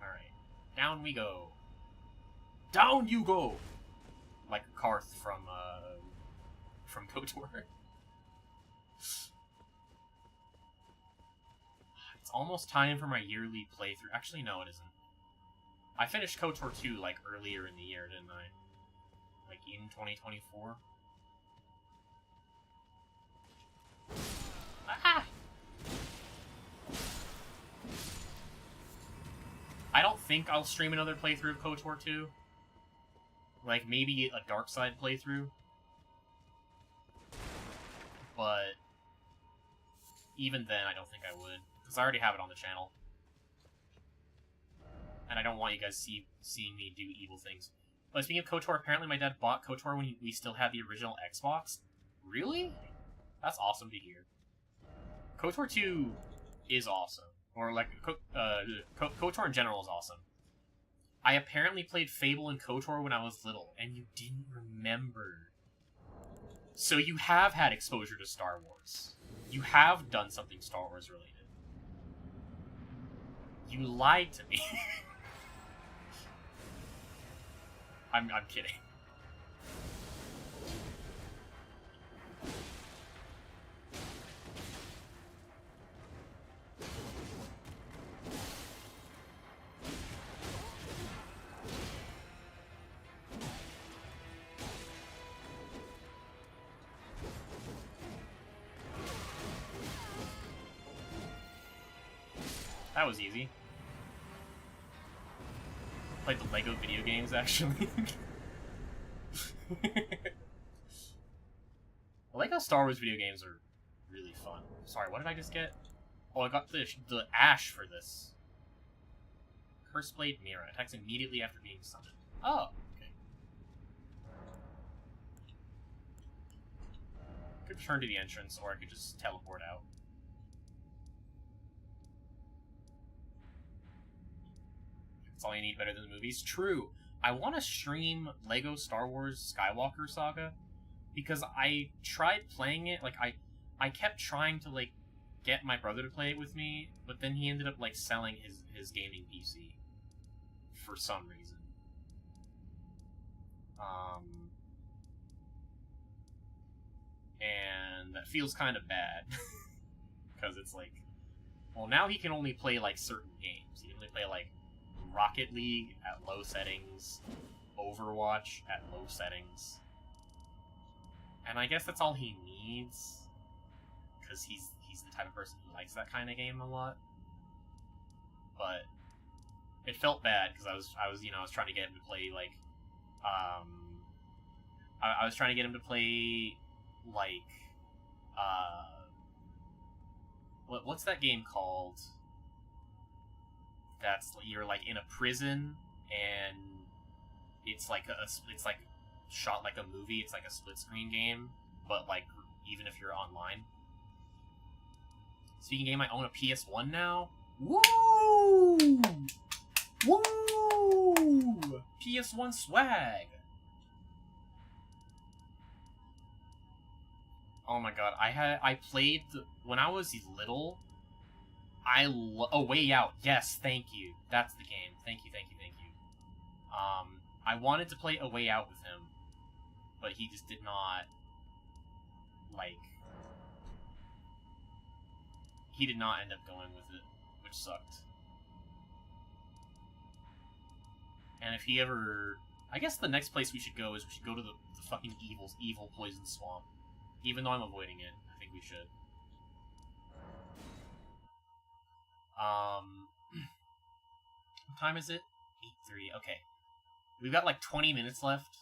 Alright. Down we go. Down you go! Like Karth from KOTOR. It's almost time for my yearly playthrough. Actually, no, it isn't. I finished KOTOR 2, like, earlier in the year, didn't I? Like, in 2024? Ah! I don't think I'll stream another playthrough of KOTOR 2. Like, maybe a Dark Side playthrough. But even then, I don't think I would. Because I already have it on the channel. And I don't want you guys seeing me do evil things. But speaking of KOTOR, apparently my dad bought KOTOR when we still had the original Xbox. Really? That's awesome to hear. KOTOR 2 is awesome. Or, like, KOTOR in general is awesome. I apparently played Fable and KOTOR when I was little, and you didn't remember. So you have had exposure to Star Wars. You have done something Star Wars related. You lied to me. I'm kidding. That was easy. Played the Lego video games, actually. The Lego Star Wars video games are really fun. Sorry, what did I just get? Oh, I got the ash for this. Curseblade Mira. Attacks immediately after being summoned. Oh, okay. I could return to the entrance, or I could just teleport out. That's all you need better than the movies. True. I want to stream Lego Star Wars Skywalker Saga, because I tried playing it, like, I kept trying to, like, get my brother to play it with me, but then he ended up, like, selling his gaming PC. For some reason. And that feels kind of bad. Because it's like, well, now he can only play, like, certain games. He can only play, like, Rocket League at low settings, Overwatch at low settings. And I guess that's all he needs, because he's the type of person who likes that kind of game a lot. But it felt bad, because I was trying to get him to play, like, I was trying to get him to play, like, what's that game called? That's, you're, like, in a prison, and it's like it's like shot like a movie. It's like a split screen game, but, like, even if you're online. Speaking of game, I own a PS1 now. Woo! Woo! PS1 swag. Oh my god, I played when I was little. A Way Out. Yes, thank you. That's the game. Thank you. I wanted to play A Way Out with him, but he just did not, like, he did not end up going with it, which sucked. And if he ever, I guess the next place we should go is we should go to the fucking evil poison swamp. Even though I'm avoiding it, I think we should. What time is it? 8:03. Okay. We've got like 20 minutes left.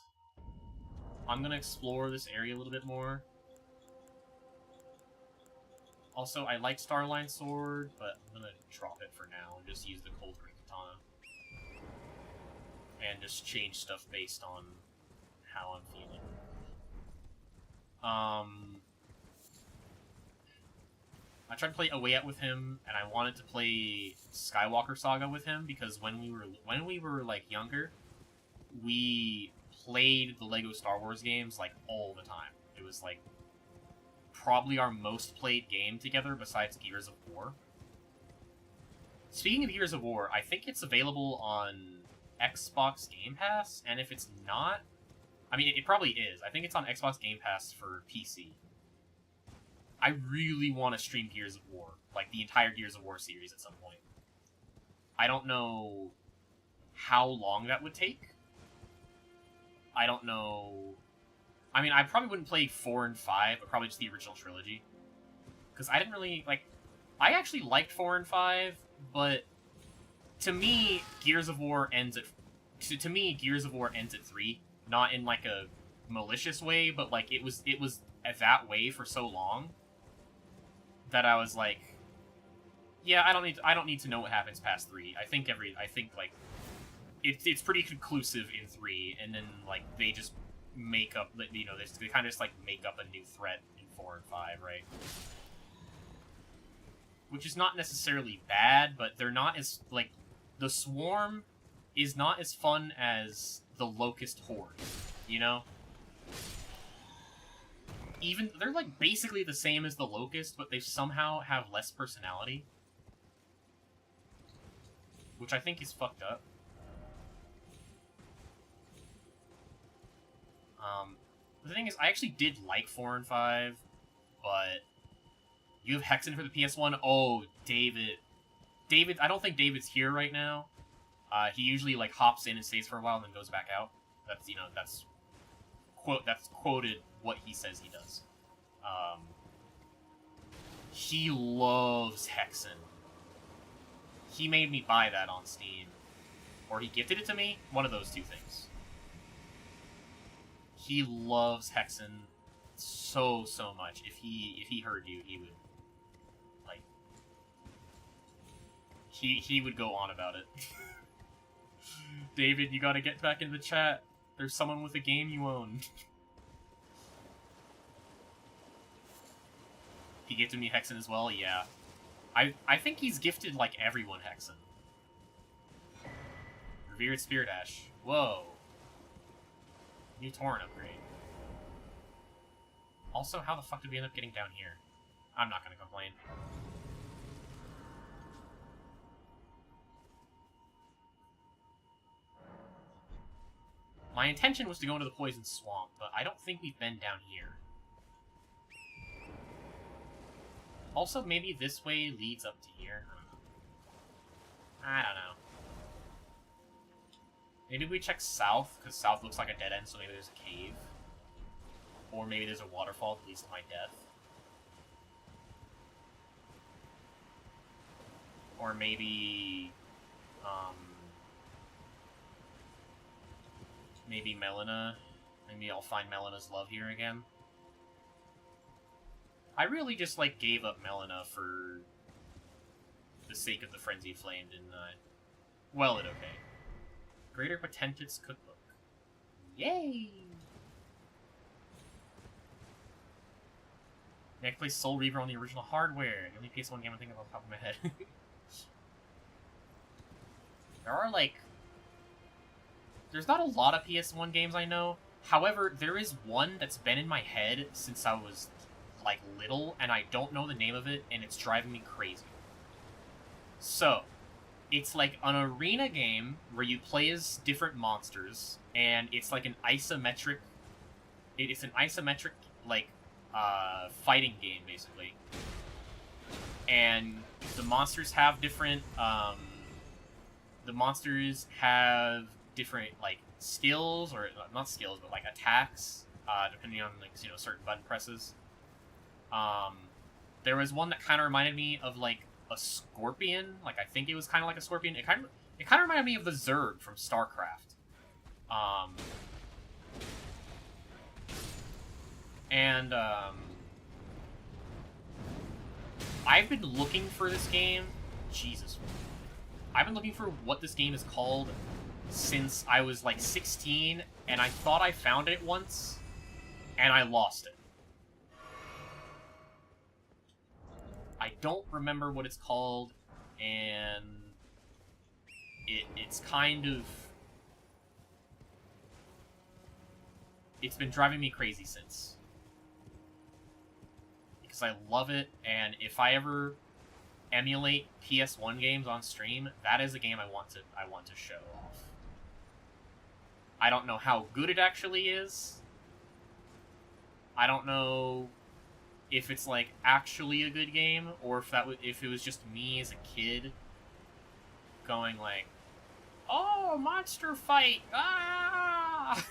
I'm gonna explore this area a little bit more. Also, I like Starline Sword, but I'm gonna drop it for now and just use the Cold Green Katana. And just change stuff based on how I'm feeling. I tried to play A Way Out with him, and I wanted to play Skywalker Saga with him, because when we were like younger, we played the Lego Star Wars games like all the time. It was like probably our most played game together besides Gears of War. Speaking of Gears of War, I think it's available on Xbox Game Pass, and if it's not, I mean, it probably is. I think it's on Xbox Game Pass for PC. I really want to stream Gears of War, like the entire Gears of War series at some point. I don't know how long that would take. I don't know. I mean, I probably wouldn't play 4 and 5, but probably just the original trilogy. Because I didn't really, like, I actually liked 4 and 5, but to me, Gears of War ends at, to me, Gears of War ends at 3. Not in, like, a malicious way, but, like, it was that way for so long that I was like, yeah, I don't need to know what happens past 3. I think like it's pretty conclusive in 3, and then like they just make up, you know, they kind of just like make up a new threat in 4 and 5, right? Which is not necessarily bad, but they're not as, like, the Swarm is not as fun as the Locust Horde, you know? Even, they're, like, basically the same as the Locust, but they somehow have less personality. Which I think is fucked up. The thing is, I actually did like 4 and 5, but you have Hexen for the PS1? Oh, David. I don't think David's here right now. He usually, like, hops in and stays for a while and then goes back out. That's, you know, that's quoted what he says he does. He loves Hexen. He made me buy that on Steam. Or he gifted it to me. One of those two things. He loves Hexen so much. If he heard you, he would, like, he would go on about it. David, you gotta get back in the chat. There's someone with a game you own. He gifted me Hexen as well? Yeah. I think he's gifted, like, everyone Hexen. Revered Spirit Ash. Whoa. New Torrent upgrade. Also, how the fuck did we end up getting down here? I'm not gonna complain. My intention was to go into the Poison Swamp, but I don't think we've been down here. Also, maybe this way leads up to here. I don't know. Maybe we check south, because south looks like a dead end, so maybe there's a cave. Or maybe there's a waterfall that leads to my death. Or maybe... maybe Melina. Maybe I'll find Melina's love here again. I really just, like, gave up Melina for the sake of the Frenzied Flame, didn't I? Well, it okay. Greater Potentate's Cookbook. Yay! Yeah, I can play Soul Reaver on the original hardware. The only PS1 game I'm thinking off the top of my head. There are, like... There's not a lot of PS1 games I know. However, there is one that's been in my head since I was, like, little, and I don't know the name of it, and it's driving me crazy. So, it's like an arena game where you play as different monsters, and it's like an isometric... It's an isometric, like, fighting game, basically. And the monsters have different, the monsters have different, like, skills, or not skills, but, like, attacks, depending on, like, you know, certain button presses. There was one that kind of reminded me of, like, a scorpion. Like, I think it was kind of like a scorpion. It kind of reminded me of the Zerg from StarCraft. I've been looking for this game. Jesus. I've been looking for what this game is called since I was, like, 16, and I thought I found it once, and I lost it. I don't remember what it's called, and it's kind of... It's been driving me crazy since. Because I love it, and if I ever emulate PS1 games on stream, that is a game I want to show off. I don't know how good it actually is. I don't know if it's, like, actually a good game, or if it was just me as a kid going, like, oh, monster fight! Ah!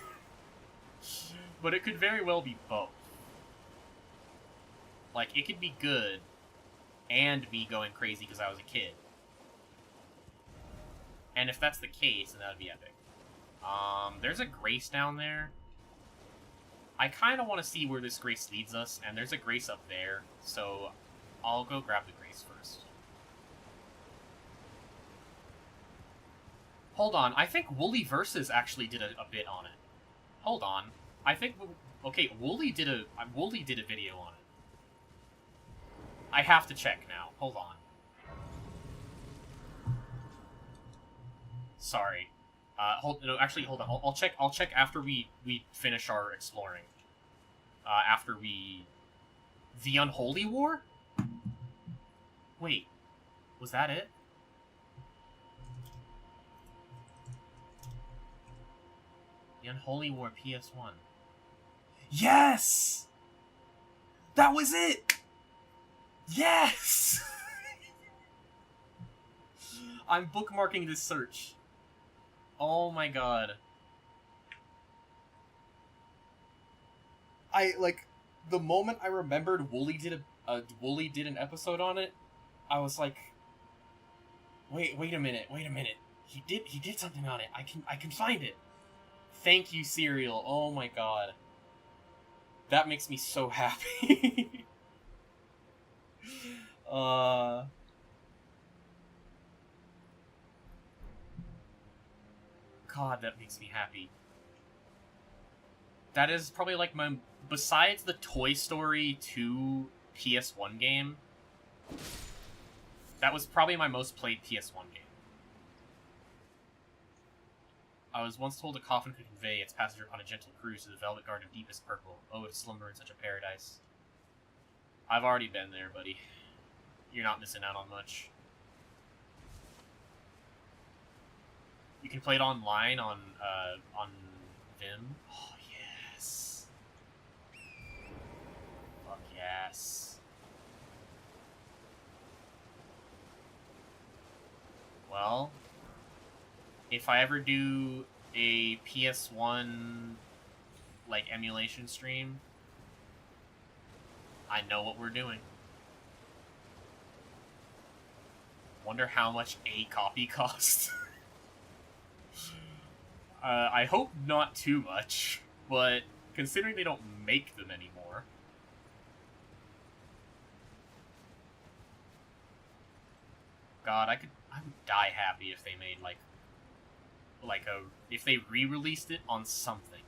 But it could very well be both. Like, it could be good, and me going crazy because I was a kid. And if that's the case, then that would be epic. There's a Grace down there. I kind of want to see where this Grace leads us, and there's a Grace up there, so I'll go grab the Grace first. Hold on, I think Woolly Versus actually did a bit on it. Hold on. I think... Okay, Woolly did a video on it. I have to check now. Hold on. Sorry. Hold on. I'll check after we finish our exploring. After we... The Unholy War? Wait. Was that it? The Unholy War PS1. Yes! That was it! Yes! I'm bookmarking this search. Oh my god. The moment I remembered Wooly did an episode on it, I was like, wait a minute. He did something on it. I can find it. Thank you, Serial. Oh my god. That makes me so happy. God, that makes me happy. That is probably like my... Besides the Toy Story 2 PS1 game, that was probably my most played PS1 game. I was once told a coffin could convey its passenger on a gentle cruise to the velvet garden of deepest purple. Oh, to slumber in such a paradise. I've already been there, buddy. You're not missing out on much. You can play it online on Vim. Oh, yes. Fuck yes. Well, if I ever do a PS1 like emulation stream, I know what we're doing. Wonder how much a copy costs. I hope not too much, but considering they don't make them anymore. God, I would die happy if they made if they re-released it on something.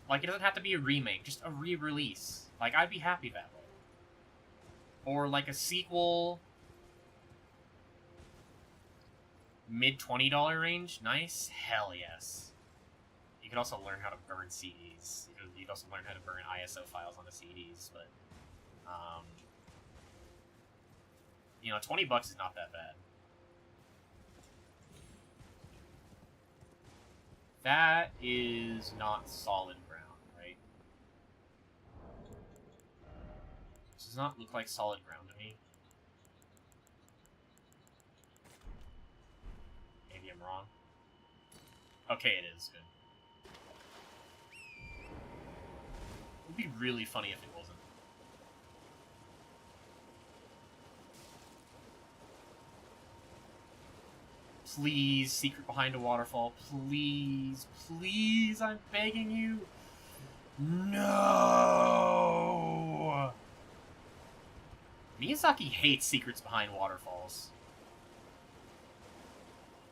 Like, it doesn't have to be a remake, just a re-release. Like, I'd be happy that way. Or like a sequel, mid-$20 range, nice, hell yes. You could also learn how to burn CDs. You'd also learn how to burn ISO files onto CDs, but, you know, $20 is not that bad. That is not solid ground, right? This does not look like solid ground to me. Maybe I'm wrong. Okay, it is good. It would be really funny if it wasn't. Please, secret behind a waterfall. Please, please, I'm begging you. No! Miyazaki hates secrets behind waterfalls.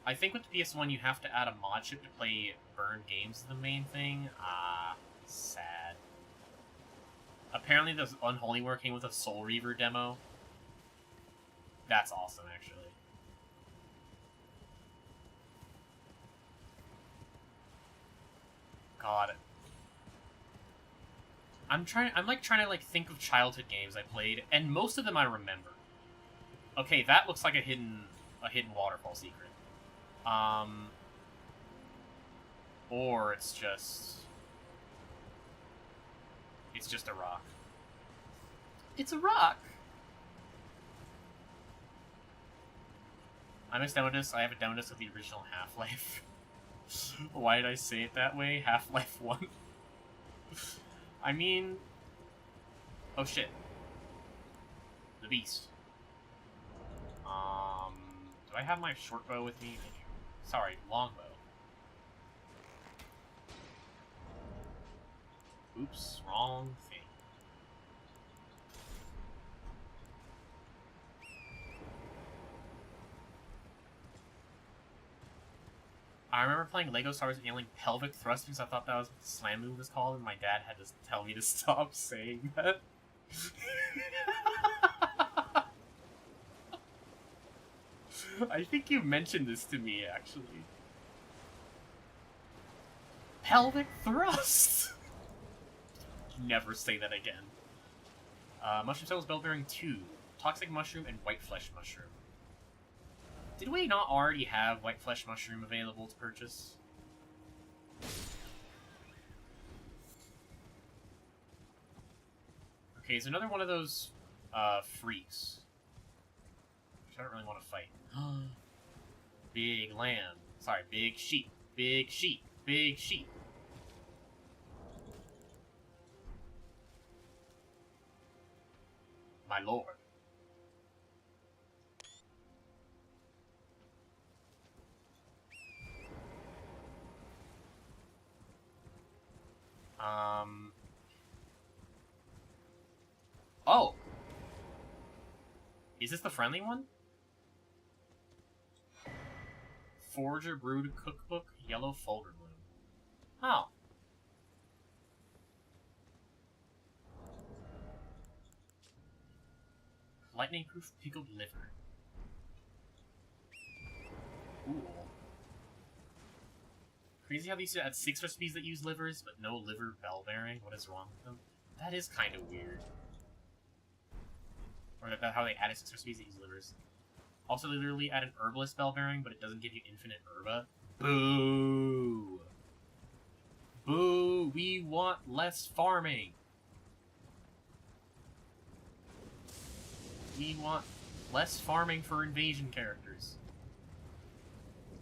I think with the PS1 you have to add a mod chip to play burned games is the main thing. Ah, sad. Apparently the Unholy War came with a Soul Reaver demo. That's awesome, actually. God. I'm trying to think of childhood games I played, and most of them I remember. Okay, that looks like a hidden waterfall secret. Or it's just a rock. It's a rock! I have a demo disc of the original Half-Life. Why did I say it that way? Half-Life 1? I mean... Oh shit. The Beast. Do I have my short bow with me? Sorry, longbow. Oops, wrong thing. I remember playing Lego Star Wars and yelling pelvic thrust because I thought that was what the slam move was called, and my dad had to tell me to stop saying that. I think you mentioned this to me, actually. Pelvic thrust! Never say that again. Mushroom Cells, Bell Bearing 2, Toxic Mushroom, and White Flesh Mushroom. Did we not already have White Flesh Mushroom available to purchase? Okay, it's another one of those, freaks. Which I don't really want to fight. Big lamb. Sorry, big sheep. Big sheep. Big sheep. My lord. Oh! Is this the friendly one? Forager Brewed Cookbook, Yellow Fulgur Bloom. Oh. Lightning Proof Pickled Liver. Ooh. Crazy how they used to add 6 recipes that use livers, but no liver bell bearing. What is wrong with them? That is kind of weird. Or that how they added 6 recipes that use livers. Also, they literally add an herbalist bell bearing, but it doesn't give you infinite herba. Boo! Boo! We want less farming! We want less farming for invasion characters.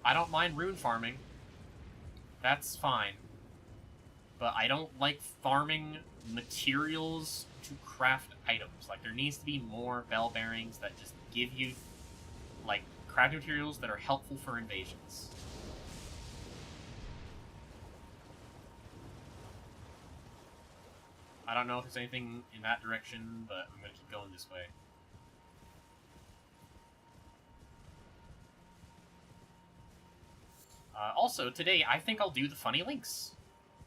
I don't mind rune farming. That's fine. But I don't like farming materials to craft items. Like, there needs to be more bell bearings that just give you, like, crafting materials that are helpful for invasions. I don't know if there's anything in that direction, but I'm gonna keep going this way. Also, today, I think I'll do the funny links.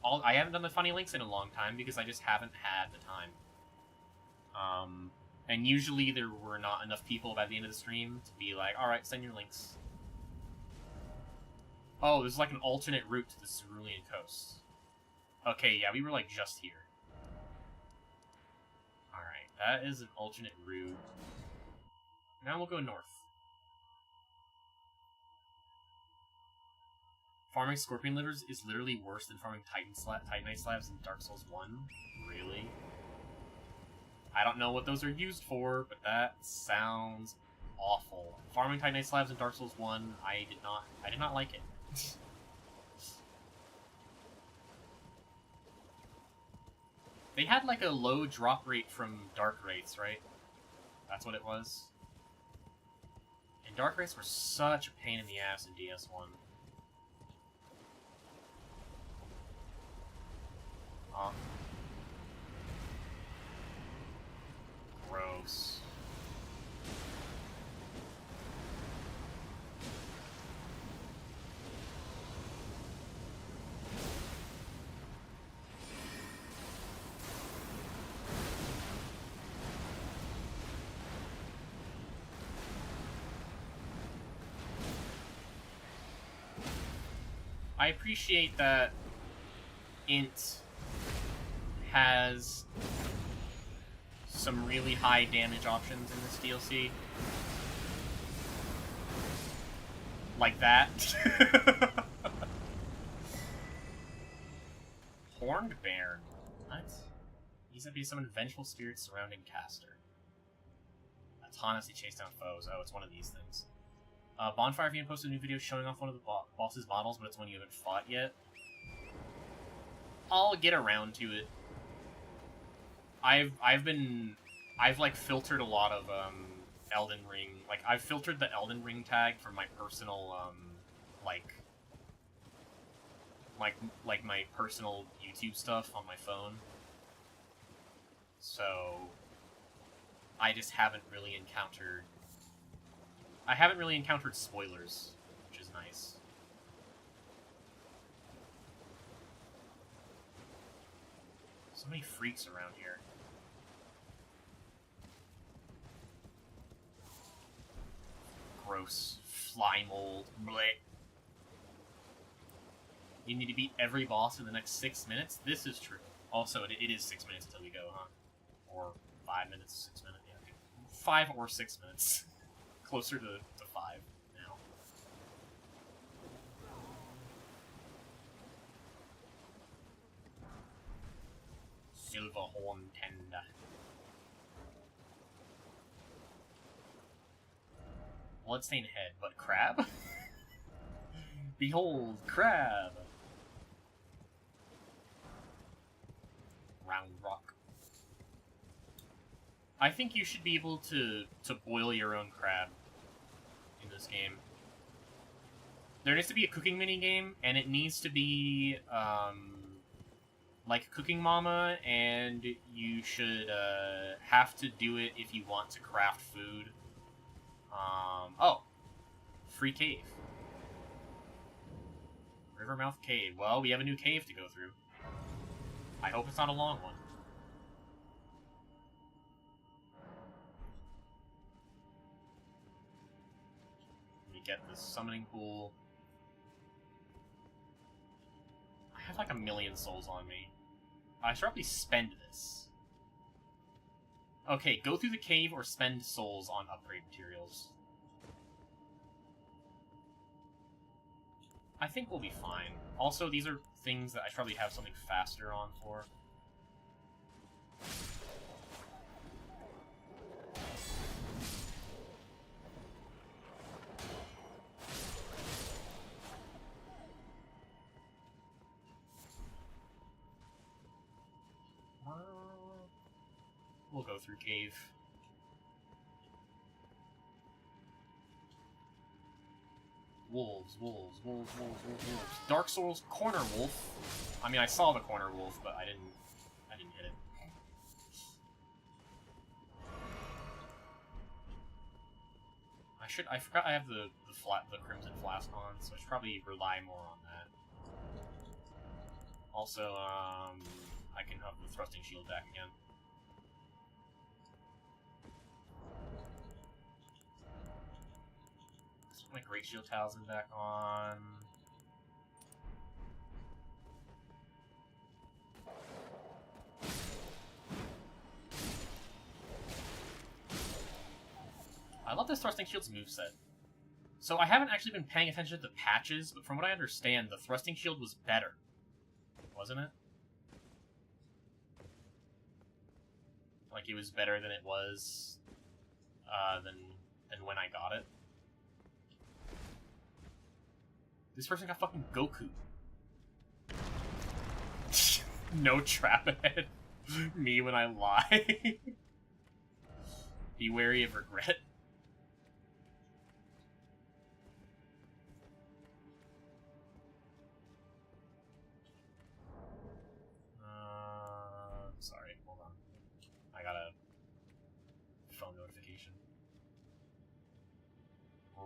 I haven't done the funny links in a long time because I just haven't had the time. And usually there were not enough people by the end of the stream to be like, alright, send your links. Oh, there's like an alternate route to the Cerulean Coast. Okay, yeah, we were like just here. Alright, that is an alternate route. Now we'll go north. Farming scorpion livers is literally worse than farming titanite slabs in Dark Souls 1? Really? I don't know what those are used for, but that sounds awful. Farming titanite slabs in Dark Souls 1, I did not like it. They had like a low drop rate from dark rates, right? That's what it was. And dark rates were such a pain in the ass in DS1. Gross. I appreciate that Int has some really high damage options in this DLC. Like that. Horned Bairn. What? These would be some vengeful spirits surrounding Caster. Autonomously chase down foes. Oh, it's one of these things. Bonfire Fiend posted a new video showing off one of the boss's models, but it's one you haven't fought yet. I'll get around to it. I've like filtered a lot of Elden Ring. Like, I've filtered the Elden Ring tag for my personal like my personal YouTube stuff on my phone. So I just haven't really encountered spoilers, which is nice. So many freaks around here. Gross. Fly mold. Blech. You need to beat every boss in the next 6 minutes? This is true. Also, it is 6 minutes until we go, huh? Or 5 minutes, 6 minutes, yeah. 5 or 6 minutes. Closer to 5 now. Silverhorn Tender. Bloodstained head, but crab? Behold, crab! Round rock. I think you should be able to boil your own crab in this game. There needs to be a cooking minigame, and it needs to be, like Cooking Mama, and you should, have to do it if you want to craft food. Oh. Free cave. Rivermouth Cave. Well, we have a new cave to go through. I hope it's not a long one. Let me get the summoning pool. have like 1,000,000 souls on me. I should probably spend this. Okay, go through the cave or spend souls on upgrade materials. I think we'll be fine. Also, these are things that I should probably have something faster on for. We'll go through cave. Wolves, wolves, wolves, wolves, wolves, wolves. Dark Souls corner wolf. I mean, I saw the corner wolf, but I didn't hit it. I forgot I have the Crimson Flask on, so I should probably rely more on that. Also, I can have the Thrusting Shield back again. Let's put my Great Shield Talisman back on. I love this Thrusting Shield's moveset. So I haven't actually been paying attention to the patches, but from what I understand, the Thrusting Shield was better. Wasn't it? Like, it was better than it was, than when I got it. This person got fucking Goku. No trap ahead. Me when I lie. Be wary of regret. Sorry, hold on. I got a phone notification.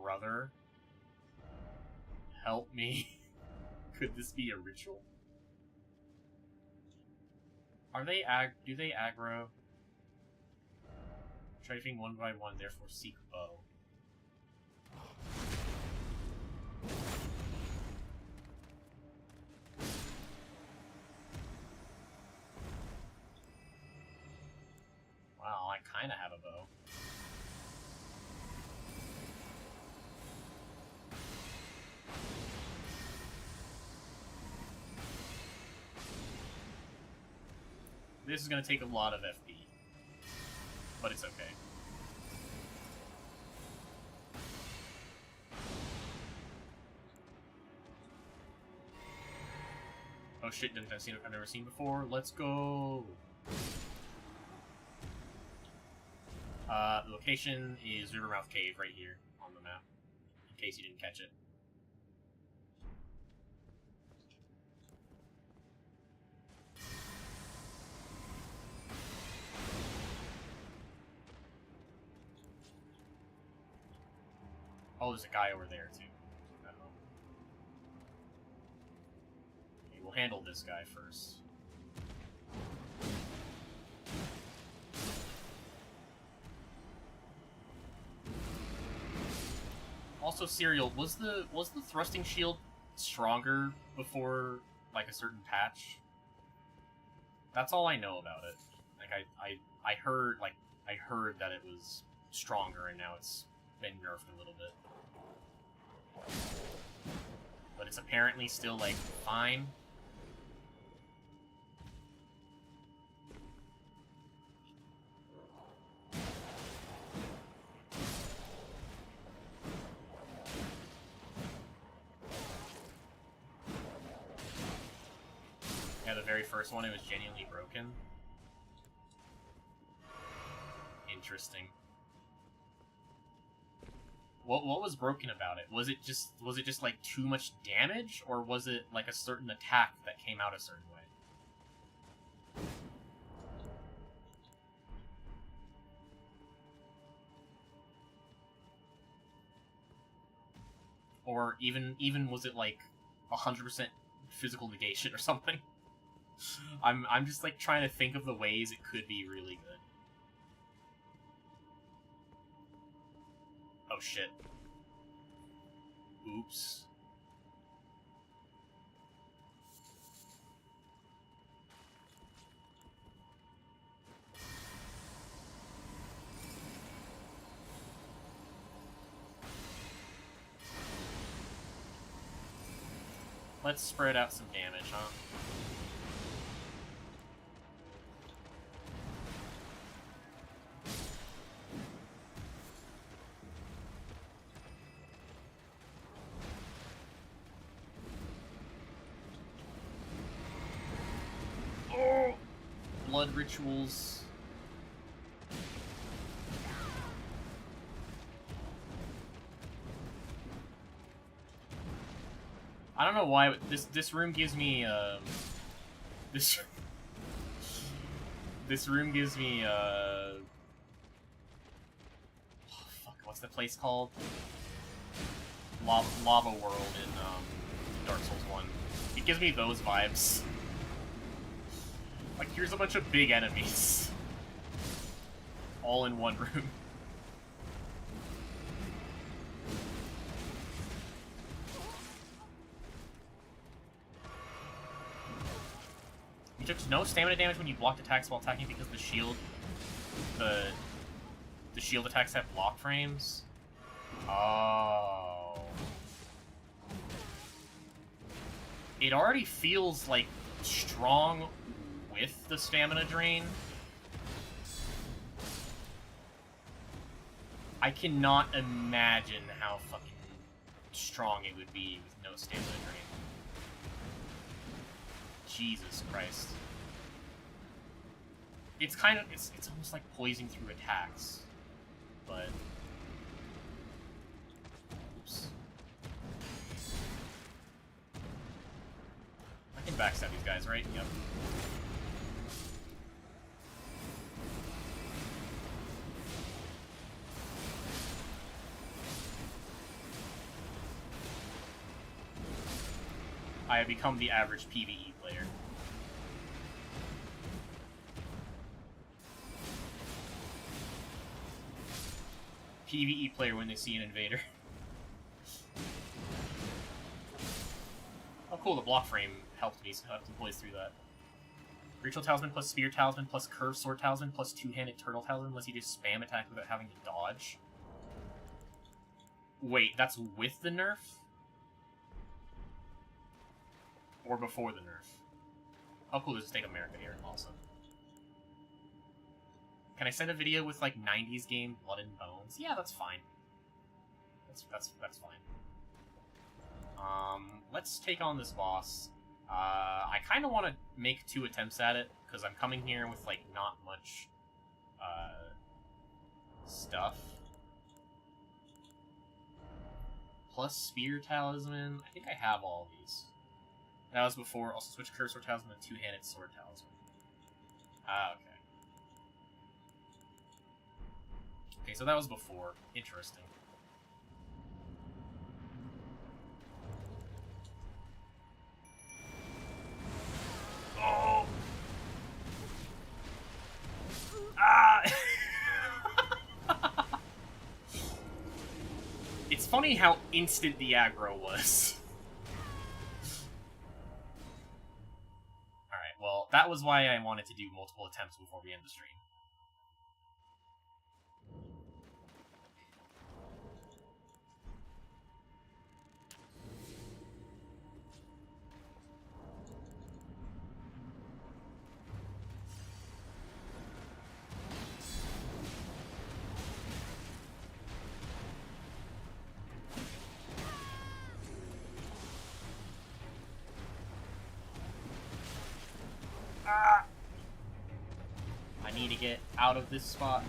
Brother, help me. Could this be a ritual? Are they do they aggro? Strafing one by one, therefore seek bow. Wow, I kinda have a bow. This is gonna take a lot of FP. But it's okay. Oh shit, I've never seen before. Let's go! The location is Rivermouth Cave right here on the map, in case you didn't catch it. Oh, there's a guy over there, too. Uh-oh. Okay, we'll handle this guy first. Also, Serial, was the thrusting shield stronger before, like, a certain patch? That's all I know about it. Like, I heard that it was stronger, and now it's been nerfed a little bit. But it's apparently still, like, fine. Yeah, the very first one, it was genuinely broken. Interesting. What was broken about it? Was it just like too much damage, or was it like a certain attack that came out a certain way? Or even was it like 100% physical negation or something? I'm just like trying to think of the ways it could be really good. Oh shit. Oops. Let's spread out some damage, huh? Oh! Blood rituals. I don't know why this room gives me this room gives me oh, fuck, what's the place called? Lava World in Dark Souls 1. It gives me those vibes. Like, here's a bunch of big enemies all in one room. You took no stamina damage when you blocked attacks while attacking because the shield attacks have block frames. Oh. It already feels like strong with the stamina drain. I cannot imagine how fucking strong it would be with no stamina drain. Jesus Christ. It's kind of, it's almost like poisoning through attacks. But... Oops. I can backstab these guys, right? Yep. I have become the average PvE player. PvE player when they see an invader. Oh cool, the block frame helped me, so I have to blaze through that. Ritual Talisman plus Spear Talisman plus Curved Sword Talisman plus Two-Handed Turtle Talisman lets you just spam attack without having to dodge. Wait, that's with the nerf? Or before the nerf? Oh cool, there's a State of America here, awesome. Can I send a video with, like, 90s game Blood and Bones? Yeah, that's fine. That's fine. Let's take on this boss. I kind of want to make 2 attempts at it, because I'm coming here with, like, not much, stuff. Plus Spear Talisman. I think I have all of these. That was before. Also switch Curved Sword Talisman to Two-Handed Sword Talisman. Ah, okay. Okay, so that was before. Interesting. Oh! Ah! It's funny how instant the aggro was. Alright, well, that was why I wanted to do multiple attempts before we end the stream. I need to get out of this spot.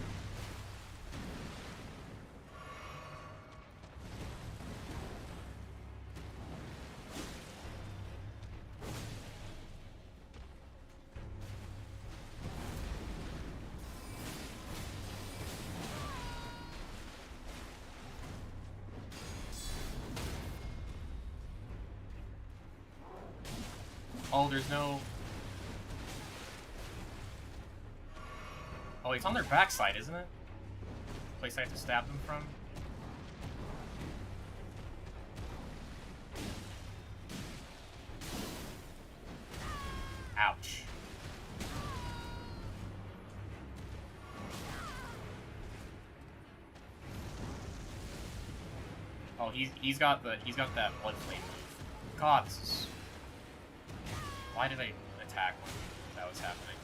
Oh, there's no... Oh, it's on their backside, isn't it? The place I have to stab them from? Ouch. Oh, he's got that blood flame move. God, this is Why did I attack when that was happening?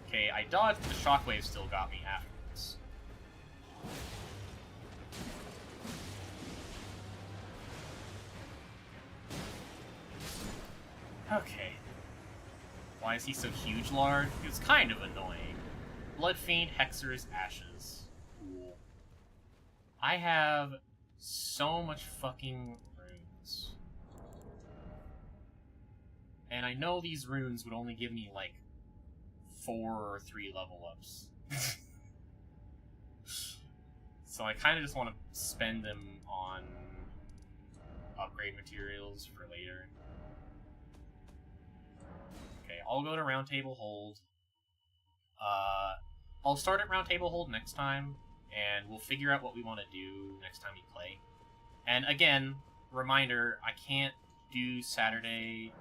Okay, I dodged, but the shockwave still got me afterwards. Okay. Why is he so huge, Lard? It's kind of annoying. Bloodfiend, Hexer's Ashes. Cool. I have so much fucking runes. And I know these runes would only give me, like, 4 or 3 level ups. So I kind of just want to spend them on upgrade materials for later. Okay, I'll go to Round Table Hold. I'll start at Round Table Hold next time, and we'll figure out what we want to do next time we play. And again, reminder, I can't do Saturday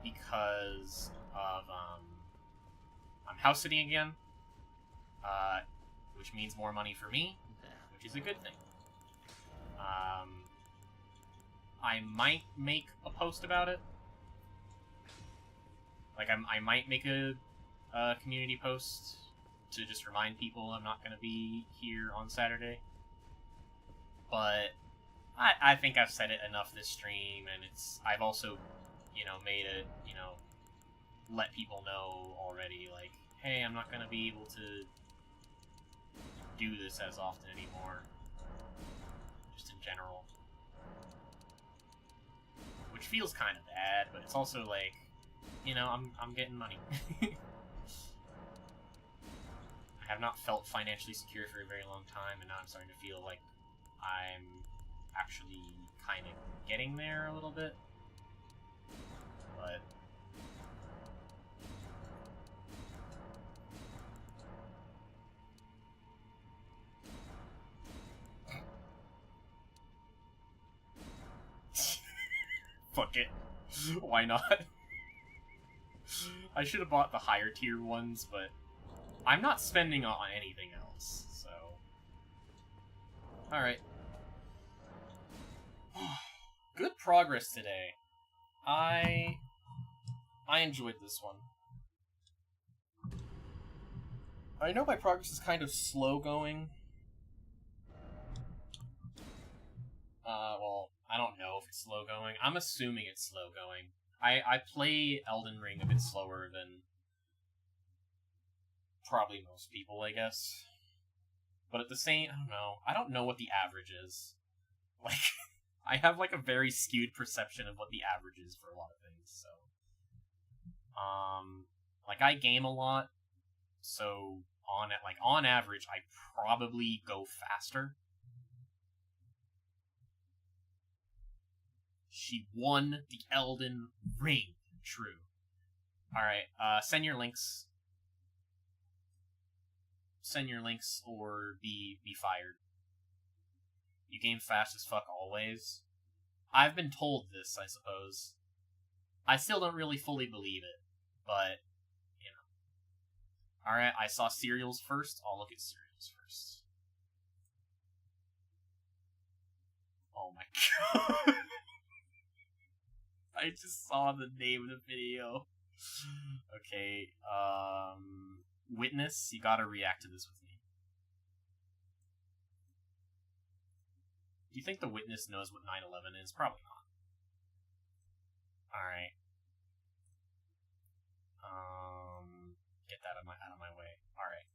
because of, I'm house sitting again, which means more money for me, which is a good thing. I might make a post about it. Like, I might make a community post to just remind people I'm not going to be here on Saturday. But I think I've said it enough this stream, and I've also, made it, let people know already, like, hey, I'm not going to be able to do this as often anymore. Just in general. Which feels kind of bad, but it's also like, I'm getting money. I have not felt financially secure for a very long time, and now I'm starting to feel like I'm actually kind of getting there a little bit. But fuck it. Why not? I should have bought the higher tier ones, but I'm not spending on anything else, so. Alright. Good progress today. I enjoyed this one. I know my progress is kind of slow going. Well, I don't know if it's slow going. I'm assuming it's slow going. I play Elden Ring a bit slower than probably most people, I guess. But at the same, I don't know what the average is. Like, I have like a very skewed perception of what the average is for a lot of things, so. Like, I game a lot, so on average, I probably go faster. She won the Elden Ring. True. Alright, send your links. Send your links or be fired. You game fast as fuck always. I've been told this, I suppose. I still don't really fully believe it, but, Alright, I saw cereals first. I'll look at cereals first. Oh my god. I just saw the name of the video. Okay, Witness, you gotta react to this with me. Do you think the Witness knows what 9/11 is? Probably not. Alright. Get that out of my way. Alright.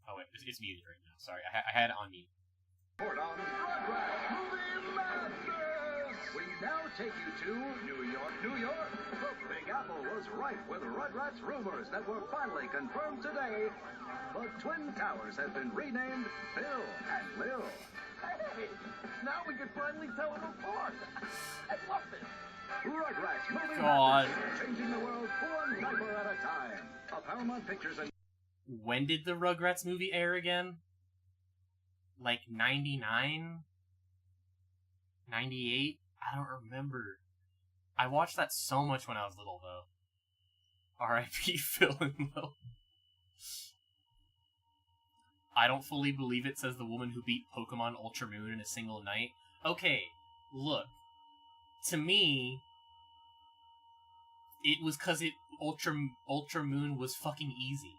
Oh wait, it's muted right now. Sorry, I had it on mute. We now take you to New York, New York. The Big Apple was rife with Rugrats rumors that were finally confirmed today. The Twin Towers have been renamed Bill and Lil. Hey, now we can finally tell them apart. I love this. Rugrats moving God. changing the world one diaper at a time. A Paramount Pictures and When did the Rugrats movie air again? Like 99? 98? I don't remember. I watched that so much when I was little, though. R.I.P. Phil and Lil. I don't fully believe it, says the woman who beat Pokemon Ultra Moon in a single night. Okay, look. To me, it was because Ultra Moon was fucking easy.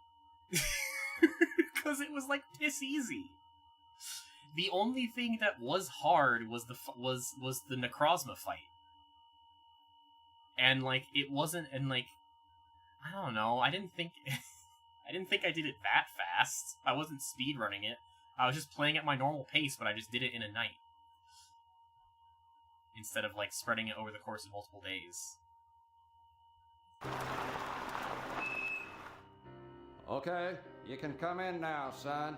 Because it was like piss easy. The only thing that was hard was the Necrozma fight. And like it wasn't, and like I don't know, I didn't think I did it that fast. I wasn't speedrunning it. I was just playing at my normal pace, but I just did it in a night. Instead of like spreading it over the course of multiple days. Okay, you can come in now, son.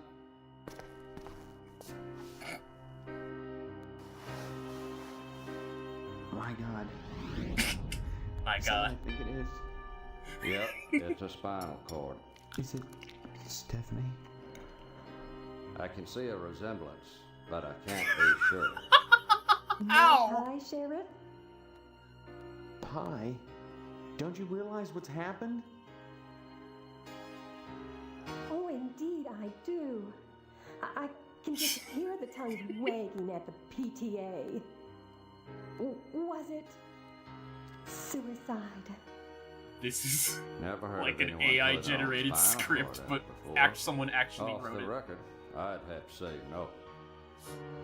My God. My Is that God. what I think it is? Yep, it's a spinal cord. Is it Stephanie? I can see a resemblance, but I can't be sure. Ow! Hi, Sheriff. Pie? Don't you realize what's happened? Oh, indeed, I do. I can just hear the tongues wagging at the PTA. Was it suicide? This is Never heard like of an anyone put AI-generated on spinal script, cord but before. someone actually Off wrote the it. record, I'd have to say no.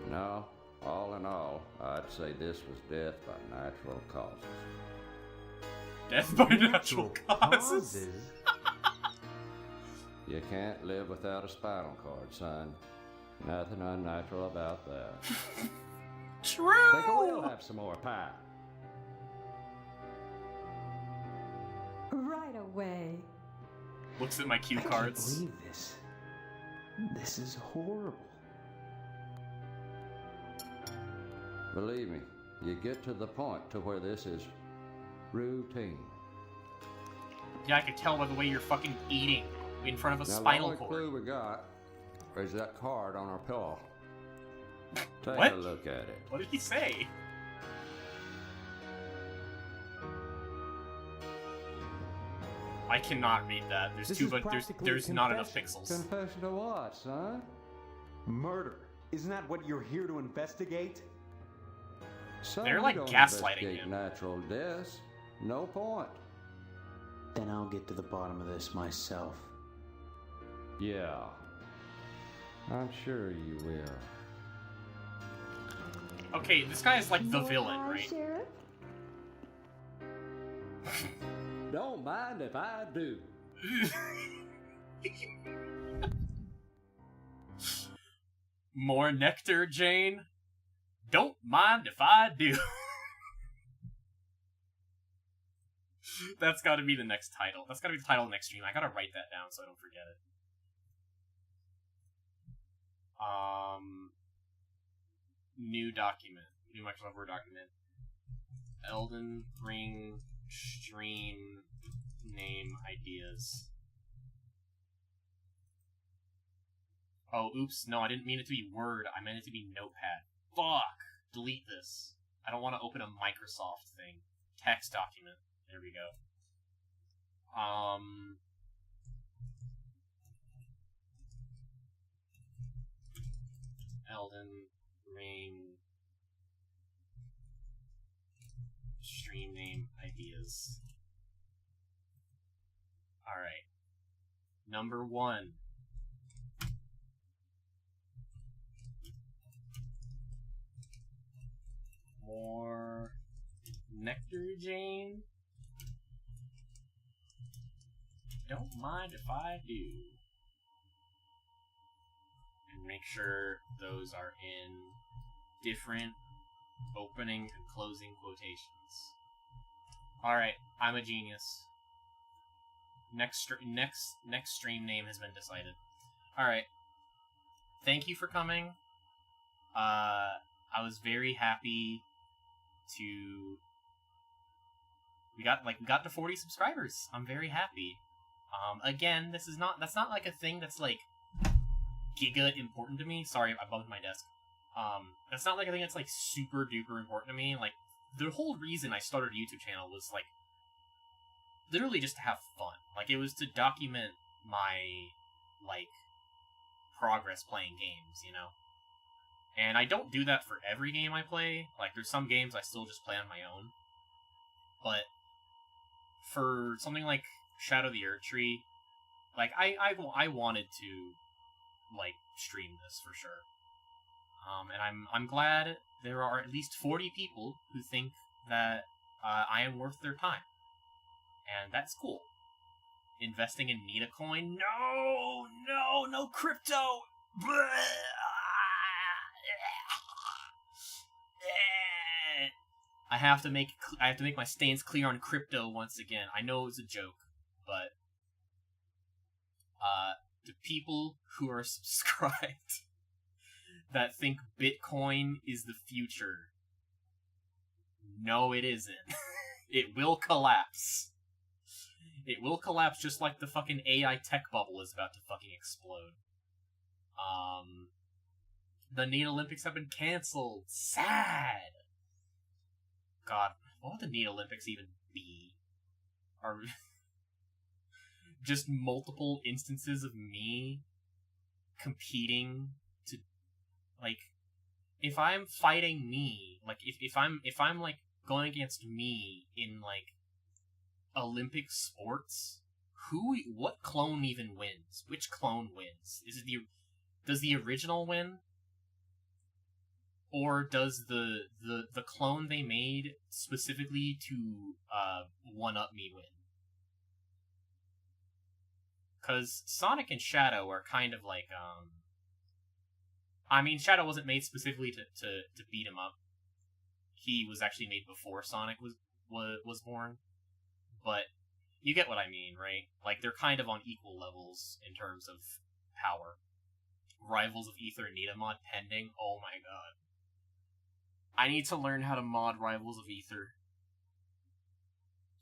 No, all in all, I'd say this was death by natural causes. Death by natural causes? You can't live without a spinal cord, son. Nothing unnatural about that. True! Think we'll have some more pie. Right away. Looks at my cue I can't cards. believe this. This is horrible. Believe me, you get to the point to where this is routine. Yeah, I could tell by the way you're fucking eating in front of a Now, spinal the only cord. clue we got is that card on our pillow. Take What? a look at it. What did he say? I cannot read that. There's This too is much. practically There's a not enough confession. pixels. Confession to what, son? Murder. Isn't that what you're here to investigate? Son, They're you like don't gaslighting investigate him. natural deaths. No point. Then I'll get to the bottom of this myself. Yeah. I'm sure you will. Okay, this guy is like the More villain, pie, right? Sheriff? Don't mind if I do. More nectar, Jane? Don't mind if I do. That's gotta be the next title. That's gotta be the title of the next stream. I gotta write that down so I don't forget it. New document. New Microsoft Word document. Elden Ring stream name ideas. Oh, oops. No, I didn't mean it to be Word. I meant it to be Notepad. Fuck! Delete this. I don't want to open a Microsoft thing. Text document. There we go. Elden Ring stream name ideas. Alright. Number 1. More nectar, Jane? Don't mind if I do. And make sure those are in different opening and closing quotations. Alright, I'm a genius. Next stream name has been decided. Alright. Thank you for coming. I was very happy to... We got to 40 subscribers. I'm very happy. Again, that's not like a thing that's like giga important to me. Sorry, I bumped my desk. That's not like a thing that's like super duper important to me. Like the whole reason I started a YouTube channel was, like, literally just to have fun. Like, it was to document my, like, progress playing games, you know? And I don't do that for every game I play. Like, there's some games I still just play on my own. But for something like Shadow of the Erdtree, like, I wanted to, like, stream this for sure. And I'm glad there are at least 40 people who think that I am worth their time. And that's cool. Investing in Nita Coin? No crypto! I have to make my stance clear on crypto once again. I know it's a joke, but the people who are subscribed that think Bitcoin is the future, no, it isn't. It will collapse. It will collapse just like the fucking AI tech bubble is about to fucking explode. The NEET Olympics have been cancelled. Sad. God, what would the NEET Olympics even be? Are just multiple instances of me competing to, like, if I'm fighting me, like, if I'm like going against me in, like, Olympic sports, what clone even wins? Which clone wins? Does the original win? Or does the clone they made specifically to one-up me win? Because Sonic and Shadow are kind of like, I mean, Shadow wasn't made specifically to beat him up. He was actually made before Sonic was born. But you get what I mean, right? Like, they're kind of on equal levels in terms of power. Rivals of Ether and Nita mod pending. Oh my god. I need to learn how to mod Rivals of Ether.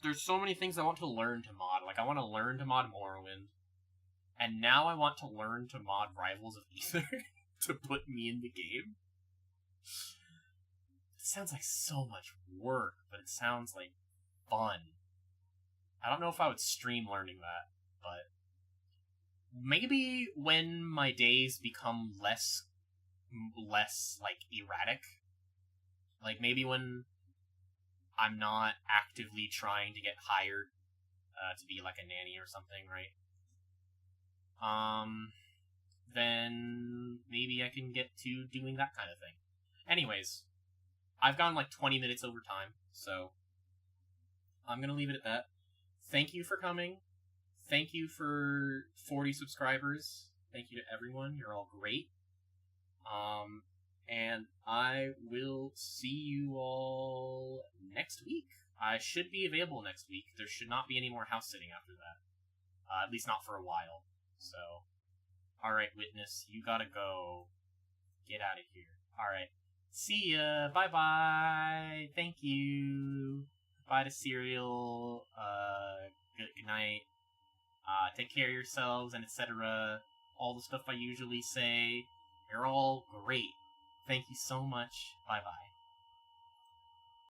There's so many things I want to learn to mod. Like, I want to learn to mod Morrowind. And now I want to learn to mod Rivals of Ether to put me in the game. It sounds like so much work, but it sounds like fun. I don't know if I would stream learning that, but maybe when my days become less like erratic, like maybe when I'm not actively trying to get hired to be like a nanny or something, right? Then maybe I can get to doing that kind of thing. Anyways, I've gone like 20 minutes over time, so I'm gonna leave it at that. Thank you for coming. Thank you for 40 subscribers. Thank you to everyone. You're all great. And I will see you all next week. I should be available next week. There should not be any more house sitting after that. At least not for a while. So, alright, Witness, you gotta go. Get out of here. Alright. See ya. Bye-bye. Thank you. Bye to Serial. Good night. Take care of yourselves, and etc. All the stuff I usually say. You're all great. Thank you so much. Bye-bye.